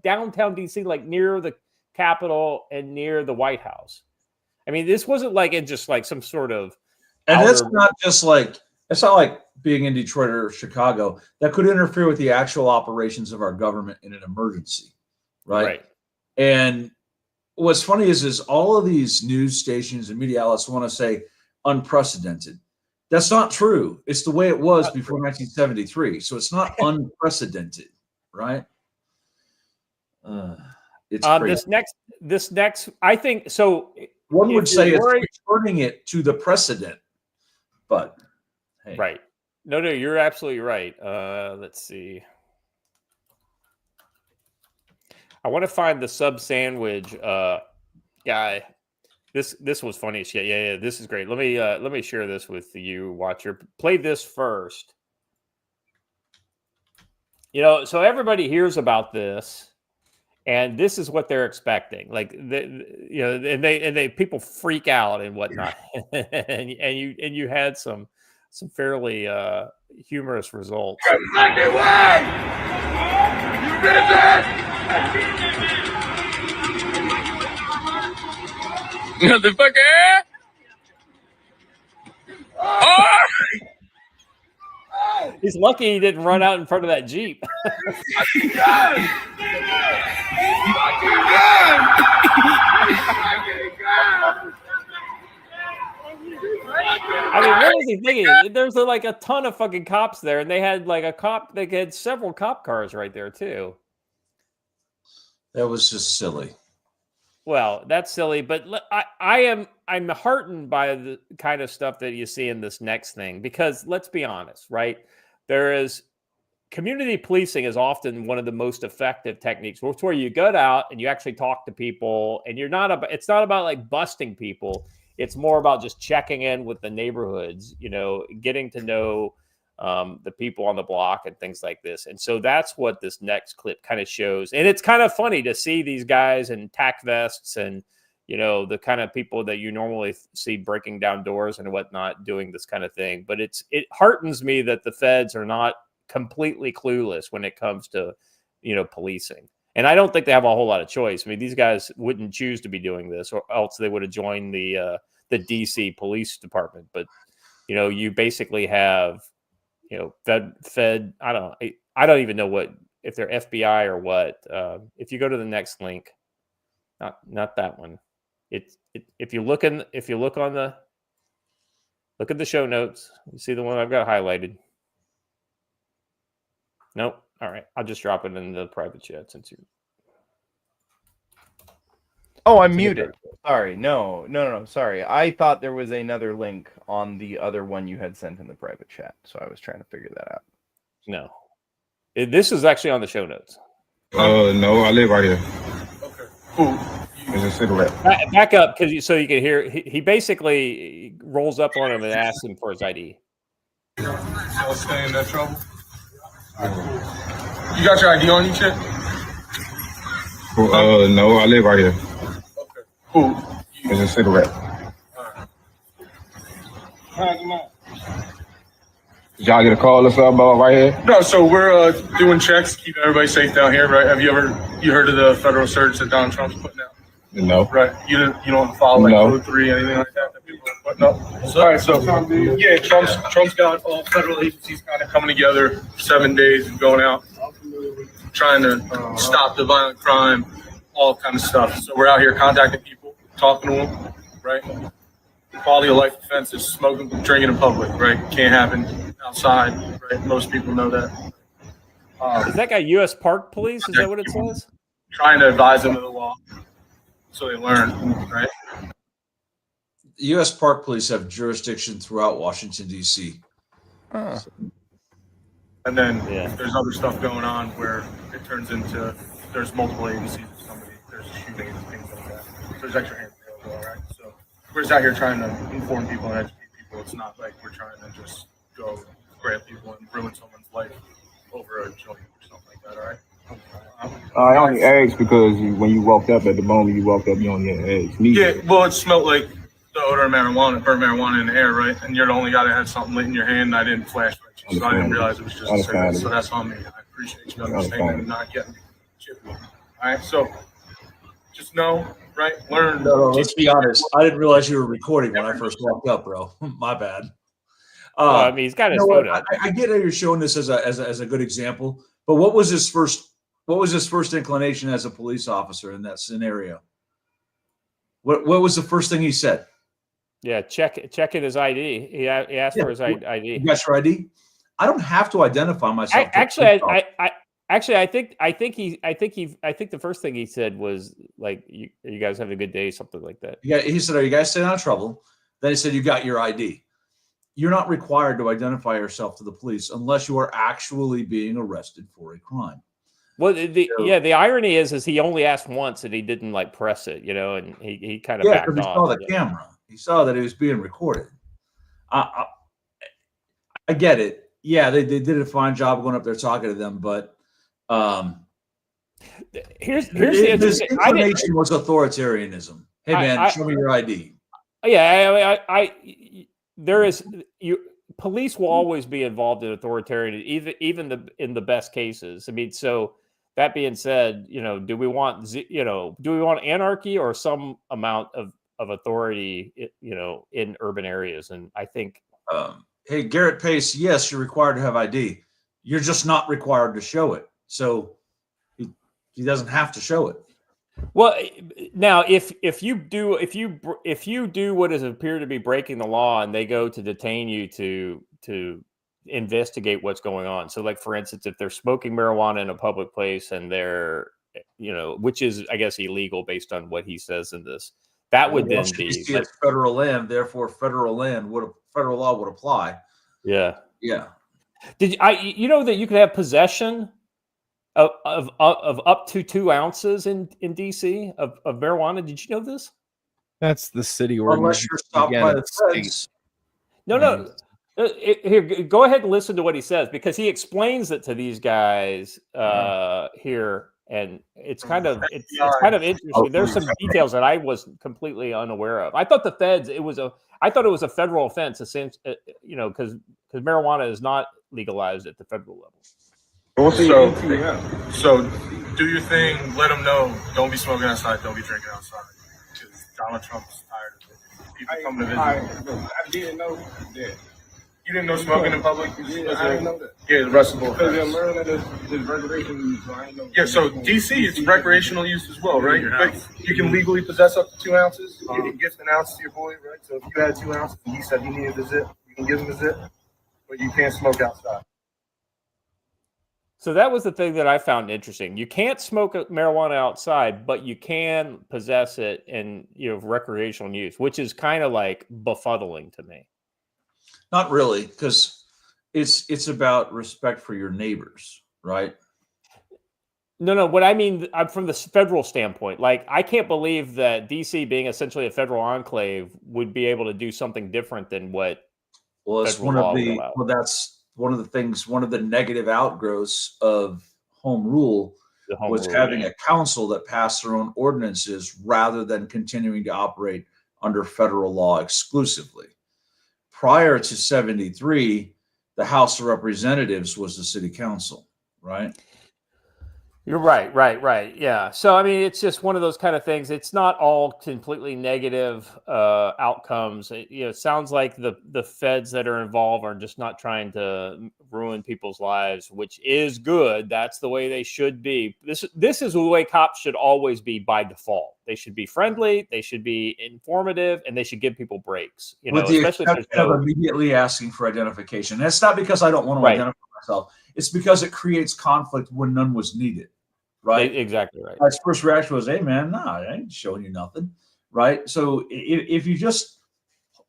downtown DC, like near the Capitol and near the White House. I mean, this wasn't like in just like some sort of. And it's not like being in Detroit or Chicago that could interfere with the actual operations of our government in an emergency, right? And what's funny is all of these news stations and media outlets want to say unprecedented. That's not true. It's the way it was before 1973. So it's not unprecedented, right? It's crazy. This next, I think so. One would say it's returning it to the precedent, but hey. Right. No, you're absolutely right. Let's see. I want to find the sub sandwich guy. This was funny as shit. Yeah. This is great. Let me share this with you, watcher. Play this first. So everybody hears about this. And this is what they're expecting, like and they people freak out and whatnot, and you had some fairly humorous results. Motherfucker! He's lucky he didn't run out in front of that Jeep. I mean, what was he thinking? There's like a ton of fucking cops there, and they had they had several cop cars right there too. That was just silly. Well, that's silly, but I'm heartened by the kind of stuff that you see in this next thing, because let's be honest, right? Community policing is often one of the most effective techniques. It's where you go out and you actually talk to people, and it's not about like busting people. It's more about just checking in with the neighborhoods, getting to know the people on the block and things like this. And so that's what this next clip kind of shows. And it's kind of funny to see these guys in tack vests and, the kind of people that you normally see breaking down doors and whatnot doing this kind of thing. But it heartens me that the feds are not completely clueless when it comes to, policing. And I don't think they have a whole lot of choice. I mean, these guys wouldn't choose to be doing this, or else they would have joined the DC police department. But, you basically have, Fed. I don't even know if they're FBI or what. If you go to the next link, not that one. If you look at the show notes, you see the one I've got highlighted. Nope. All right, I'll just drop it in the private chat since you. Oh, I'm muted. Sorry. No. Sorry. I thought there was another link on the other one you had sent in the private chat, so I was trying to figure that out. No. This is actually on the show notes. No, I live right here. Okay. Cool. It's a cigarette. Back up, so you can hear. He basically rolls up on him and asks him for his ID. Y'all stay in that trouble? You got your ID on you, Chip? No, I live right here. Okay. Cool. It's a cigarette. All right, come on. Did y'all get a call or something about right here? No, so we're doing checks, keeping everybody safe down here, right? Have you heard of the federal surge that Donald Trump's putting out? No. Right. You don't follow like No. Code 3, anything like that people are putting up? All right, so yeah, Trump's got all federal agencies kind of coming together 7 days and going out, trying to stop the violent crime, all kind of stuff. So we're out here contacting people, talking to them, right? Quality of life offenses, smoking, drinking in public, right? Can't happen outside, right? Most people know that. Is that guy U.S. Park Police? Is that what it says? Trying to advise them of the law so they learn, right? The U.S. Park Police have jurisdiction throughout Washington, D.C. And then there's other stuff going on where it turns into there's multiple agencies of somebody, there's shooting and things like that. So there's extra hands available, all right? So we're just out here trying to inform people and educate people. It's not like we're trying to just go grab people and ruin someone's life over a joint or something like that, all right? I only asked because when you walked up, at the moment you walked up, you only asked me. Yeah, well, it smelled like the odor of marijuana, burnt marijuana in the air, right? And you're the oned guy that had something lit in your hand, and I didn't flash you, so I didn't realize it was just a cigarette. So that's on me. I appreciate you understanding and not getting chippy. All right, so just know, right? Learn. No, let's be honest. I didn't realize you were recording when I first walked up, bro. My bad. Well, I mean, he's got his phone up. I get how you're showing this as a good example, but what was his first inclination as a police officer in that scenario? What was the first thing he said? Yeah, checking his ID. He asked for his ID. You got your ID? I don't have to identify myself. I think the first thing he said was like, "You guys have a good day," something like that. Yeah, he said, "Are you guys staying out of trouble?" Then he said, "You got your ID." You're not required to identify yourself to the police unless you are actually being arrested for a crime. Well, the irony is he only asked once and he didn't like press it, and he kind of backed off. He saw the camera. He saw that it was being recorded. I get it. Yeah, they did a fine job going up there talking to them, but here's the interesting. His inclination was authoritarianism. Hey man, show me your ID. Yeah, police will always be involved in authoritarian, even in the best cases. I mean, so that being said, do we want anarchy or some amount of authority, in urban areas? And I think, hey, Garrett Pace, yes, you're required to have ID. You're just not required to show it. So he doesn't have to show it. Well, now if you do what is appear to be breaking the law and they go to detain you to investigate what's going on. So like, for instance, if they're smoking marijuana in a public place and they're, which is, I guess, illegal based on what he says in this, that would then be it's federal land. Therefore, federal law would apply. Yeah. Yeah. That you could have possession of up to 2 ounces in DC of marijuana. Did you know this? That's the city ordinance. Unless you're stopped by the feds. No. Here, go ahead and listen to what he says, because he explains it to these guys here, and it's kind of interesting. There's some details that I was completely unaware of. I thought the feds it was a federal offense, because marijuana is not legalized at the federal level. So do your thing. Let them know. Don't be smoking outside. Don't be drinking outside. Because Donald Trump's tired of it. People come to visit. I didn't know that. You didn't know smoking in public? Yeah, I didn't know that. Yeah, the rest of the Because in Maryland, there's recreational use, so I didn't know. Yeah, so DC, it's recreational use as well, right? But you can legally possess up to 2 ounces. You can gift an ounce to your boy, right? So if you had 2 ounces and he said he needed a zip, you can give him a zip, but you can't smoke outside. So that was the thing that I found interesting. You can't smoke marijuana outside, but you can possess it in recreational use, which is kind of like befuddling to me. Not really, because it's about respect for your neighbors, right? No. What I mean, I'm from the federal standpoint. Like, I can't believe that DC, being essentially a federal enclave, would be able to do something different than what. Well, it's one of the things. One of the negative outgrowths of home rule was having a council that passed their own ordinances rather than continuing to operate under federal law exclusively. Prior to 73, the House of Representatives was the city council, right? You're right. Yeah. So I mean, it's just one of those kind of things. It's not all completely negative outcomes. It sounds like the feds that are involved are just not trying to ruin people's lives, which is good. That's the way they should be. This is the way cops should always be by default. They should be friendly. They should be informative, and they should give people breaks. With the Especially if exception there's of immediately asking for identification. That's not because I don't want to identify myself. It's because it creates conflict when none was needed. Right? Exactly right. My first reaction was, hey, man, nah, I ain't showing you nothing. Right? So if you just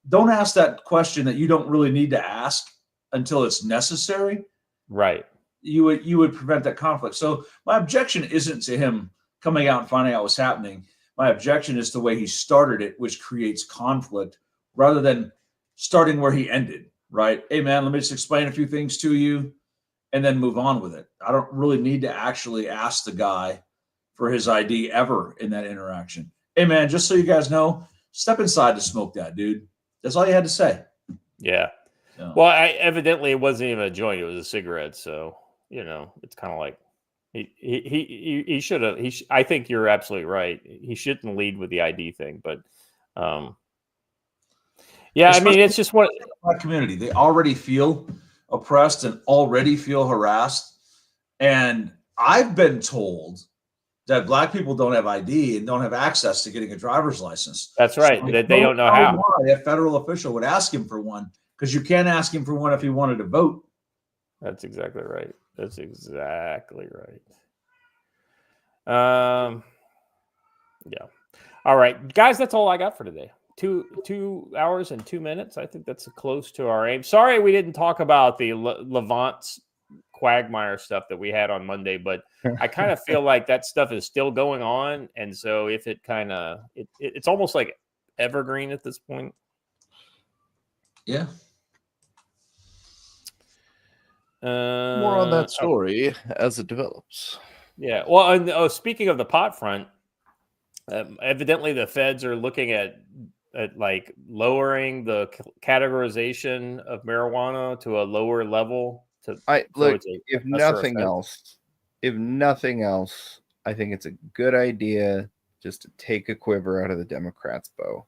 don't ask that question that you don't really need to ask until it's necessary, right, you would prevent that conflict. So my objection isn't to him coming out and finding out what's happening. My objection is the way he started it, which creates conflict rather than starting where he ended. Right? Hey, man, let me just explain a few things to you and then move on with it. I don't really need to actually ask the guy for his ID ever in that interaction. Hey, man, just so you guys know, step inside to smoke that, dude. That's all you had to say. Yeah. So. Well, evidently it wasn't even a joint; it was a cigarette. So it's kind of like he should have. I think you're absolutely right. He shouldn't lead with the ID thing, but yeah, especially, I mean, it's just what black community. They already feel oppressed and already feel harassed, and I've been told that black people don't have ID and don't have access to getting a driver's license. That's right. So that they don't know how. Why a federal official would ask him for one, because you can't ask him for one if he wanted to vote. That's exactly right. Yeah. All right, guys, that's all I got for today. 2 hours and 2 minutes. I think that's close to our aim. Sorry we didn't talk about the Levant's quagmire stuff that we had on Monday, but I kind of feel like that stuff is still going on, and so if it kind of it's almost like evergreen at this point. Yeah. More on that story as it develops. Yeah. Well, and speaking of the pot front, evidently the feds are looking at like lowering the categorization of marijuana to a lower level. If nothing else, I think it's a good idea just to take a quiver out of the Democrats' bow,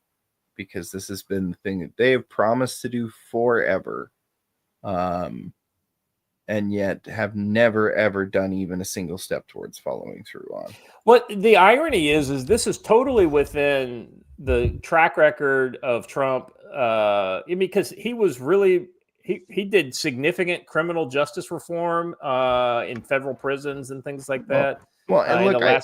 because this has been the thing that they have promised to do forever, and yet have never ever done even a single step towards following through on. What the irony is this is totally within the track record of Trump, because he was really. He did significant criminal justice reform in federal prisons and things like that. Well, and look, I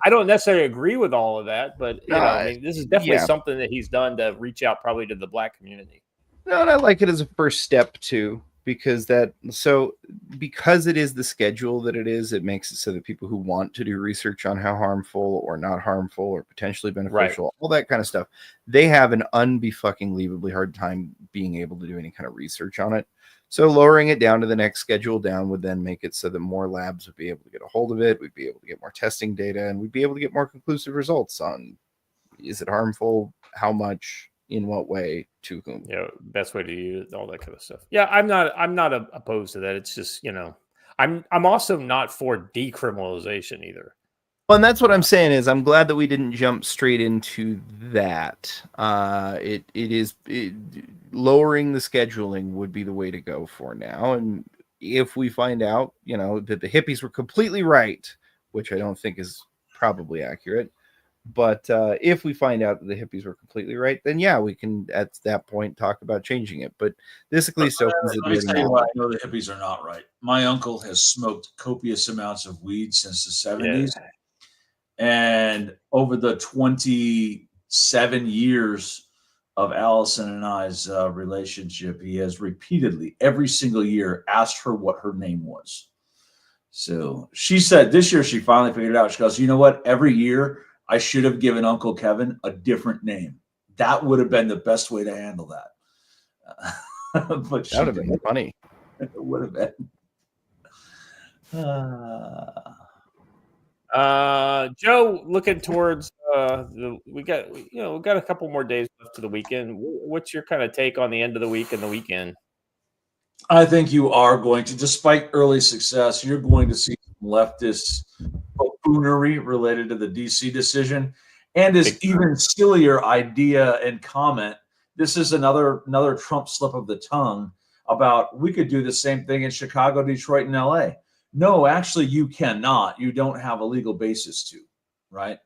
don't necessarily agree with all of that, but I mean, this is definitely something that he's done to reach out probably to the black community. No, and I like it as a first step too, because it is the schedule that it is, it makes it so that people who want to do research on how harmful or not harmful or potentially beneficial, all that kind of stuff, they have an unbefucking-leavably hard time being able to do any kind of research on it. So lowering it down to the next schedule down would then make it so that more labs would be able to get a hold of it. We'd be able to get more testing data, and we'd be able to get more conclusive results on, is it harmful? How much? In what way, to whom? Yeah, best way to use it, all that kind of stuff. Yeah, I'm not opposed to that. It's just, I'm also not for decriminalization either. Well, and that's what I'm saying is I'm glad that we didn't jump straight into that. Lowering the scheduling would be the way to go for now. And if we find out, that the hippies were completely right, which I don't think is probably accurate, but if we find out that the hippies were completely right, then yeah, we can at that point talk about changing it. But this at least opens the door. Let me tell you why I know the hippies are not right. My uncle has smoked copious amounts of weed since the 70s. Yeah. And over the 27 years of Allison and I's relationship, he has repeatedly, every single year, asked her what her name was. So she said this year she finally figured it out. She goes, you know what? Every year, I should have given Uncle Kevin a different name. That would have been the best way to handle that. But that would have been funny. It would have been. Joe, looking towards we got a couple more days left to the weekend. What's your kind of take on the end of the week and the weekend? I think you are going to, despite early success, you're going to see leftists buffoonery related to the DC decision, and his even sillier idea and comment. This is another Trump slip of the tongue about we could do the same thing in Chicago, Detroit, and LA. No, actually, you cannot. You don't have a legal basis to, right?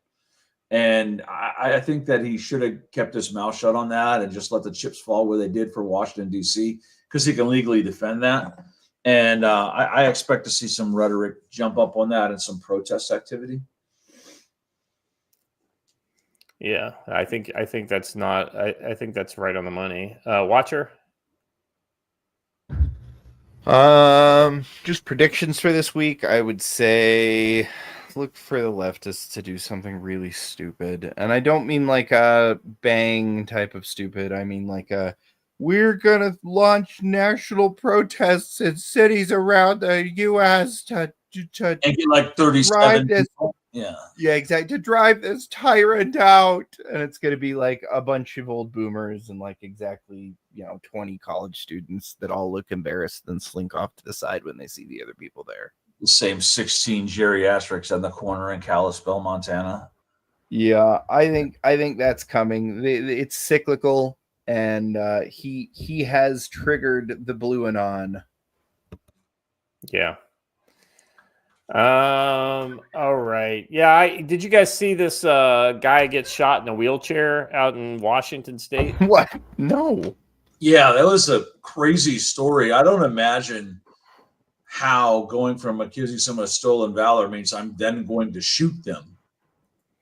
And I think that he should have kept his mouth shut on that and just let the chips fall where they did for Washington, D.C., because he can legally defend that. And I expect to see some rhetoric jump up on that and some protest activity. Yeah, I think that's not. I think that's right on the money. Watcher. Just predictions for this week. I would say look for the leftists to do something really stupid. And I don't mean like a bang type of stupid. I mean like a we're going to launch national protests in cities around the U.S. to and get like 37 people. Yeah, exactly. To drive this tyrant out. And it's going to be like a bunch of old boomers and like exactly, 20 college students that all look embarrassed and slink off to the side when they see the other people there. The same 16 geriatrics on the corner in Kalispell, Montana. Yeah, I think that's coming. It's cyclical, and he has triggered the blue anon. Yeah. All right. Yeah. Did you guys see this guy get shot in a wheelchair out in Washington State? What? No. Yeah, that was a crazy story. I don't imagine how going from accusing someone of stolen valor means I'm then going to shoot them.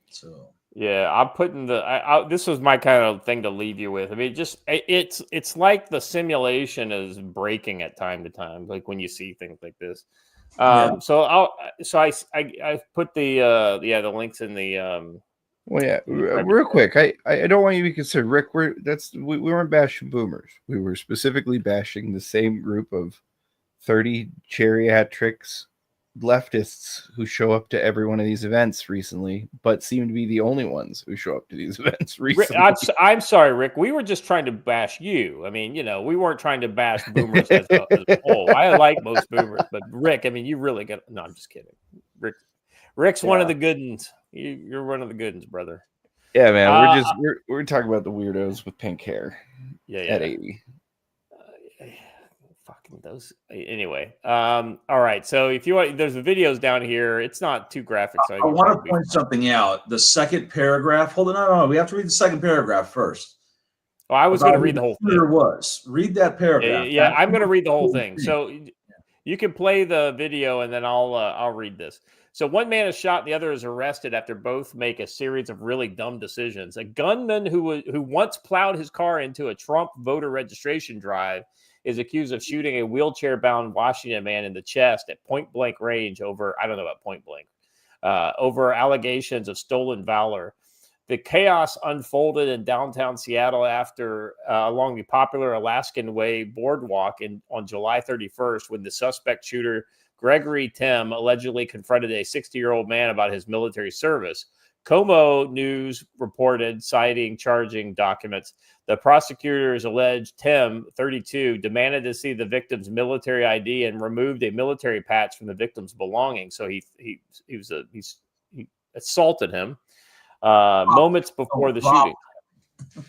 So yeah, I'm putting this was my kind of thing to leave you with. I mean, it's like the simulation is breaking at time to time, like when you see things like this. So I put the links in the Well, yeah, real quick. I don't want you to be concerned, Rick. We weren't bashing boomers. We were specifically bashing the same group of 30 geriatrics leftists who show up to every one of these events recently, but seem to be the only ones who show up to these events recently. I'm sorry, Rick. We were just trying to bash you. I mean, we weren't trying to bash boomers as a whole. I like most boomers, but Rick, I mean, you really got. No, I'm just kidding. Rick's one of the good ones. You're one of the good ones, brother. Yeah, man. We're talking about the weirdos with pink hair. Yeah. At 80. Fucking those. Anyway. All right. So if you want, there's the videos down here. It's not too graphic. So I want to point something out. The second paragraph. Hold on. No. We have to read the second paragraph first. Oh, I was going to read the whole thing. There was. Read that paragraph. Yeah, I'm going to read the whole thing. So you can play the video and then I'll read this. So one man is shot, the other is arrested after both make a series of really dumb decisions. A gunman who once plowed his car into a Trump voter registration drive is accused of shooting a wheelchair-bound Washington man in the chest at point-blank range over, I don't know about point-blank, over allegations of stolen valor. The chaos unfolded in downtown Seattle after along the popular Alaskan Way boardwalk on July 31st when the suspect shooter Gregory Tim allegedly confronted a 60-year-old man about his military service. Como News reported, citing charging documents, the prosecutors alleged Tim, 32, demanded to see the victim's military ID and removed a military patch from the victim's belongings. So he assaulted him moments before the shooting.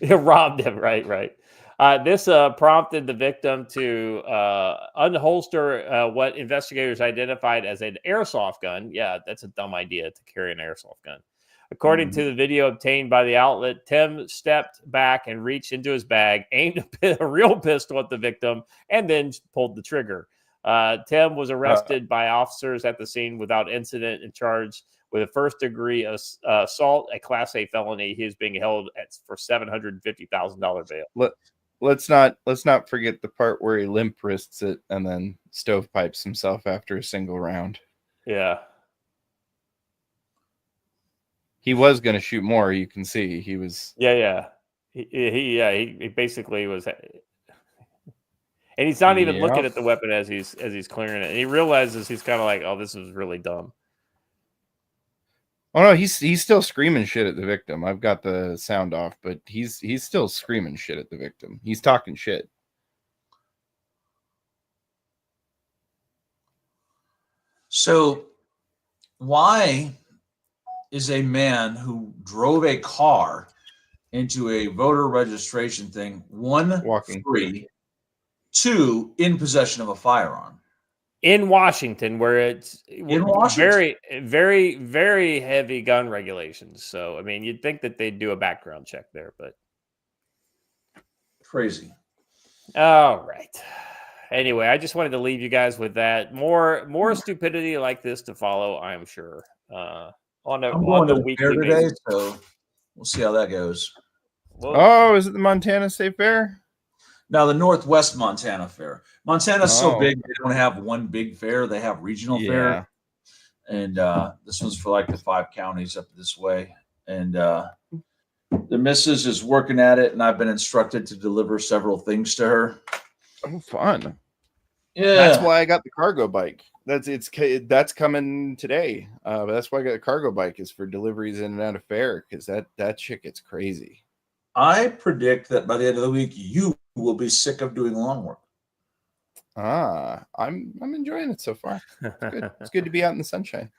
He robbed him, right. This prompted the victim to unholster what investigators identified as an airsoft gun. Yeah, that's a dumb idea to carry an airsoft gun. According to the video obtained by the outlet, Tim stepped back and reached into his bag, aimed a real pistol at the victim, and then pulled the trigger. Tim was arrested by officers at the scene without incident and charged with a first-degree assault, a Class A felony. He is being held for $750,000 bail. Let's not forget the part where he limp wrists it and then stovepipes himself after a single round. Yeah. He was going to shoot more. You can see he was. Yeah. He basically was, and he's not even looking at the weapon as he's clearing it. And he realizes he's kind of like, oh, this is really dumb. Oh no, he's still screaming shit at the victim. I've got the sound off, but he's still screaming shit at the victim. He's talking shit. So why is a man who drove a car into a voter registration thing. One, Walking. free. Two, in possession of a firearm. In Washington, where it's In Washington. very, very, very heavy gun regulations. So, I mean, you'd think that they'd do a background check there, but crazy. All right. Anyway, I just wanted to leave you guys with that. More stupidity like this to follow, I'm sure. On the weekly today, basis. so we'll see how that goes. Oh, is it the Montana State Fair? Now, the Northwest Montana Fair. Montana's so big, they don't have one big fair. They have regional fair. And this one's for like the 5 counties up this way. And the missus is working at it, and I've been instructed to deliver several things to her. Oh, fun. Yeah. That's why I got the cargo bike. That's coming today. But that's why I got the cargo bike, is for deliveries in and out of fair, because that shit gets crazy. I predict that by the end of the week, you will be sick of doing lawn work. I'm enjoying it so far. It's good. It's good to be out in the sunshine.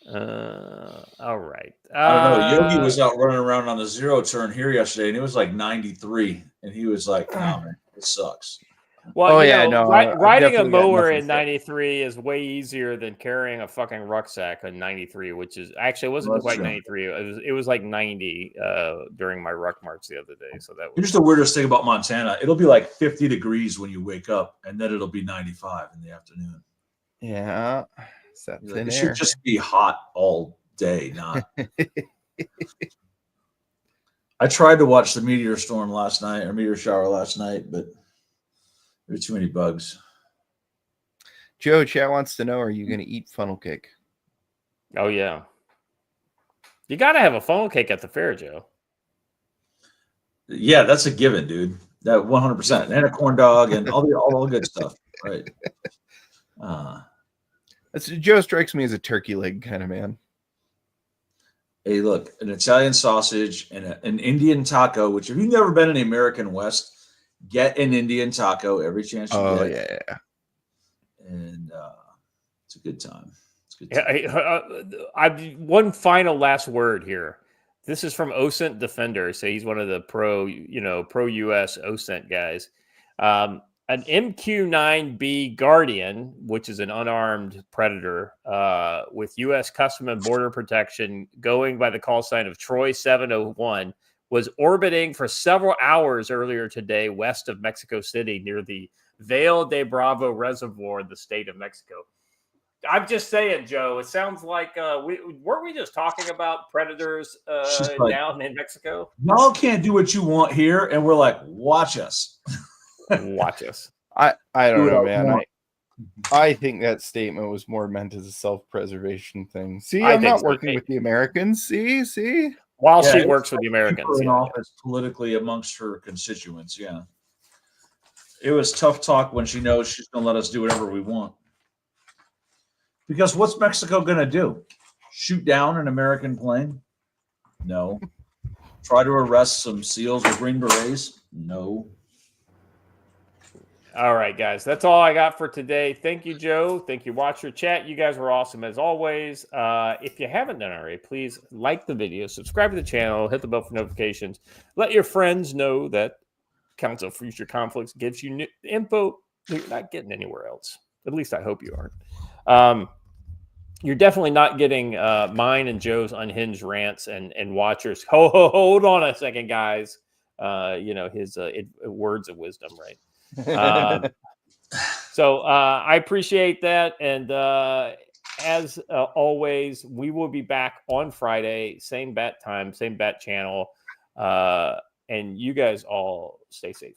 All right. I don't know. Yogi was out running around on the zero turn here yesterday, and it was like 93, and he was like, "Nah, man, it sucks." Well, riding a definitely got mower nothing in for it. 93 is way easier than carrying a fucking rucksack in 93, which is actually it wasn't That's quite true. 93. It was like 90 during my ruck march the other day. So that was Here's the weirdest thing about Montana. It'll be like 50 degrees when you wake up, and then it'll be 95 in the afternoon. Yeah. It's that Like, thin it air. should just be hot all day, not. I tried to watch the meteor storm last night, or meteor shower last night, but there were too many bugs. Joe Chat wants to know, are you going to eat funnel cake? Oh yeah. You got to have a funnel cake at the fair, Joe. Yeah, that's a given, dude. That 100%, and a corn dog, and all the good stuff, right? Joe strikes me as a turkey leg kind of man. Hey, look, an Italian sausage and an Indian taco. Which, if you've never been in the American West, get an Indian taco every chance you get. Oh yeah. And it's a good time. It's a good time. One final last word here. This is from OSINT Defender. So he's one of the pro US OSINT guys. An MQ-9B Guardian, which is an unarmed predator with U.S. Custom and Border Protection, going by the call sign of Troy 701, was orbiting for several hours earlier today west of Mexico City near the Valle de Bravo Reservoir in the state of Mexico. I'm just saying, Joe, it sounds like weren't we just talking about predators down in Mexico? Y'all can't do what you want here, and we're like, watch us. Watch us. I don't know, man. I think that statement was more meant as a self-preservation thing. See, I'm not working with the Americans. See. While she works with the Americans, in office politically amongst her constituents. Yeah, it was tough talk when she knows she's going to let us do whatever we want. Because what's Mexico going to do? Shoot down an American plane? No. Try to arrest some SEALs or Green Berets? No. All right, guys. That's all I got for today. Thank you, Joe. Thank you, Watcher Chat. You guys were awesome as always. If you haven't done already, please like the video, subscribe to the channel, hit the bell for notifications. Let your friends know that Council of Future Conflicts gives you new info that you're not getting anywhere else. At least I hope you aren't. You're definitely not getting mine and Joe's unhinged rants and Watchers. Hold on a second, guys. His words of wisdom, right? So I appreciate that, and as always, we will be back on Friday, same bat time, same bat channel, and you guys all stay safe.